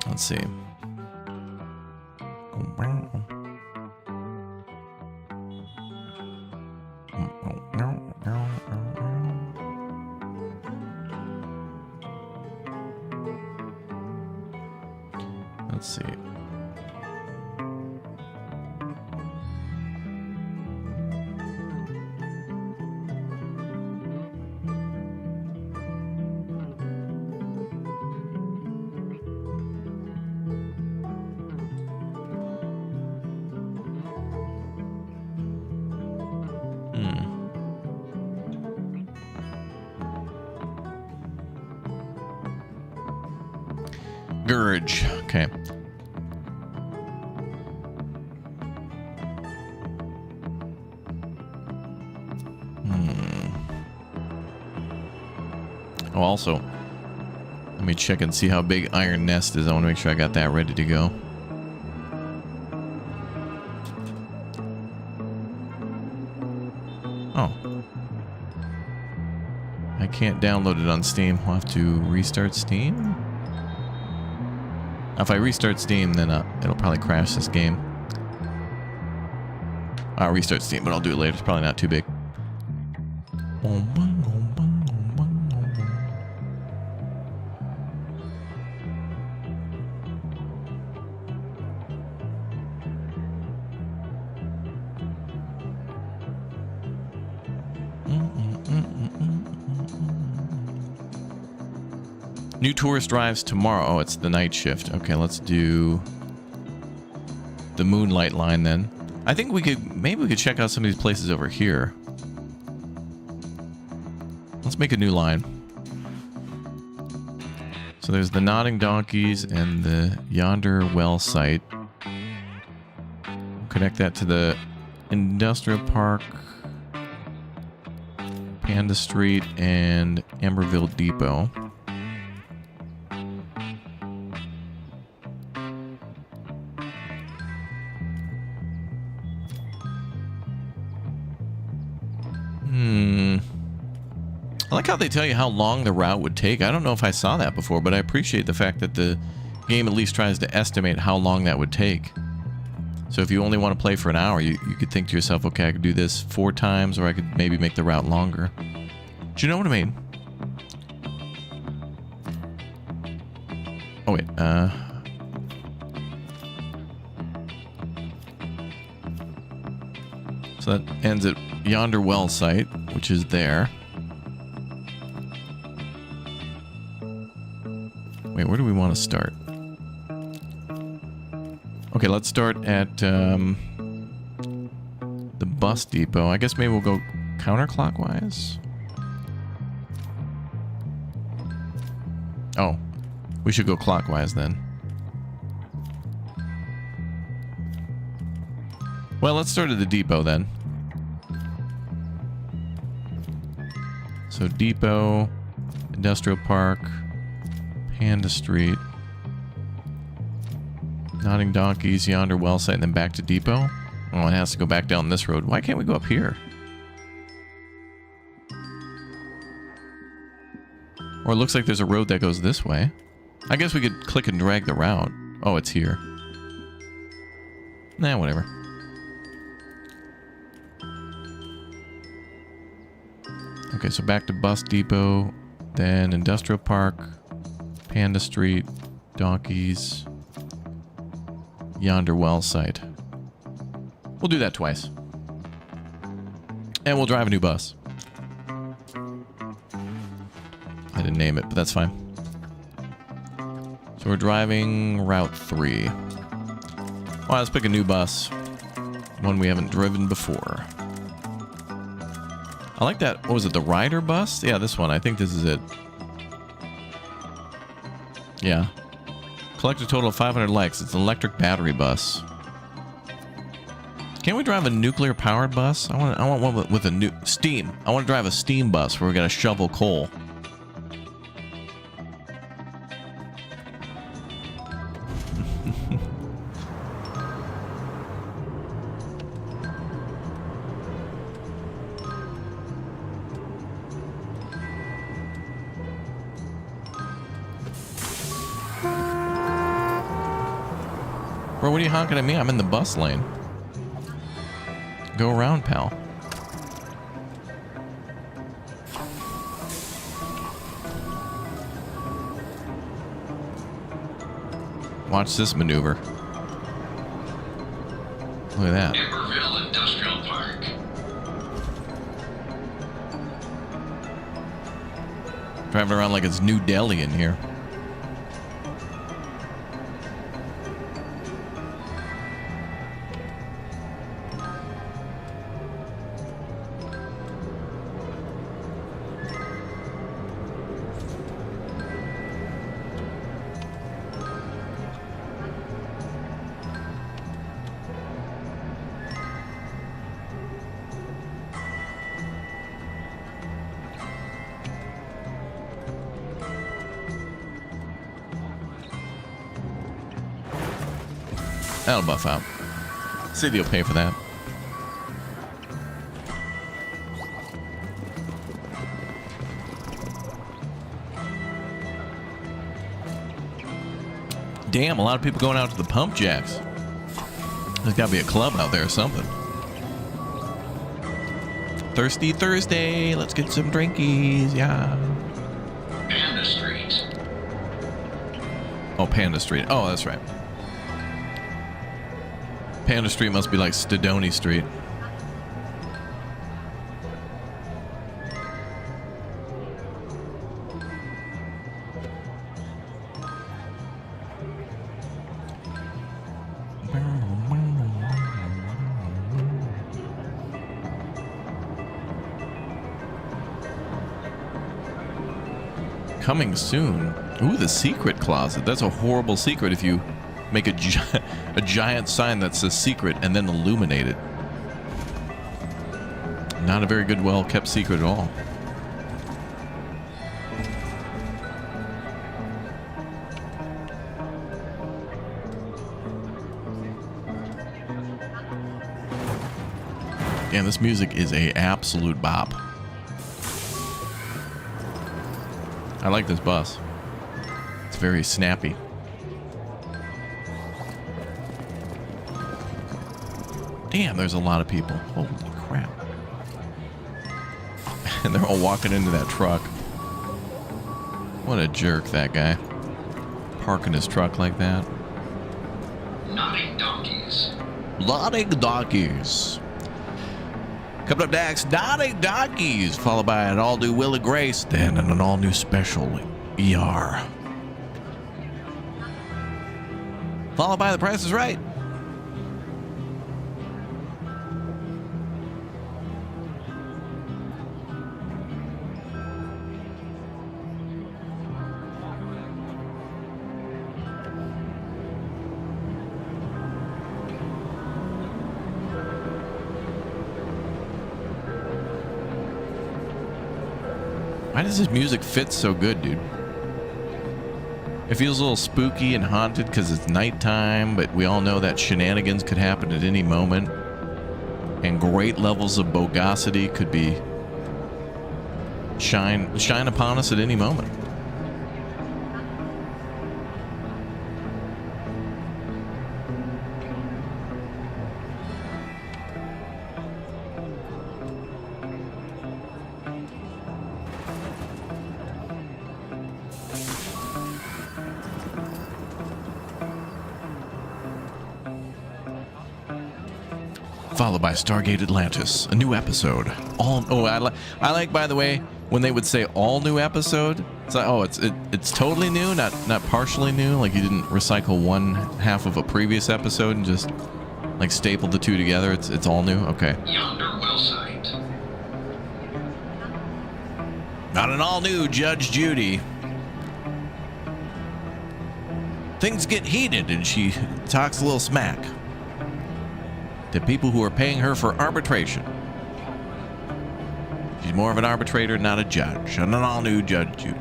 Let's see. Let's see. Gurge. Okay. Oh, also, let me check and see how big Iron Nest is. I want to make sure I got that ready to go. Oh. Can't download it on Steam. We'll have to restart Steam. If I restart Steam, then it'll probably crash this game. I'll restart Steam, but I'll do it later. It's probably not too big. New tourist drives tomorrow. Oh, it's the night shift. Okay, let's do the Moonlight line then. I think maybe we could check out some of these places over here. Let's make a new line. So there's the Nodding Donkeys and the Yonder Well site. Connect that to the Industrial Park, Panda Street, and Amberville Depot. I like how they tell you how long the route would take. I don't know if I saw that before, but I appreciate the fact that the game at least tries to estimate how long that would take. So if you only want to play for an hour, you could think to yourself, okay, I could do this 4 times, or I could maybe make the route longer. Do you know what I mean? Oh, wait. So that ends at Yonder Well site, which is there. Wait, where do we want to start? Okay, let's start at the bus depot. I guess maybe we'll go counterclockwise. Oh, we should go clockwise then. Well, let's start at the depot then. So depot, Industrial Park, Panda Street, Nodding Donkeys, Yonder Well site, and then back to depot. Oh, it has to go back down this road. Why can't we go up here? Or it looks like there's a road that goes this way. I guess we could click and drag the route. Oh, it's here. Nah, whatever. Okay, so back to bus depot, then Industrial Park, Panda Street, Donkeys, Yonder Well site. We'll do that twice. And we'll drive a new bus. I didn't name it, but that's fine. So we're driving Route 3. Well, let's pick a new bus. One we haven't driven before. I like that. What was it? The Rider bus? Yeah, this one. I think this is it. Yeah. Collect a total of 500 likes. It's an electric battery bus. Can't we drive a nuclear powered bus? I want one with a new steam. I want to drive a steam bus where we gotta shovel coal. Bro, what are you honking at me? I'm in the bus lane. Go around, pal. Watch this maneuver. Look at that.
Amberville Industrial Park.
Driving around like it's New Delhi in here. That'll buff out. City will pay for that. Damn, a lot of people going out to the pump jacks. There's got to be a club out there or something. Thirsty Thursday. Let's get some drinkies. Yeah.
Panda Street.
Oh, Panda Street. Oh, that's right. Panda Street must be like Stodoni Street. Coming soon. Ooh, the secret closet. That's a horrible secret if you make a giant sign that says secret and then illuminate it. Not a very good, well-kept secret at all. Damn, this music is a absolute bop. I like this bus. It's very snappy. Damn, there's a lot of people. Holy crap. And they're all walking into that truck. What a jerk, that guy. Parking his truck like that.
Nodding donkeys.
Nodding donkeys. Coming up next, Nodding Donkeys, followed by an all-new Will and Grace, then an all-new special ER. Followed by The Price is Right. Why does this music fit so good, dude? It feels a little spooky and haunted because it's nighttime, but we all know that shenanigans could happen at any moment. And great levels of bogosity could be shine upon us at any moment. Followed by Stargate Atlantis, a new episode. I like, by the way, when they would say all new episode. It's like, it's totally new, not partially new. Like you didn't recycle one half of a previous episode and just like staple the two together. It's all new. Okay.
Yonder well site.
Not an all new Judge Judy. Things get heated and she talks a little smack to people who are paying her for arbitration. She's more of an arbitrator, not a judge. And an all-new Judge Judy.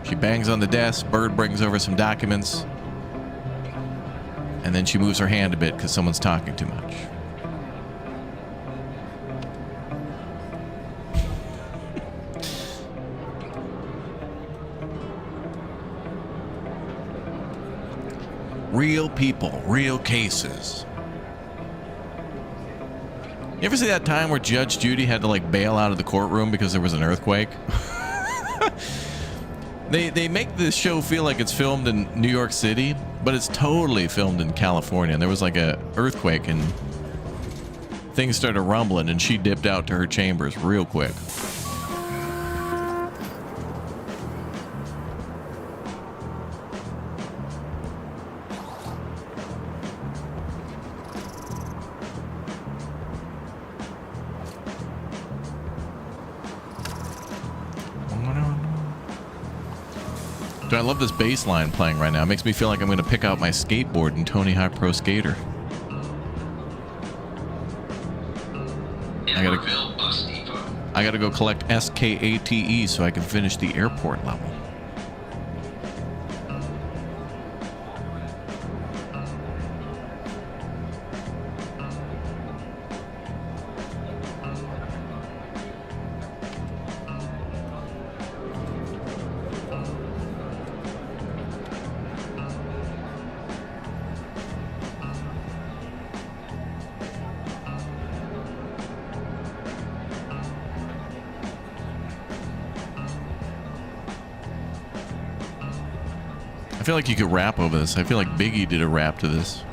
She bangs on the desk. Bird brings over some documents. And then she moves her hand a bit because someone's talking too much. Real people, real cases. You ever see that time where Judge Judy had to like bail out of the courtroom because there was an earthquake? They make this show feel like it's filmed in New York City, but it's totally filmed in California. And there was like a earthquake and things started rumbling and she dipped out to her chambers real quick. I love this bass line playing right now. It makes me feel like I'm going to pick out my skateboard in Tony Hawk Pro Skater.
Everville Bus Depot.
I gotta go collect SKATE so I can finish the airport level. I feel like you could rap over this. I feel like Biggie did a rap to this.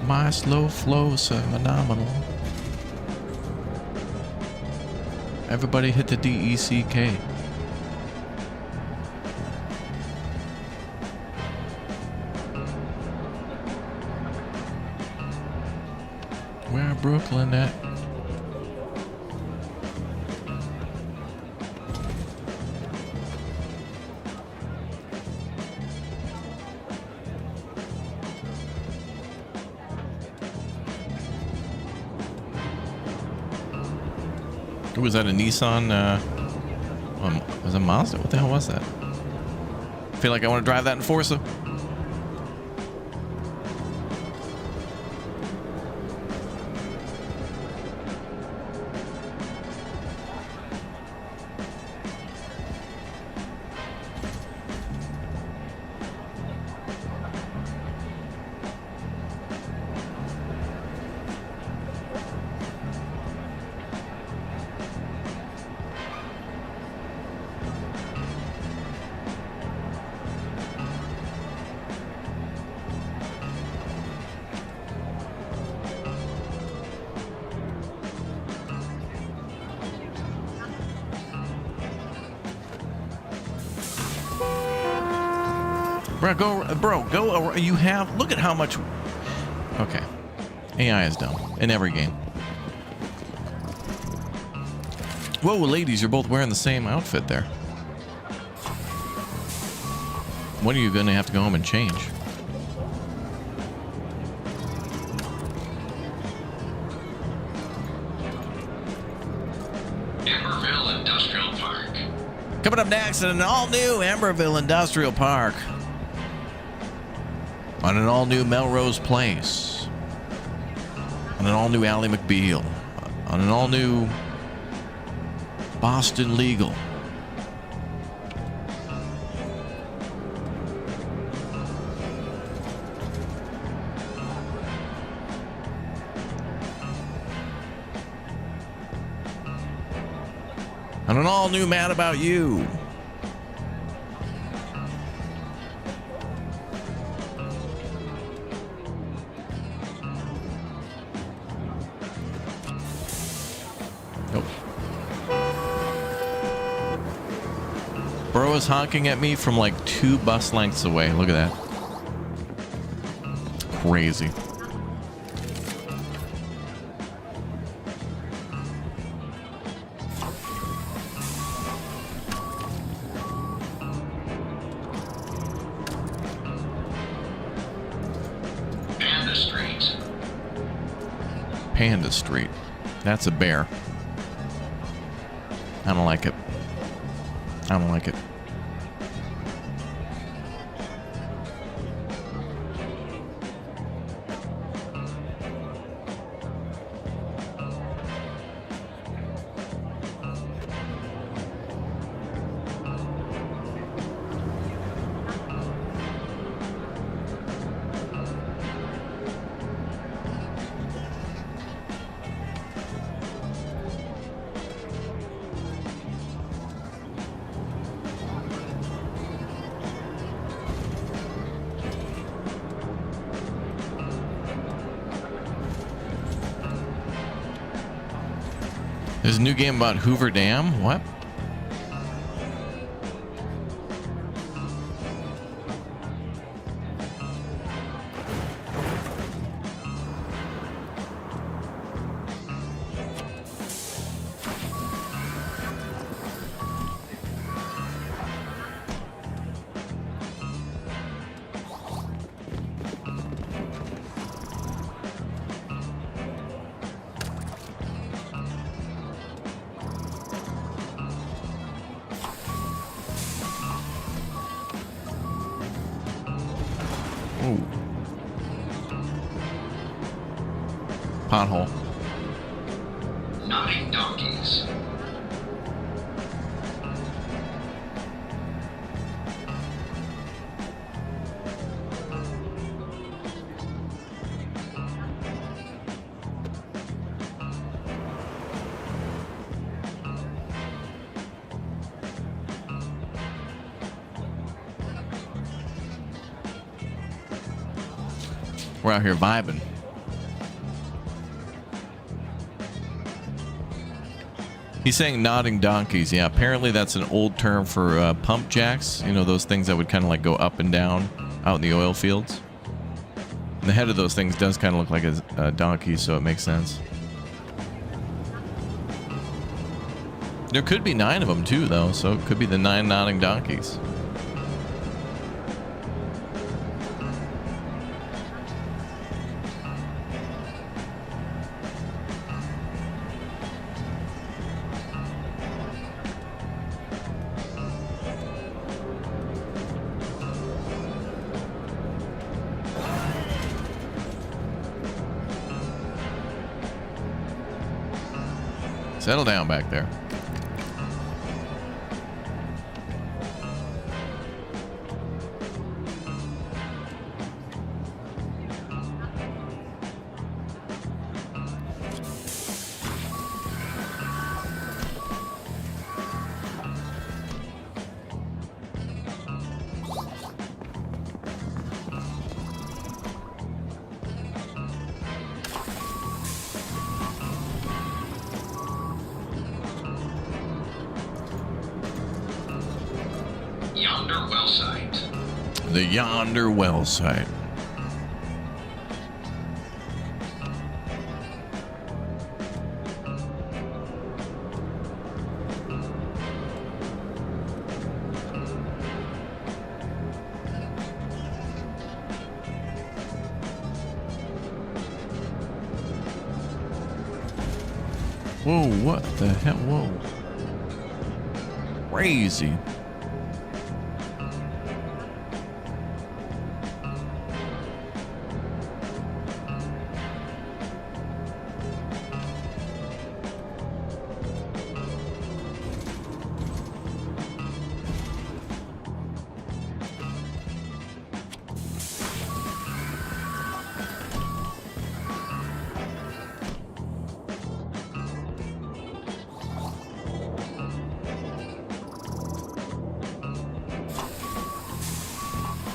My slow flow so phenomenal. Everybody hit the DECK. Where Brooklyn at? Was that a Nissan? Was it a Mazda? What the hell was that? I feel like I want to drive that in Forza. Go. You have. Look at how much. Okay. AI is dumb in every game. Whoa, ladies, you're both wearing the same outfit there. When are you going to have to go home and change?
Amberville Industrial Park.
Coming up next at an all-new Amberville Industrial Park. On an all-new Melrose Place. On an all-new Ally McBeal. On an all-new Boston Legal. On an all-new Mad About You. Bro is honking at me from like 2 bus lengths away. Look at that. Crazy.
Panda Street.
Panda Street. That's a bear. I don't like it. I don't like it. There's a new game about Hoover Dam? What? Ooh. Pothole.
Notting donkeys.
We're out here vibing. He's saying nodding donkeys. Yeah, apparently that's an old term for pump jacks. You know, those things that would kind of like go up and down out in the oil fields. And the head of those things does kind of look like a donkey, so it makes sense. There could be 9 of them too, though, so it could be the 9 nodding donkeys. Settle down back there.
Yonder well site.
The Yonder well site. Whoa, what the hell? Whoa. Crazy.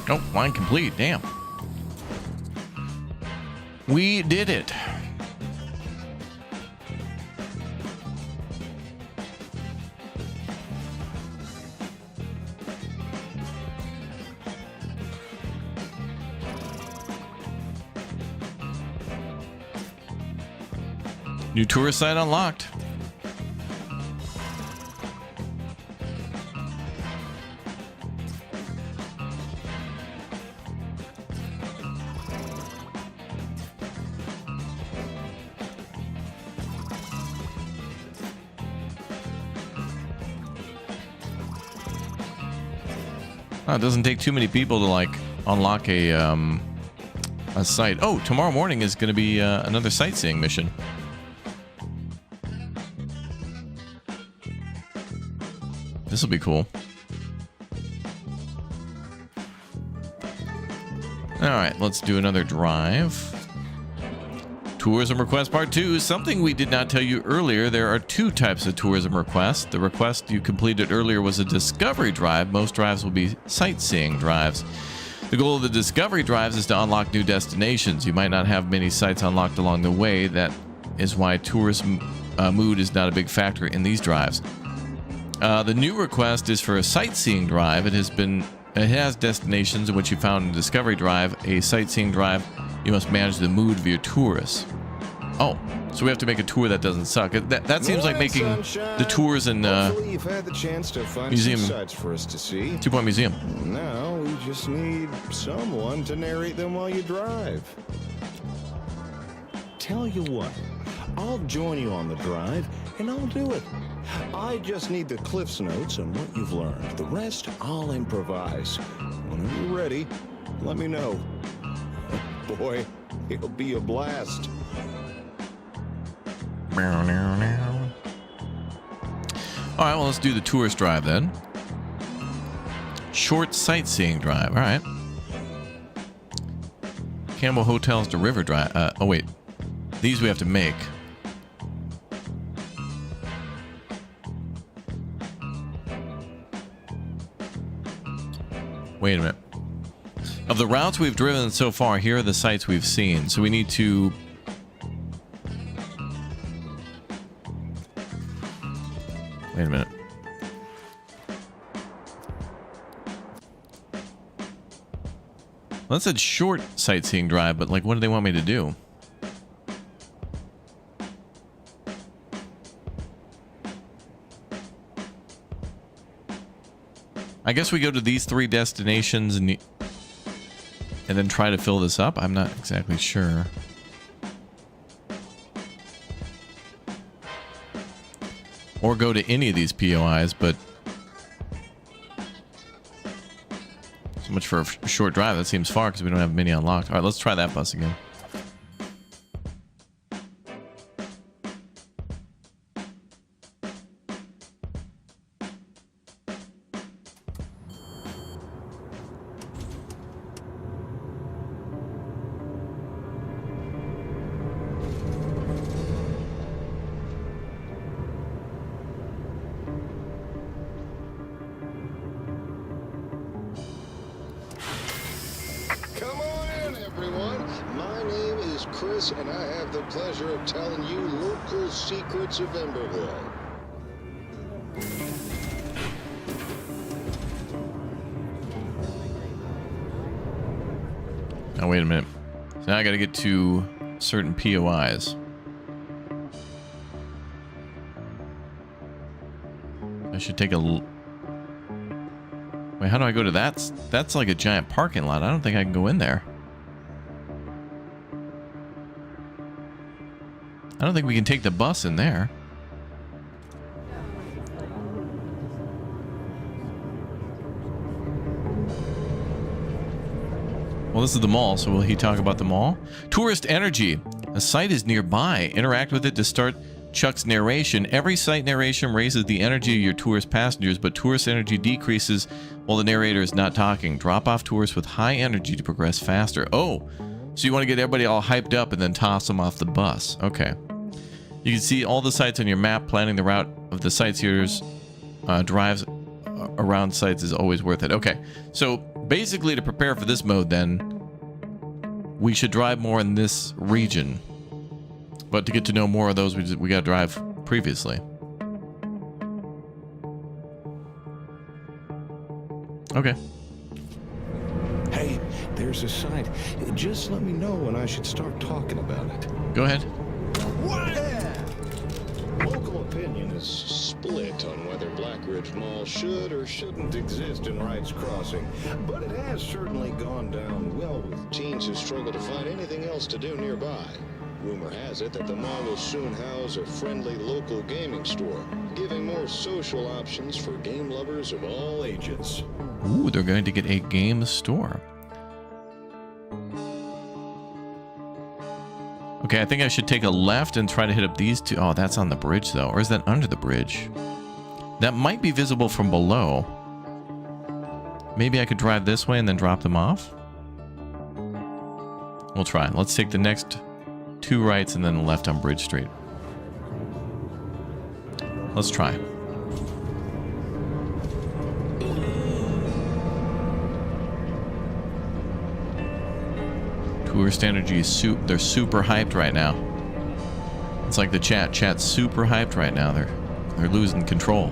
Oh, line complete. Damn. We did it. New tourist site unlocked. Oh, it doesn't take too many people to like unlock a site. Oh, tomorrow morning is going to be another sightseeing mission. This will be cool. All right, let's do another drive. Tourism request part 2. Something we did not tell you earlier. There are 2 types of tourism requests. The request you completed earlier was a discovery drive. Most drives will be sightseeing drives. The goal of the discovery drives is to unlock new destinations. You might not have many sites unlocked along the way. That is why tourism mood is not a big factor in these drives. The new request is for a sightseeing drive. It has destinations in which you found in Discovery Drive. A sightseeing drive, you must manage the mood of your tourists. Oh, so we have to make a tour that doesn't suck. That seems like making the tours in
Hopefully you've had the chance to find
museum.
some sights for us to see.
2 Point Museum.
Now we just need someone to narrate them while you drive. Tell you what, I'll join you on the drive, and I'll do it. I just need the Cliff's Notes on what you've learned. The rest, I'll improvise. Whenever you're ready, let me know. Boy, it'll be a blast.
All right, well, let's do the tourist drive then. Short sightseeing drive. All right. Campbell Hotels to River Drive. Oh, wait. These we have to make. Wait a minute. Of the routes we've driven so far, here are the sites we've seen. So we need to... Wait a minute. Well, that said short sightseeing drive, but like, what do they want me to do? I guess we go to these 3 destinations and then try to fill this up. I'm not exactly sure. Or go to any of these POIs, but so much for a short drive. That seems far because we don't have many unlocked. All right, let's try that bus again.
Come on in, everyone. My name is Chris, and I have the pleasure of telling you local secrets of Emberville.
Now, wait a minute. So now I got to get to certain POIs. I should take a... Wait, how do I go to that? That's like a giant parking lot. I don't think I can go in there. I don't think we can take the bus in there. Well, this is the mall, so will he talk about the mall? Tourist energy. A site is nearby. Interact with it to start Chuck's narration. Every site narration raises the energy of your tourist passengers, but tourist energy decreases while the narrator is not talking. Drop off tourists with high energy to progress faster. Oh, so you want to get everybody all hyped up and then toss them off the bus. Okay. You can see all the sites on your map. Planning the route of the sightseers drives around sites is always worth it. Okay, so basically to prepare for this mode then, we should drive more in this region. But to get to know more of those, we got to drive previously. Okay.
Hey, there's a site. Just let me know when I should start talking about it.
Go ahead.
Local opinion is split on whether Blackridge Mall should or shouldn't exist in Wright's Crossing, but it has certainly gone down well with teens who struggle to find anything else to do nearby. Rumor has it that the mall will soon house a friendly local gaming store, giving more social options for game lovers of all ages.
Ooh, they're going to get a game store. Okay, I think I should take a left and try to hit up these two. Oh, that's on the bridge, though. Or is that under the bridge? That might be visible from below. Maybe I could drive this way and then drop them off? We'll try. Let's take the next 2 rights and then a left on Bridge Street. Let's try. Tourist energy is they're super hyped right now. It's like the chat's super hyped right now. They're losing control.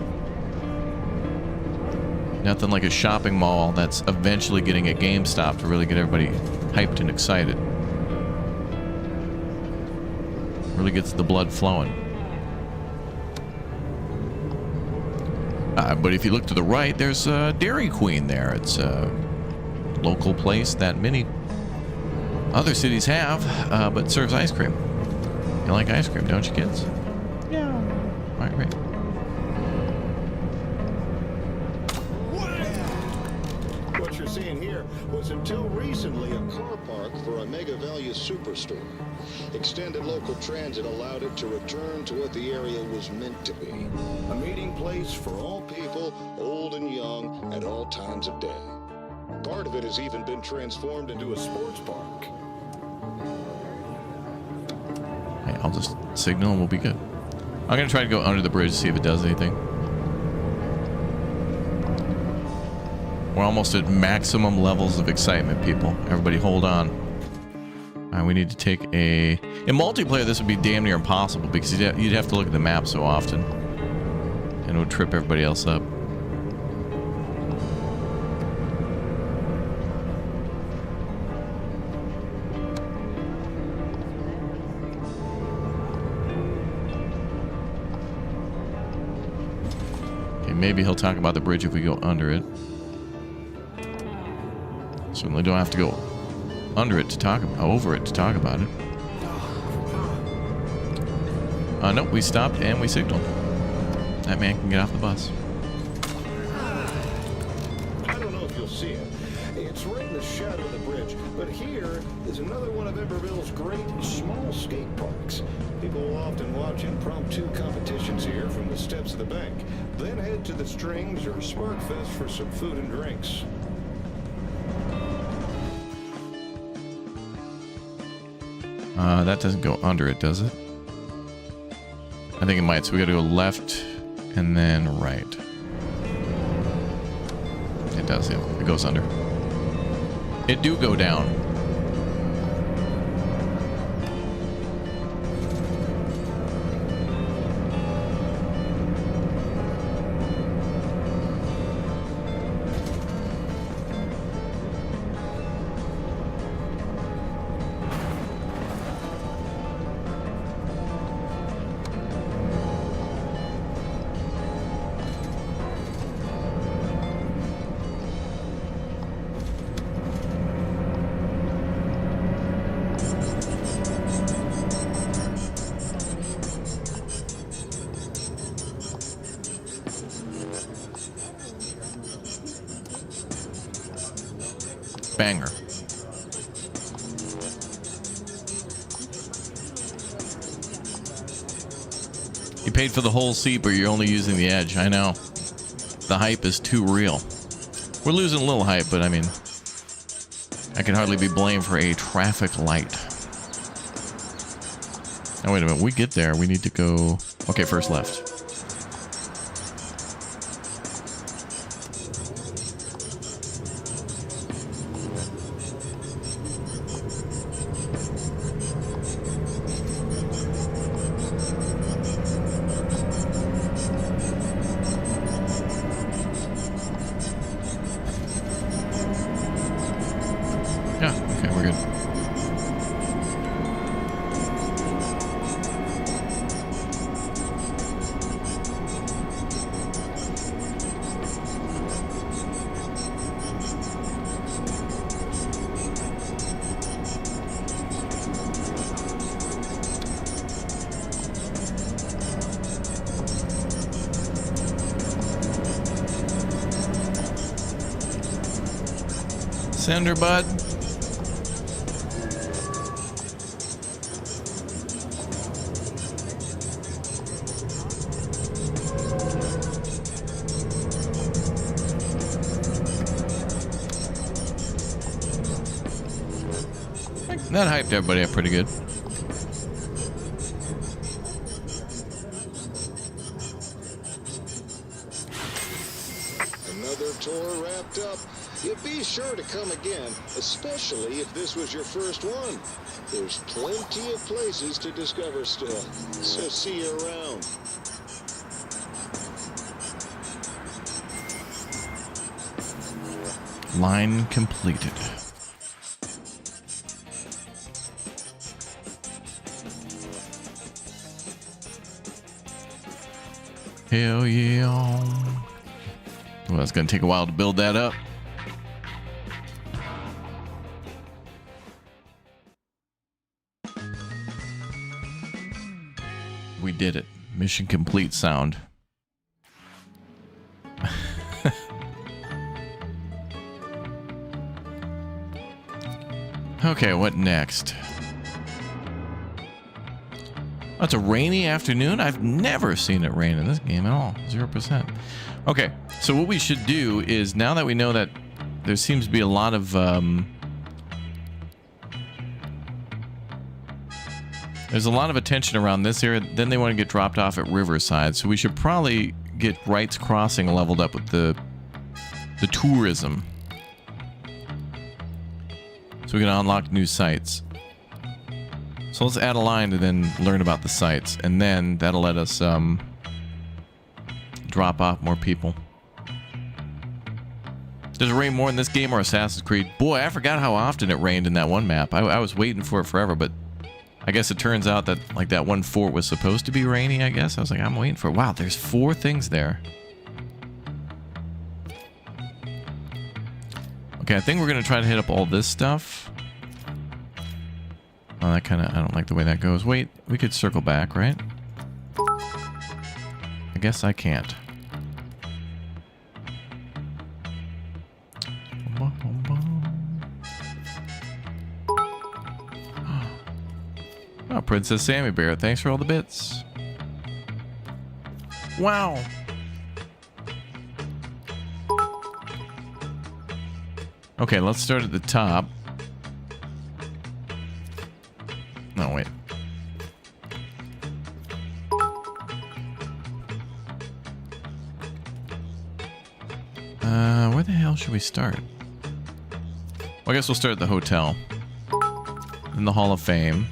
Nothing like a shopping mall that's eventually getting a GameStop to really get everybody hyped and excited. Really gets the blood flowing. But if you look to the right, there's Dairy Queen there. It's a local place that many other cities have, but serves ice cream. You like ice cream, don't you, kids? Yeah. All right, great.
What you're seeing here was until recently a car park for a Mega Value superstore. Extended local transit allowed it to return to what the area was meant to be. A meeting place for all people, old and young, at all times of day. Part of it has even been transformed into a sports park.
Hey, I'll just signal and we'll be good. I'm going to try to go under the bridge to see if it does anything. We're almost at maximum levels of excitement, people. Everybody hold on. All right, we need to take a... In multiplayer, this would be damn near impossible because you'd have to look at the map so often. And it would trip everybody else up. Okay, maybe he'll talk about the bridge if we go under it. Certainly don't have to go under it to talk about, over it to talk about it. Nope, we stopped and we signaled. That man can get off the bus.
I don't know if you'll see it. It's right in the shadow of the bridge, but here is another one of Emberville's great small skate parks. People will often watch impromptu competitions here from the steps of the bank, then head to the Strings or Sparkfest for some food and drinks.
That doesn't go under it, does it? I think it might, so we gotta go left and then right. It does, yeah. It goes under. It do go down. Banger. You paid for the whole seat, but you're only using the edge. I know. The hype is too real. We're losing a little hype, but I mean, I can hardly be blamed for a traffic light. Oh, wait a minute. We get there. We need to go... Okay, first left. Sender, bud. That hyped everybody up pretty good.
Another tour wrapped up. You'd be sure to come again, especially if this was your first one. There's plenty of places to discover still, so see you around.
Line completed. Hell yeah. Well, it's going to take a while to build that up. We did it. Mission complete sound. Okay, what next? Oh, it's a rainy afternoon. I've never seen it rain in this game at all. 0%. Okay, so what we should do is, now that we know that there seems to be a lot of there's a lot of attention around this area, then they want to get dropped off at Riverside. So we should probably get Wright's Crossing leveled up with the The tourism. So we can unlock new sites. So let's add a line to then learn about the sites. And then that'll let us drop off more people. Does it rain more in this game or Assassin's Creed? Boy, I forgot how often it rained in that one map. I was waiting for it forever, but I guess it turns out that like that one fort was supposed to be rainy, I guess. I was like, I'm waiting for it. Wow, there's 4 things there. Okay, I think we're going to try to hit up all this stuff. Oh, that kind of... I don't like the way that goes. Wait, we could circle back, right? I guess I can't. Oh, Princess Sammy Bear, thanks for all the bits. Wow. Okay, let's start at the top. No, wait. Where the hell should we start? Well, I guess we'll start at the hotel. Then the Hall of Fame.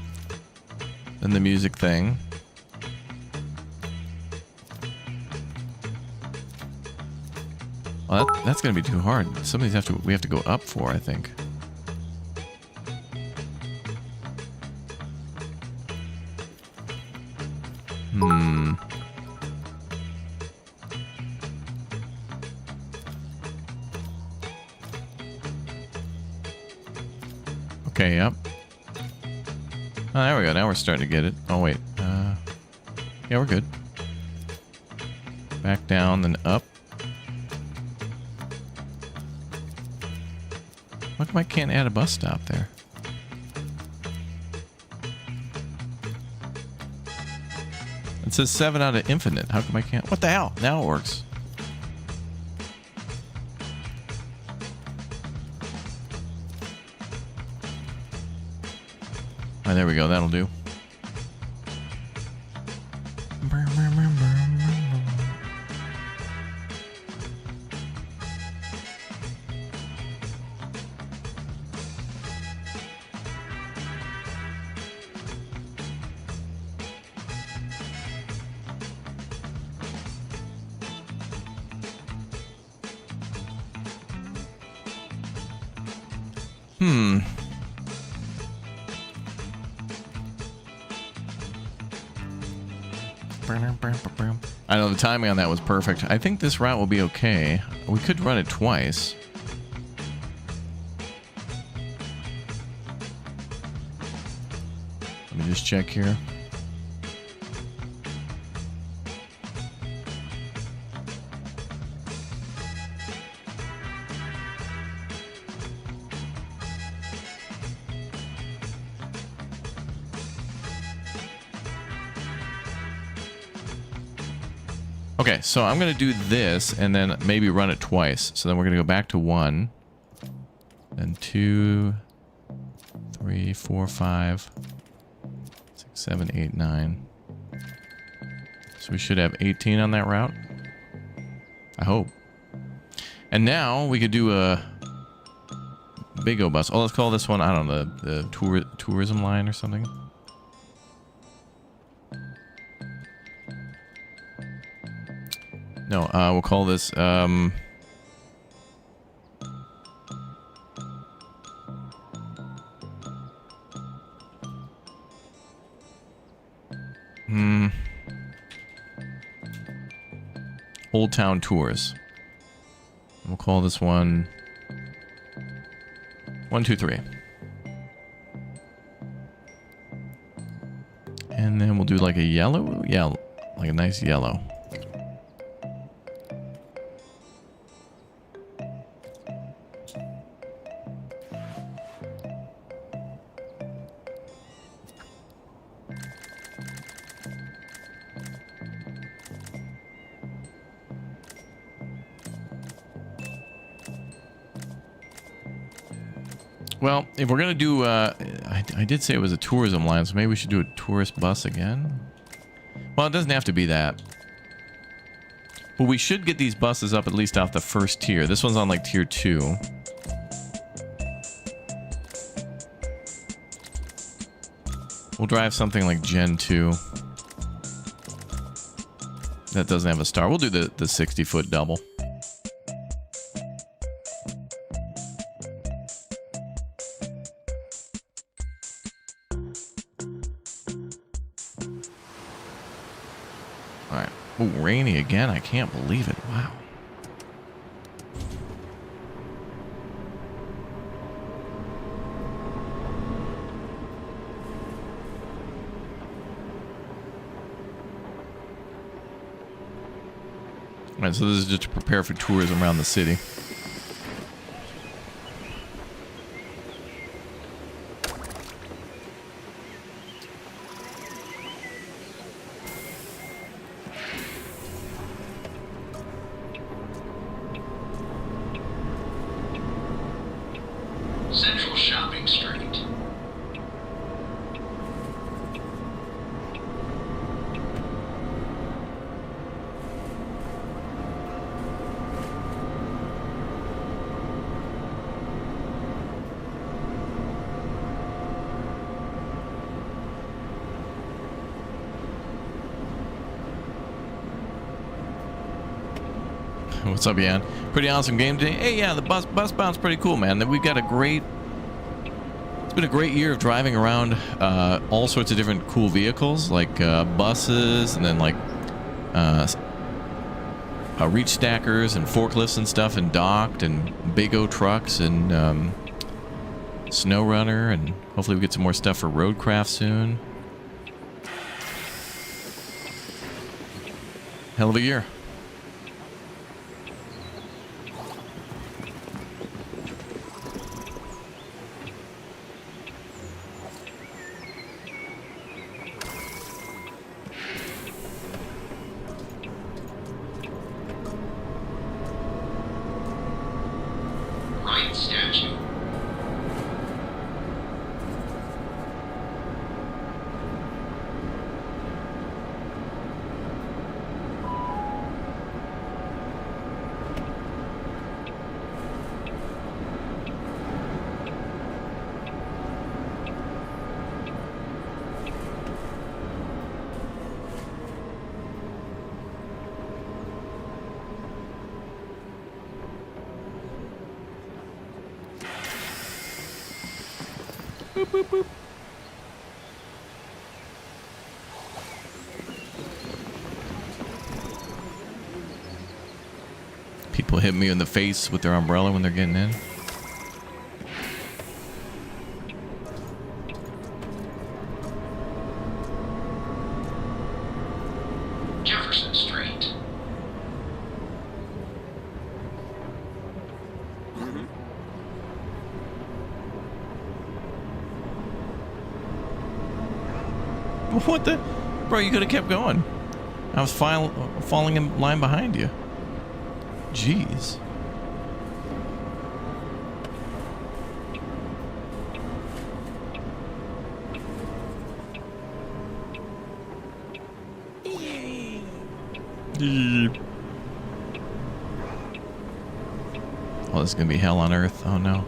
Then the music thing. Well, that's gonna be too hard. Some of these we have to go up for, I think. Okay, yep. Oh, there we go. Now we're starting to get it. Oh, wait. Yeah, we're good. Back down, then up. How come I can't add a bus stop there? It says 7 out of infinite. How come I can't? What the hell? Now it works. Oh, there we go. That'll do. I know the timing on that was perfect. I think this route will be okay. We could run it twice. Let me just check here. Okay, so I'm going to do this and then maybe run it twice. So then we're going to go back to 1, then 2, 3, 4, 5, 6, 7, 8, 9. So we should have 18 on that route. I hope. And now we could do a big O bus. Oh, let's call this one, I don't know, the tourism line or something. No, we'll call this, Old Town Tours. We'll call this one 1, 2, 3. And then we'll do like a yellow? Yeah, like a nice yellow. Well, if we're going to do, I did say it was a tourism line, so maybe we should do a tourist bus again. Well, it doesn't have to be that. But we should get these buses up at least off the first tier. This one's on like tier 2. We'll drive something like Gen 2. That doesn't have a star. We'll do the 60-foot double. Alright. Ooh, rainy again. I can't believe it. Wow. Alright, so this is just to prepare for tourism around the city.
Central Shopping Street.
What's up, Jan? Pretty awesome game today. Hey, yeah, the bus bound's pretty cool, man. We've got a great... It's been a great year of driving around all sorts of different cool vehicles, like buses, and then like reach stackers and forklifts and stuff, and docked, and big O trucks, and snow runner, and hopefully we get some more stuff for roadcraft soon. Hell of a year.
Right statue.
Boop, boop, boop. People hit me in the face with their umbrella when they're getting in.
Jefferson Street.
What the? Bro, you could have kept going. I was falling in line behind you. Jeez. Oh, this is gonna be hell on earth. Oh no.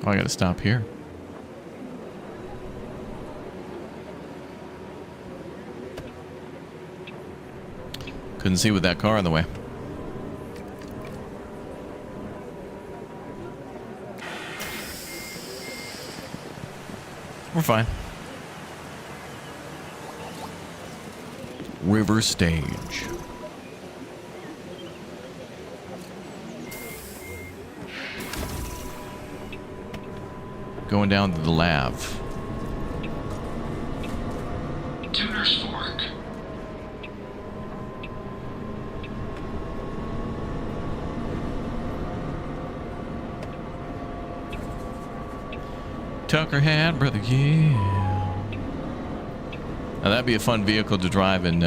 Oh, I gotta stop here. Couldn't see with that car in the way. We're fine. River Stage. Going down to the Lav.
Tuner's Fork.
Tucker hat, brother. Yeah. Now that'd be a fun vehicle to drive in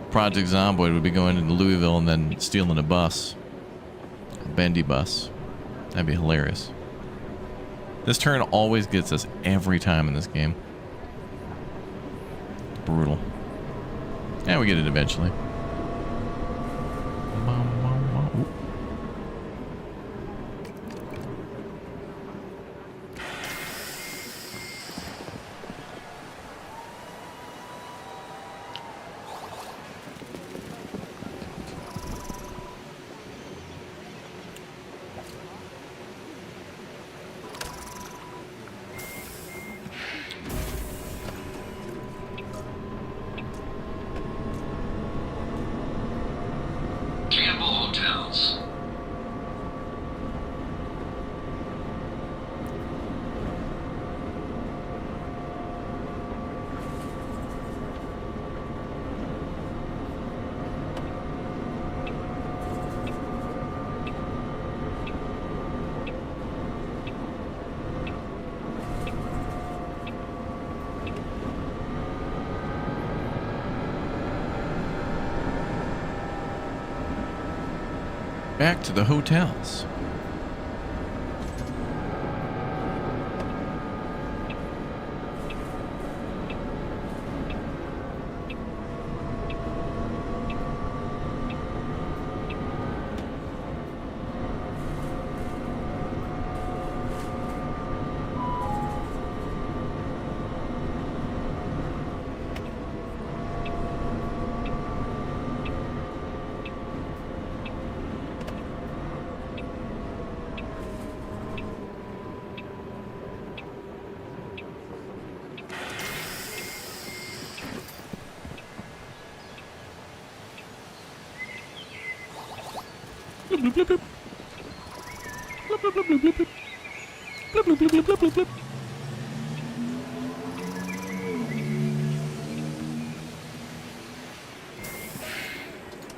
Project Zomboid. Would be going into Louisville and then stealing a bus, a bendy bus. That'd be hilarious. This turn always gets us every time in this game. Brutal. And we get it eventually.
Campbell Hotels.
Back to the hotels.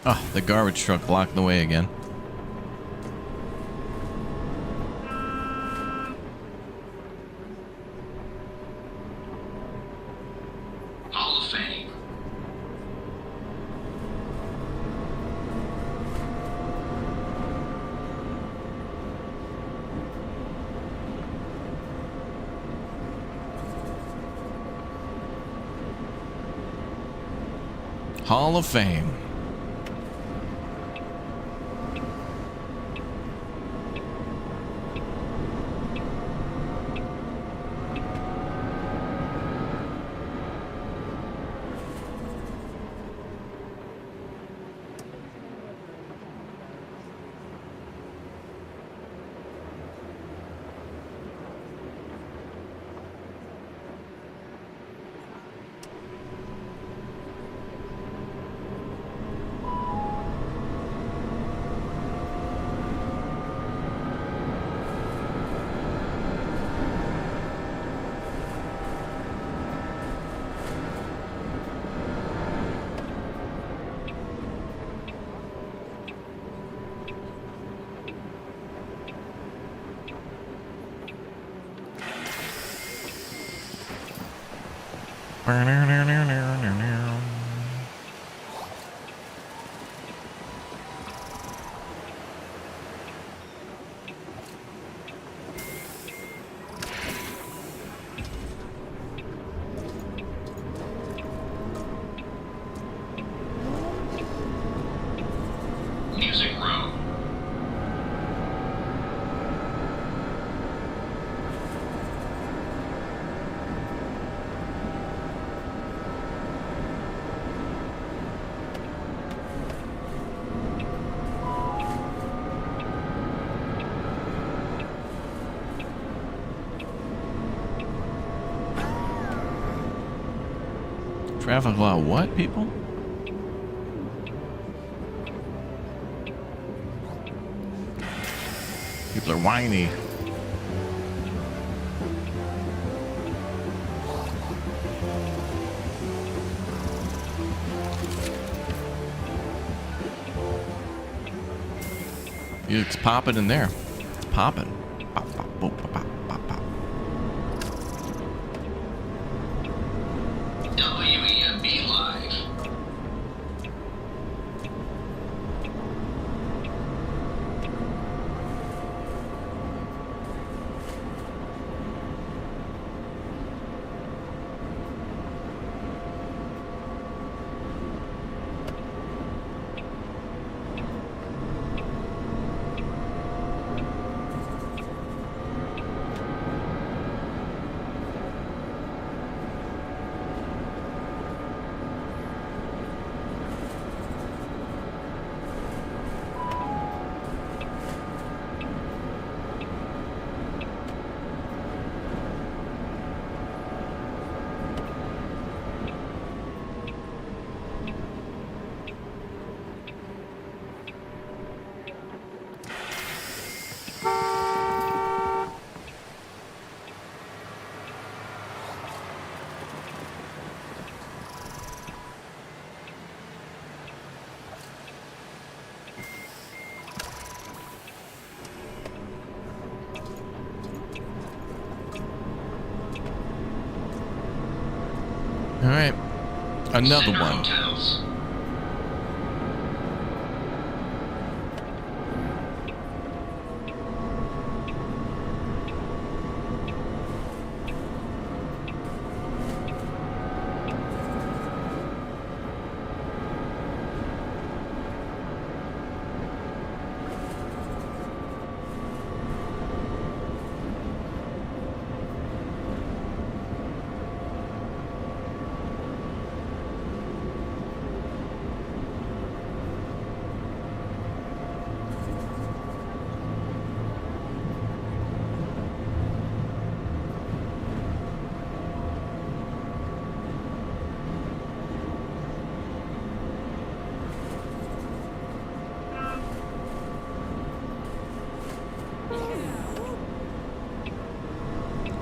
Oh, the garbage truck blocking the way again.
Hall of Fame.
Hall of Fame.
Music Row.
Traffic law what, people? People are whiny. It's popping in there. It's popping. Pop, pop, boop, pop, pop, pop, pop. right. Another
Center
one.
Hotels.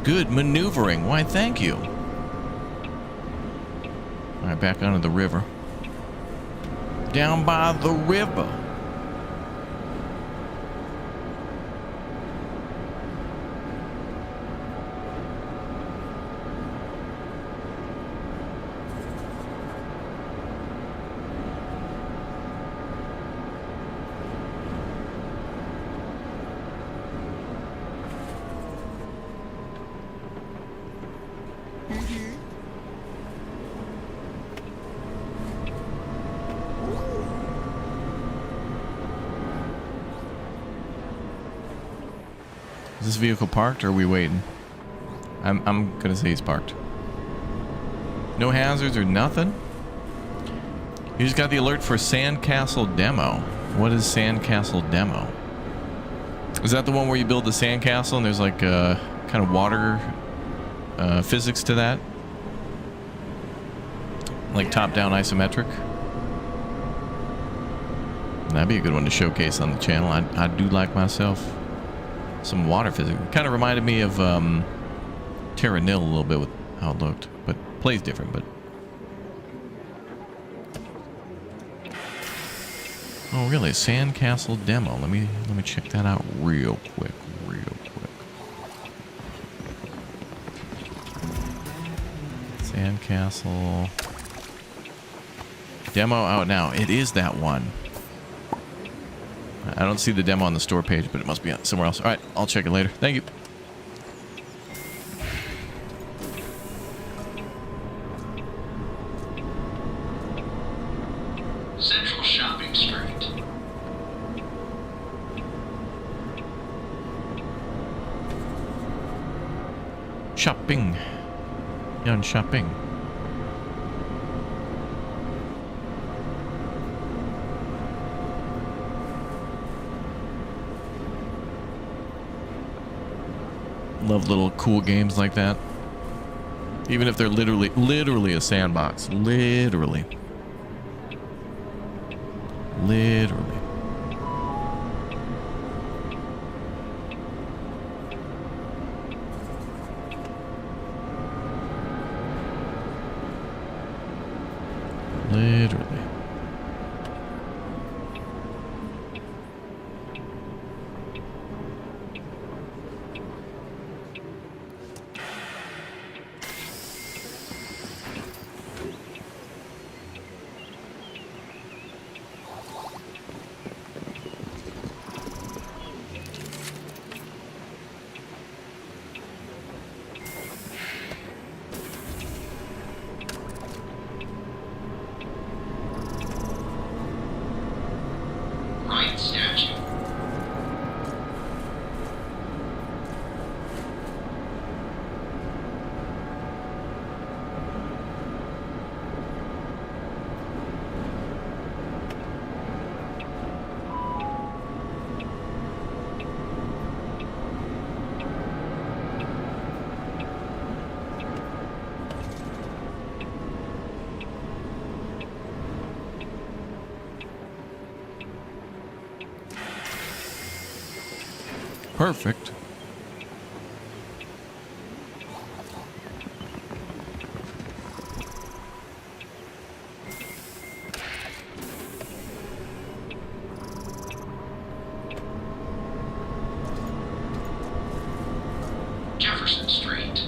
Good maneuvering. Why, thank you. All right, back onto the river. Down by the river. Is this vehicle parked or are we waiting? I'm gonna say he's parked. No hazards or nothing? You just got the alert for Sandcastle Demo. What is Sandcastle Demo? Is that the one where you build the sandcastle and there's like kind of water physics to that? Like top-down isometric? That'd be a good one to showcase on the channel. I do like myself some water physics. Kind of reminded me of Terra Nil a little bit with how it looked, but plays different. But oh, really? Sandcastle Demo. Let me check that out real quick. Sandcastle Demo out now. It is that one. I don't see the demo on the store page, but it must be somewhere else. All right, I'll check it later. Thank you.
Central Shopping Street.
Shopping. Young shopping. Love little cool games like that. Even if they're literally a sandbox. Literally.
Right statue.
Perfect.
Jefferson Street.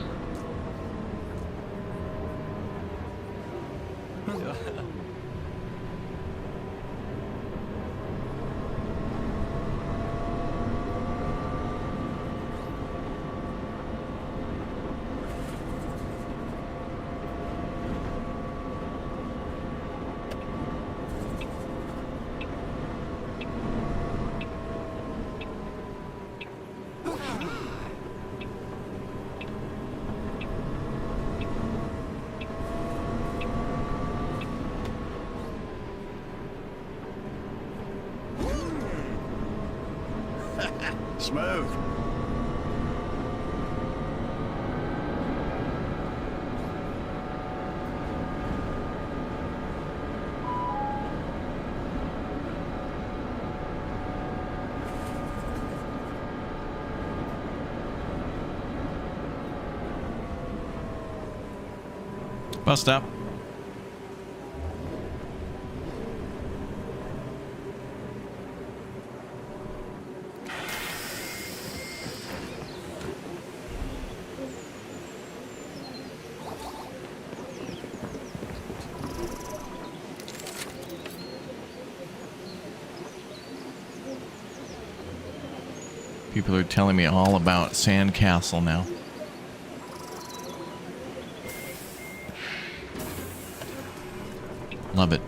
Smooth.
Bus stop. People are telling me all about Sandcastle now. Love it.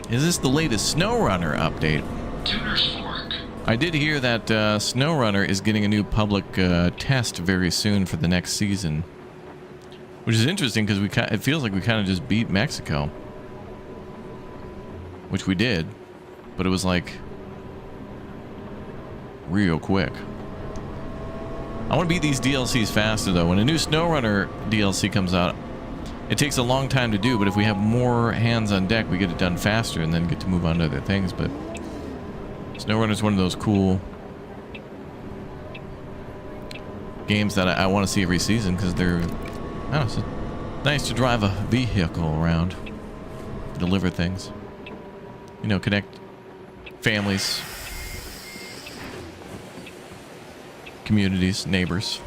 Is this the latest SnowRunner update?
Tuner's Fork.
I did hear that SnowRunner is getting a new public test very soon for the next season, which is interesting because it feels like we kind of just beat Mexico, which we did, but it was like real quick. I want to beat these DLCs faster though. When a new SnowRunner DLC comes out, it takes a long time to do, but if we have more hands on deck, we get it done faster and then get to move on to other things. But SnowRunner is one of those cool games that I want to see every season because they're, I don't know, it's nice to drive a vehicle around, deliver things, you know, connect families, communities, neighbors.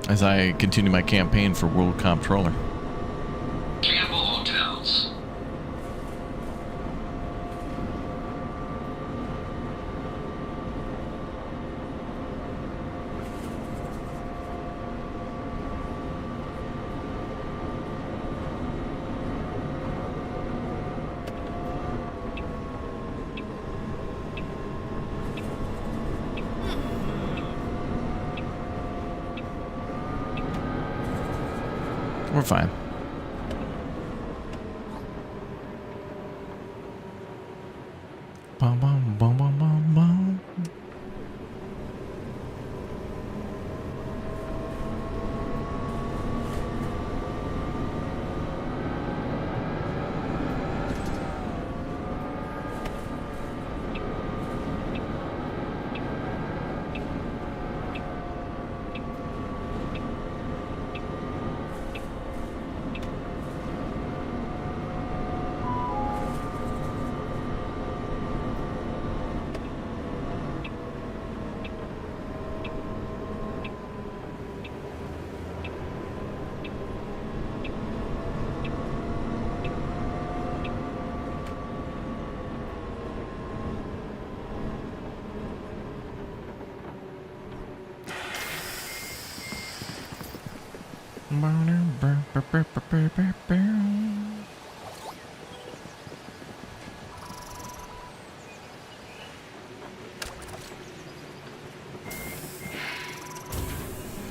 As I continue my campaign for World Comptroller.
Campbell Hotels.
We're fine. Bum, bum, bum, bum, bum, bum.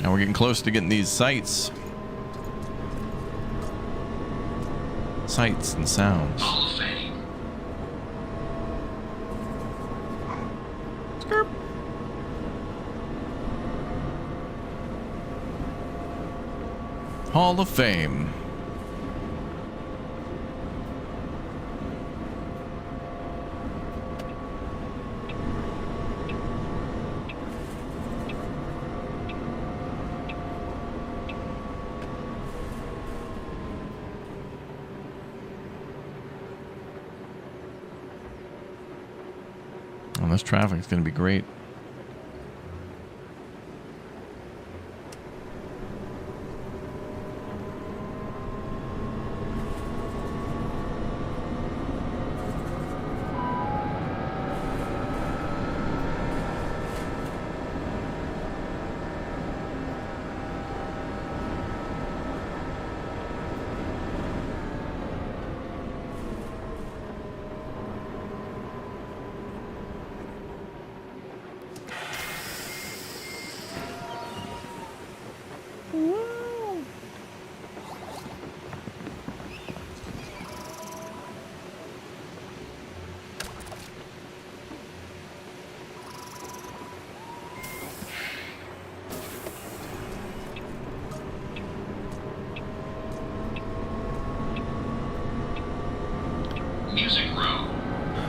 Now we're getting close to getting these sights. Sights and sounds.
Hall of Fame.
Skirp. Hall of Fame. Well, this traffic is going to be great.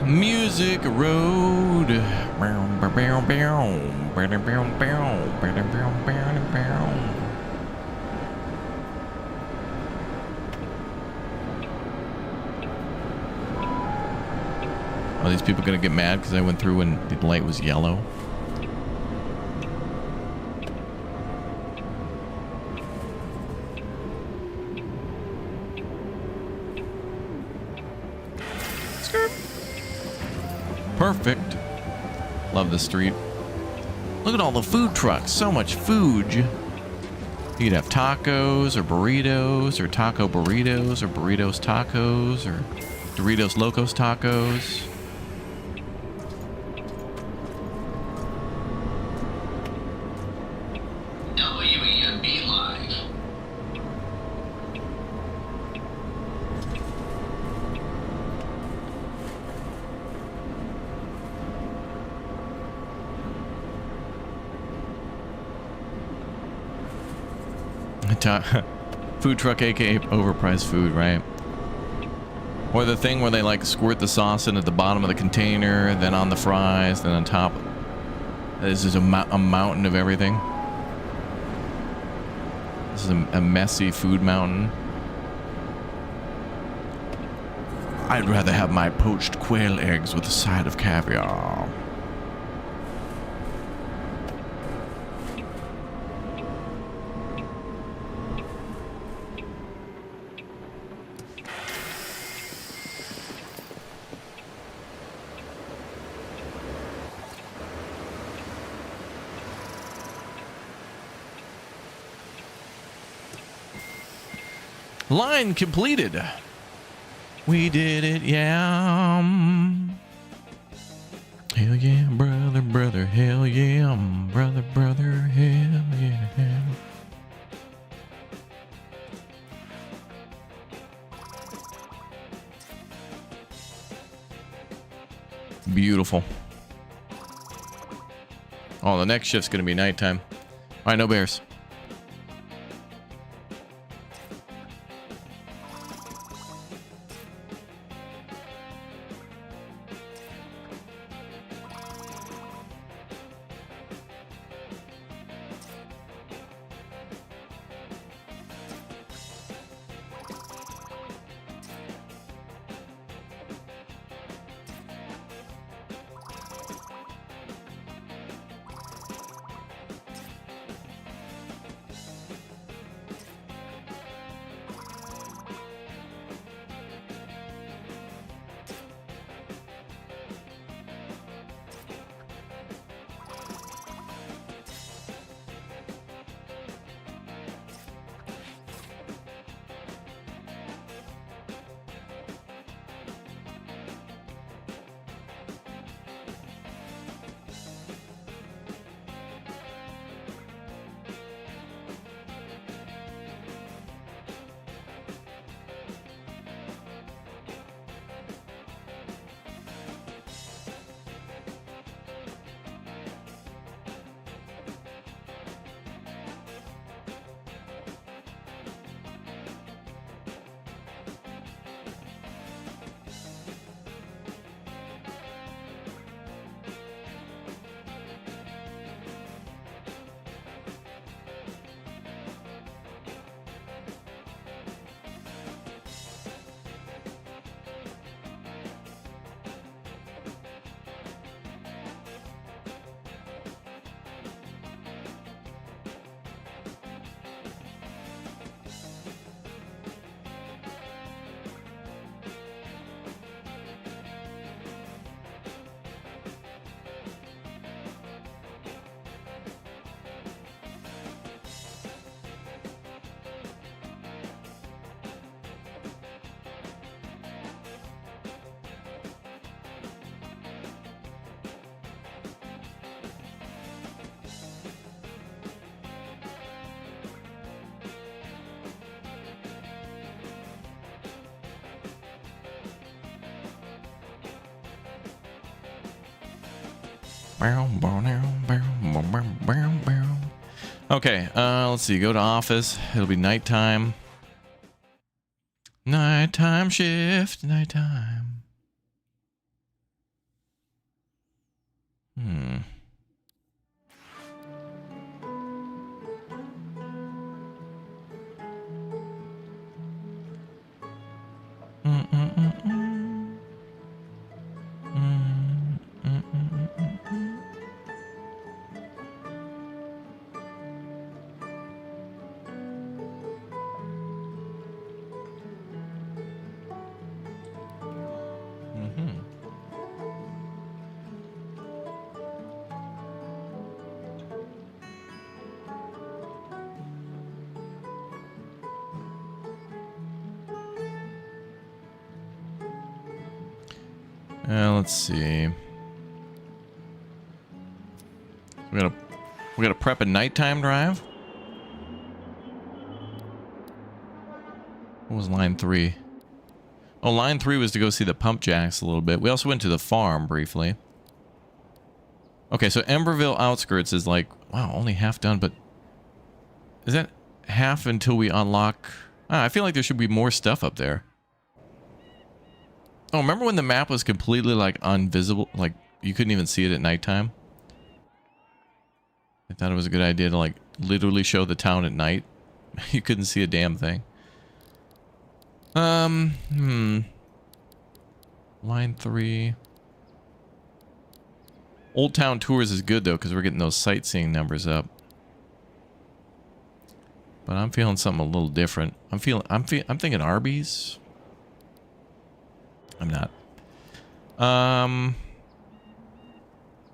Music Road. Are these people gonna get mad because I went through when the light was yellow? Perfect. Love the street. Look at all the food trucks. So much food. You could have tacos or burritos or taco burritos or burritos tacos or Doritos Locos tacos.
WEMB Live.
Food truck, aka overpriced food, right? Or the thing where they like squirt the sauce in at the bottom of the container, then on the fries, then on top. This is a mountain of everything. This is a messy food mountain. I'd rather have my poached quail eggs with a side of caviar. Line completed. We did it, yeah. Hell yeah, brother, brother, hell yeah. Brother, brother, hell yeah. Beautiful. Oh, the next shift's gonna be nighttime. All right, no bears. Okay, let's see. Go to office. It'll be nighttime. Nighttime shift. Nighttime. Let's see. We gotta prep a nighttime drive. What was line 3? Oh, line 3 was to go see the pump jacks a little bit. We also went to the farm briefly. Okay, so Emberville outskirts is like, wow, only half done, but is that half until we unlock? I feel like there should be more stuff up there. Oh, remember when the map was completely like invisible? Like you couldn't even see it at nighttime? I thought it was a good idea to like literally show the town at night. You couldn't see a damn thing. Line 3. Old Town Tours is good though, because we're getting those sightseeing numbers up. But I'm feeling something a little different. I'm thinking Arby's. I'm not. I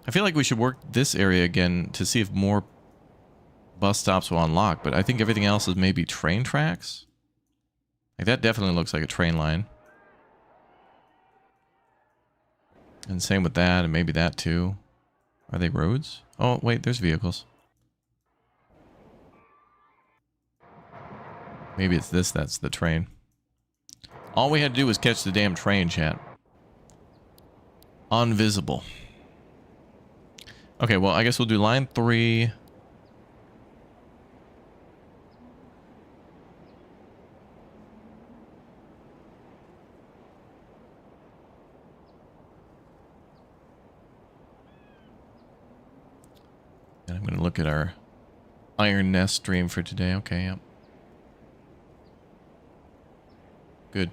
feel like we should work this area again to see if more bus stops will unlock, but I think everything else is maybe train tracks. Like that definitely looks like a train line. And same with that, and maybe that too. Are they roads? Oh, wait, there's vehicles. Maybe it's this that's the train. All we had to do was catch the damn train, chat. Invisible. Okay, well, I guess we'll do line 3. And I'm going to look at our Iron Nest stream for today. Okay, yep. Good.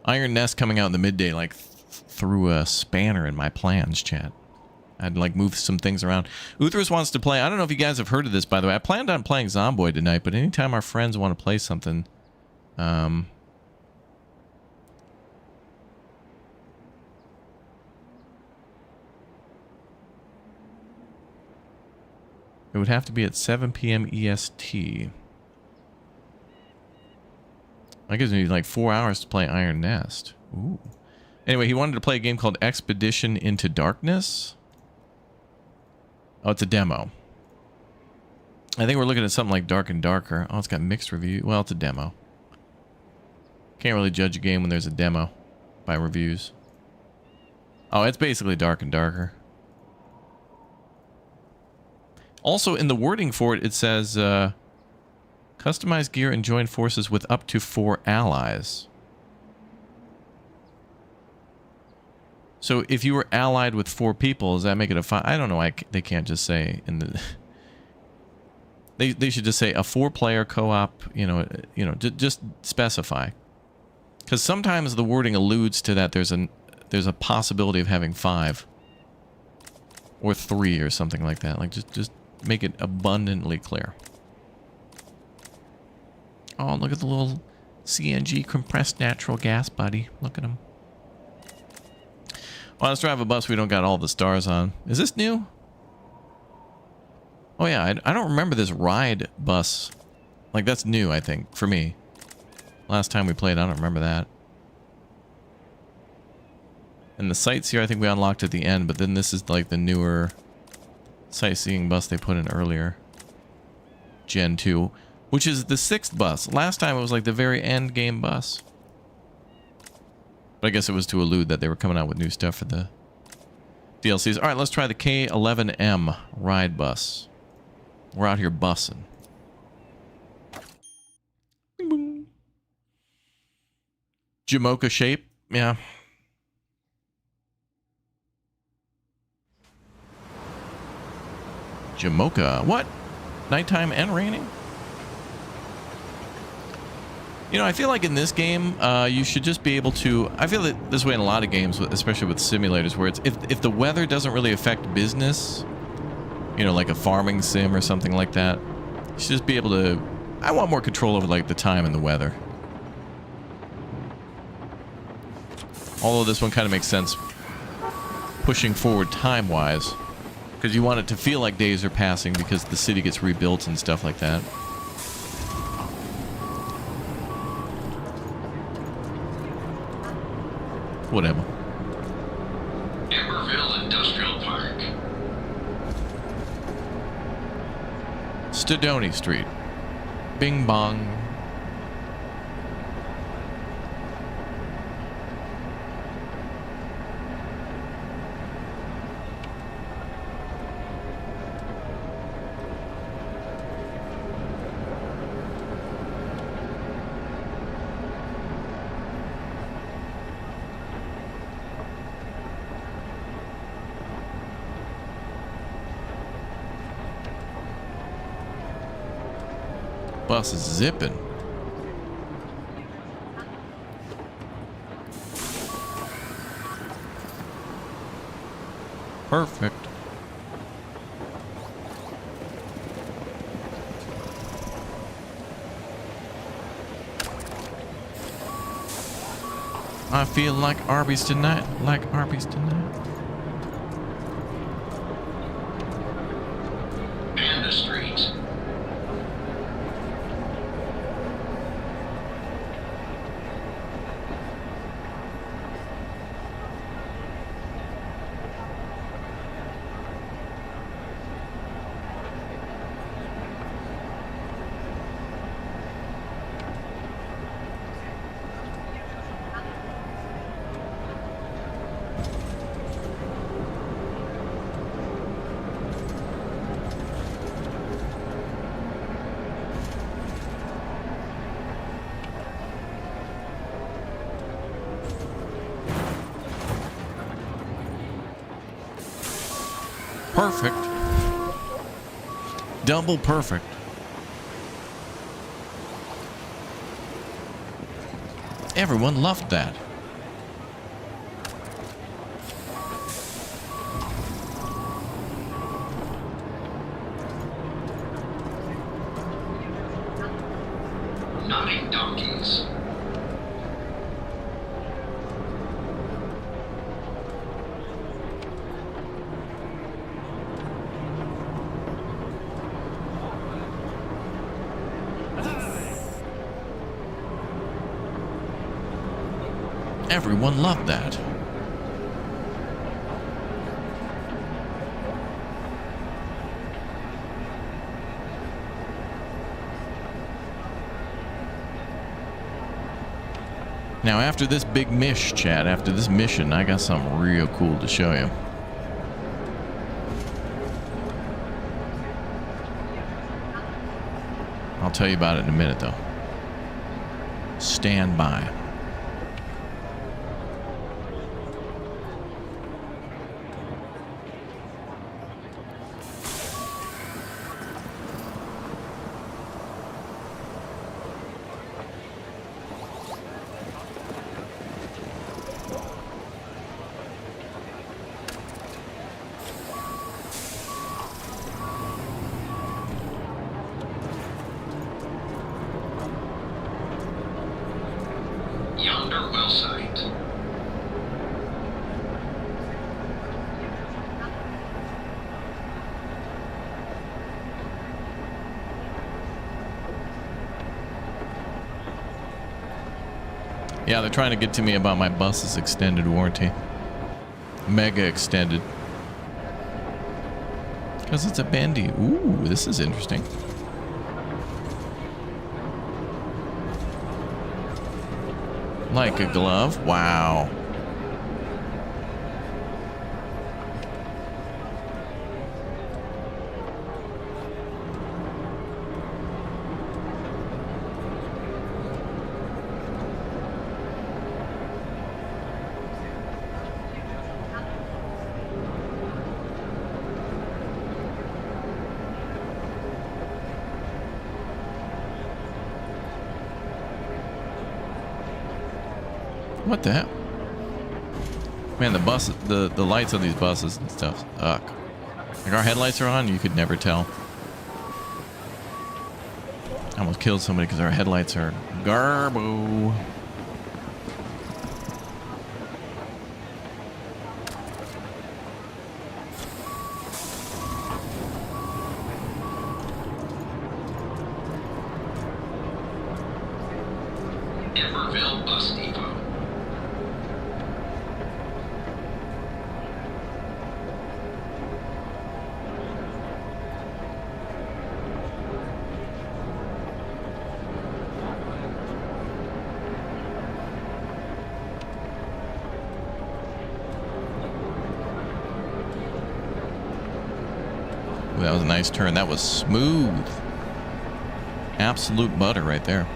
Iron Nest coming out in the midday, like threw a spanner in my plans, chat. I'd like move some things around. Uthras wants to play. I don't know if you guys have heard of this, by the way. I planned on playing Zomboid tonight, but anytime our friends want to play something, it would have to be at 7 p.m. EST. I guess we need like 4 hours to play Iron Nest. Ooh. Anyway, he wanted to play a game called Expedition into Darkness. Oh, it's a demo. I think we're looking at something like Dark and Darker. Oh, it's got mixed review. Well, it's a demo. Can't really judge a game when there's a demo by reviews. Oh, it's basically Dark and Darker. Also, in the wording for it, it says, customize gear and join forces with up to 4 allies. So if you were allied with 4 people, does that make it a 5? I don't know. They can't just say in the. They should just say a 4-player co-op. Just specify. Because sometimes the wording alludes to that there's a possibility of having 5 or 3 or something like that. Like just make it abundantly clear. Oh, look at the little CNG compressed natural gas buddy. Look at him. Well, let's drive a bus we don't got all the stars on. Is this new? Oh yeah, I don't remember this ride bus. Like that's new, I think, for me. Last time we played, I don't remember that. And the sights here, I think we unlocked at the end, but then this is like the newer sightseeing bus they put in earlier. Gen 2, which is the 6th bus. Last time it was like the very end game bus. But I guess it was to allude that they were coming out with new stuff for the DLCs. All right, let's try the K11M ride bus. We're out here bussing. Bing, boom. Jamocha shape, yeah. Jamocha, what? Nighttime and raining? You know, I feel like in this game, you should just be able to... I feel that this way in a lot of games, especially with simulators, where it's if the weather doesn't really affect business, you know, like a farming sim or something like that, you should just be able to... I want more control over, like, the time and the weather. Although this one kind of makes sense pushing forward time-wise, because you want it to feel like days are passing because the city gets rebuilt and stuff like that. Whatever.
Emberville Industrial Park.
Stodoni Street. Bing bong. Bus is zipping. Perfect. I feel like Arby's tonight. Like Arby's tonight.
Panda Street.
Perfect. Double perfect. Everyone loved that.
Nodding donkeys.
Everyone loved that. Now, after this big mish, chat, after this mission, I got something real cool to show you. I'll tell you about it in a minute, though. Stand by.
Yonder well site.
Yeah, they're trying to get to me about my bus's extended warranty. Mega extended. Because it's a bendy. Ooh, this is interesting. Like a glove? Wow. What the hell? Man, the bus, the lights on these buses and stuff suck. Like our headlights are on, you could never tell. I almost killed somebody because our headlights are garbo.
Emberville Bus Depot.
Ooh, that was a nice turn. That was smooth. Absolute butter right there.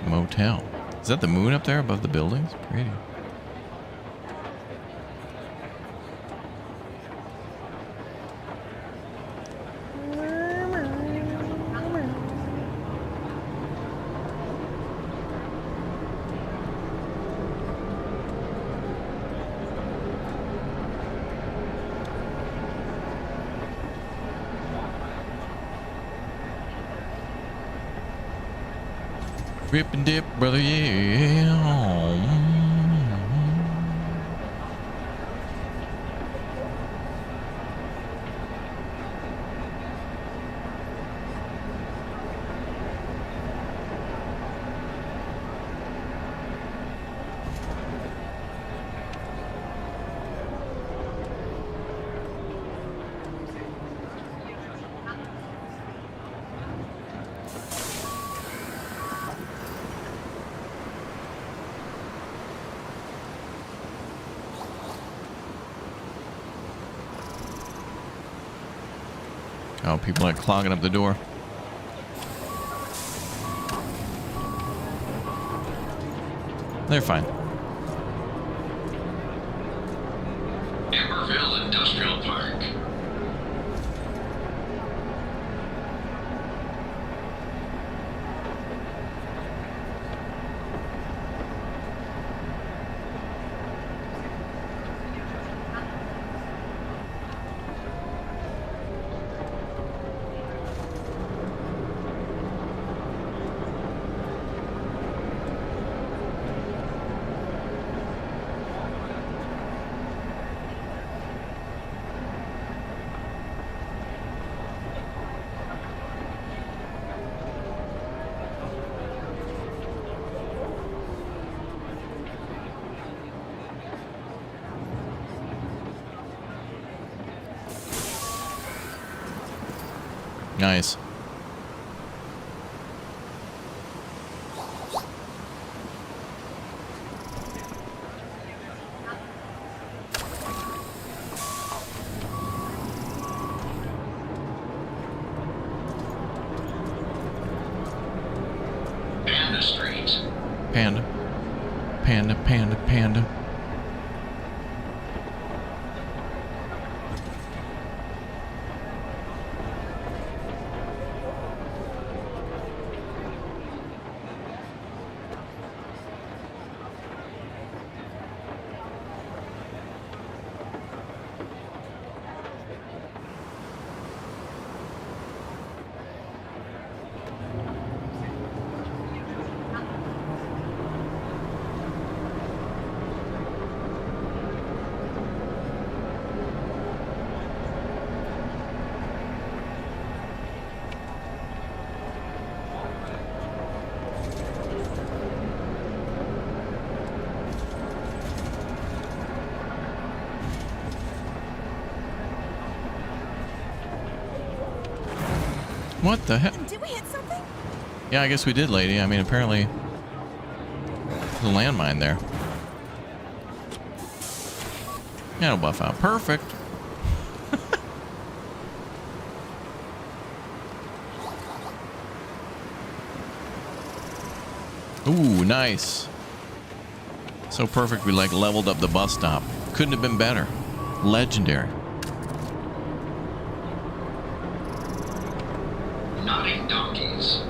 Motel. Is that the moon up there above the buildings? Pretty. Rip and dip, brother, yeah. Oh, people are clogging up the door. They're fine.
Emberville Industrial Park.
Nice.
Panda Street.
Panda. Panda, panda, panda. What the heck?
Did we hit something?
Yeah, I guess we did, lady. I mean, apparently there's a landmine there. Yeah, it'll buff out. Perfect. Ooh, nice. So perfect, we like leveled up the bus stop. Couldn't have been better. Legendary.
Nodding donkeys.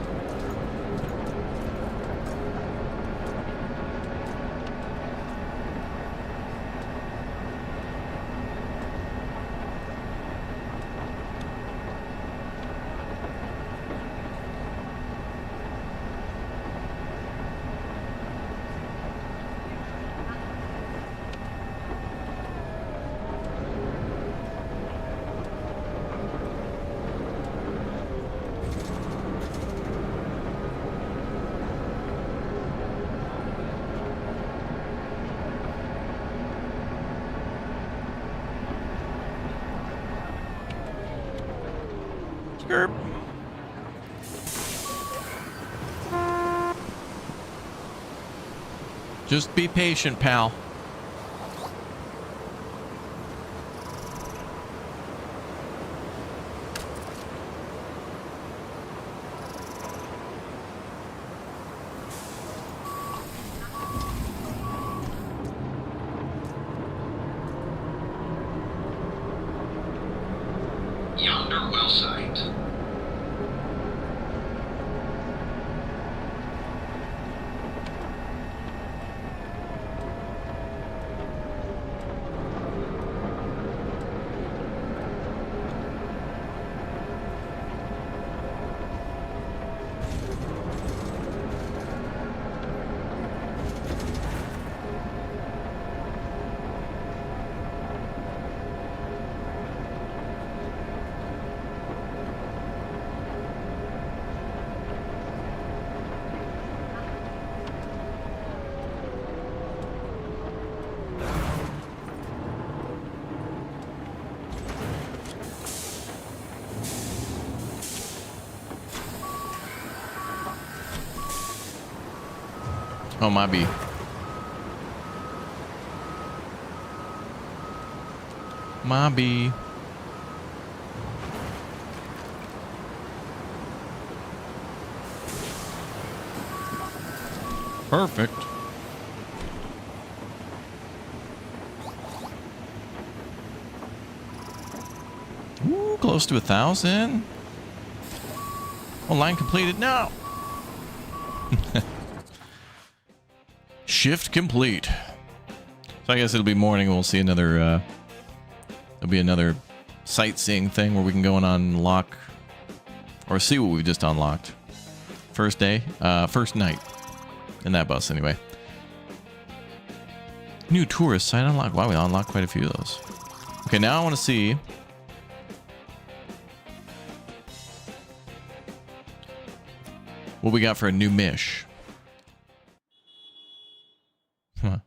Derp. Just be patient, pal.
Yonder well site.
Oh, my bee. My bee. Perfect. Ooh, close to 1,000. Oh, line completed. No. Shift complete. So I guess it'll be morning. We'll see another. There'll be another sightseeing thing where we can go and unlock, or see what we've just unlocked. First day, first night in that bus anyway. New tourist site unlocked. Wow, we unlocked quite a few of those. Okay, now I want to see. What we got for a new mish. Huh.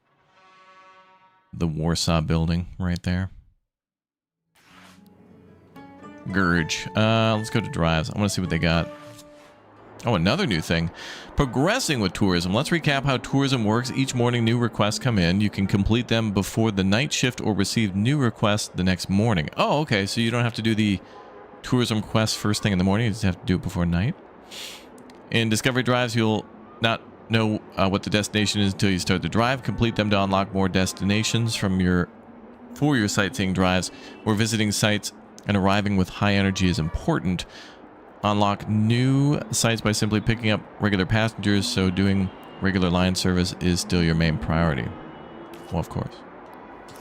The Warsaw building right there. Gurge. Let's go to drives. I want to see what they got. Oh, another new thing. Progressing with tourism. Let's recap how tourism works. Each morning, new requests come in. You can complete them before the night shift or receive new requests the next morning. Oh, okay. So you don't have to do the tourism requests first thing in the morning. You just have to do it before night. In Discovery Drives, you'll not know what the destination is until you start the drive. Complete them to unlock more destinations for your sightseeing drives, where visiting sites and arriving with high energy is important. Unlock new sites by simply picking up regular passengers, so doing regular line service is still your main priority. Well, of course.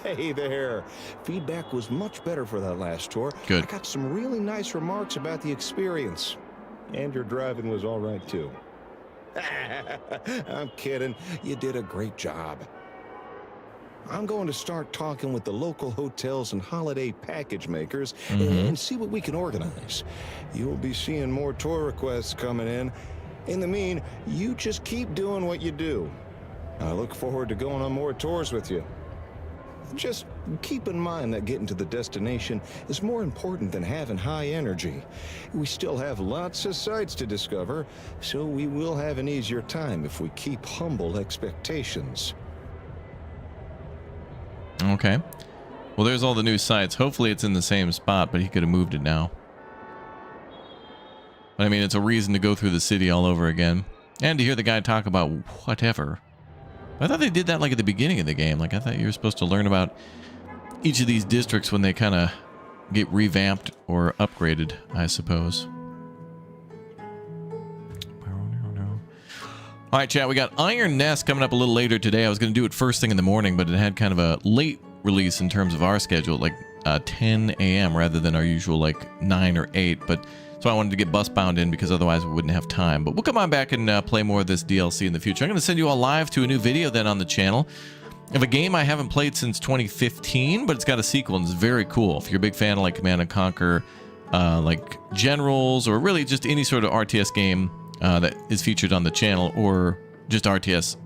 Hey there. Feedback was much better for that last tour.
Good.
I got some really nice remarks about the experience. And your driving was all right, too. I'm kidding. You did a great job. I'm going to start talking with the local hotels and holiday package makers and see what we can organize. You'll be seeing more tour requests coming in. In the mean, you just keep doing what you do. I look forward to going on more tours with you. Just Keep in mind that getting to the destination is more important than having high energy. We still have lots of sights to discover, so we will have an easier time if we keep humble expectations.
Okay. Well, there's all the new sites. Hopefully it's in the same spot, but he could have moved it now. But I mean, it's a reason to go through the city all over again. And to hear the guy talk about whatever. I thought they did that like at the beginning of the game. Like I thought you were supposed to learn about each of these districts when they kind of get revamped or upgraded, I suppose. All right, chat, we got Iron Nest coming up a little later today. I was going to do it first thing in the morning, but it had kind of a late release in terms of our schedule, like 10 a.m. rather than our usual like 9 or 8. But so I wanted to get Busbound in because otherwise we wouldn't have time. But we'll come on back and play more of this DLC in the future. I'm going to send you all live to a new video then on the channel of a game I haven't played since 2015, but it's got a sequel and it's very cool. If you're a big fan of like Command & Conquer, like Generals, or really just any sort of RTS game that is featured on the channel, or just RTS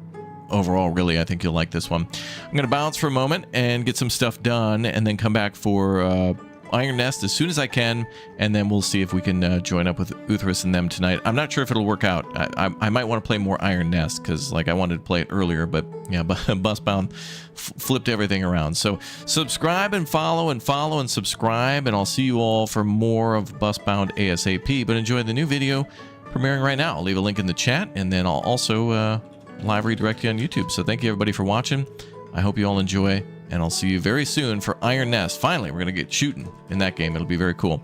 overall, really, I think you'll like this one. I'm going to bounce for a moment and get some stuff done and then come back for Iron Nest as soon as I can, and then we'll see if we can join up with Uthris and them tonight. I'm not sure if it'll work out. I might want to play more Iron Nest because like I wanted to play it earlier, but yeah, Busbound flipped everything around. So subscribe and follow and subscribe, and I'll see you all for more of Busbound ASAP. But enjoy the new video premiering right now. I'll leave a link in the chat, and then I'll also live redirect you on YouTube. So thank you everybody for watching. I hope you all enjoy, and I'll see you very soon for Iron Nest. Finally, we're going to get shooting in that game. It'll be very cool.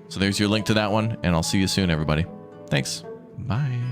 So there's your link to that one, and I'll see you soon, everybody. Thanks. Bye.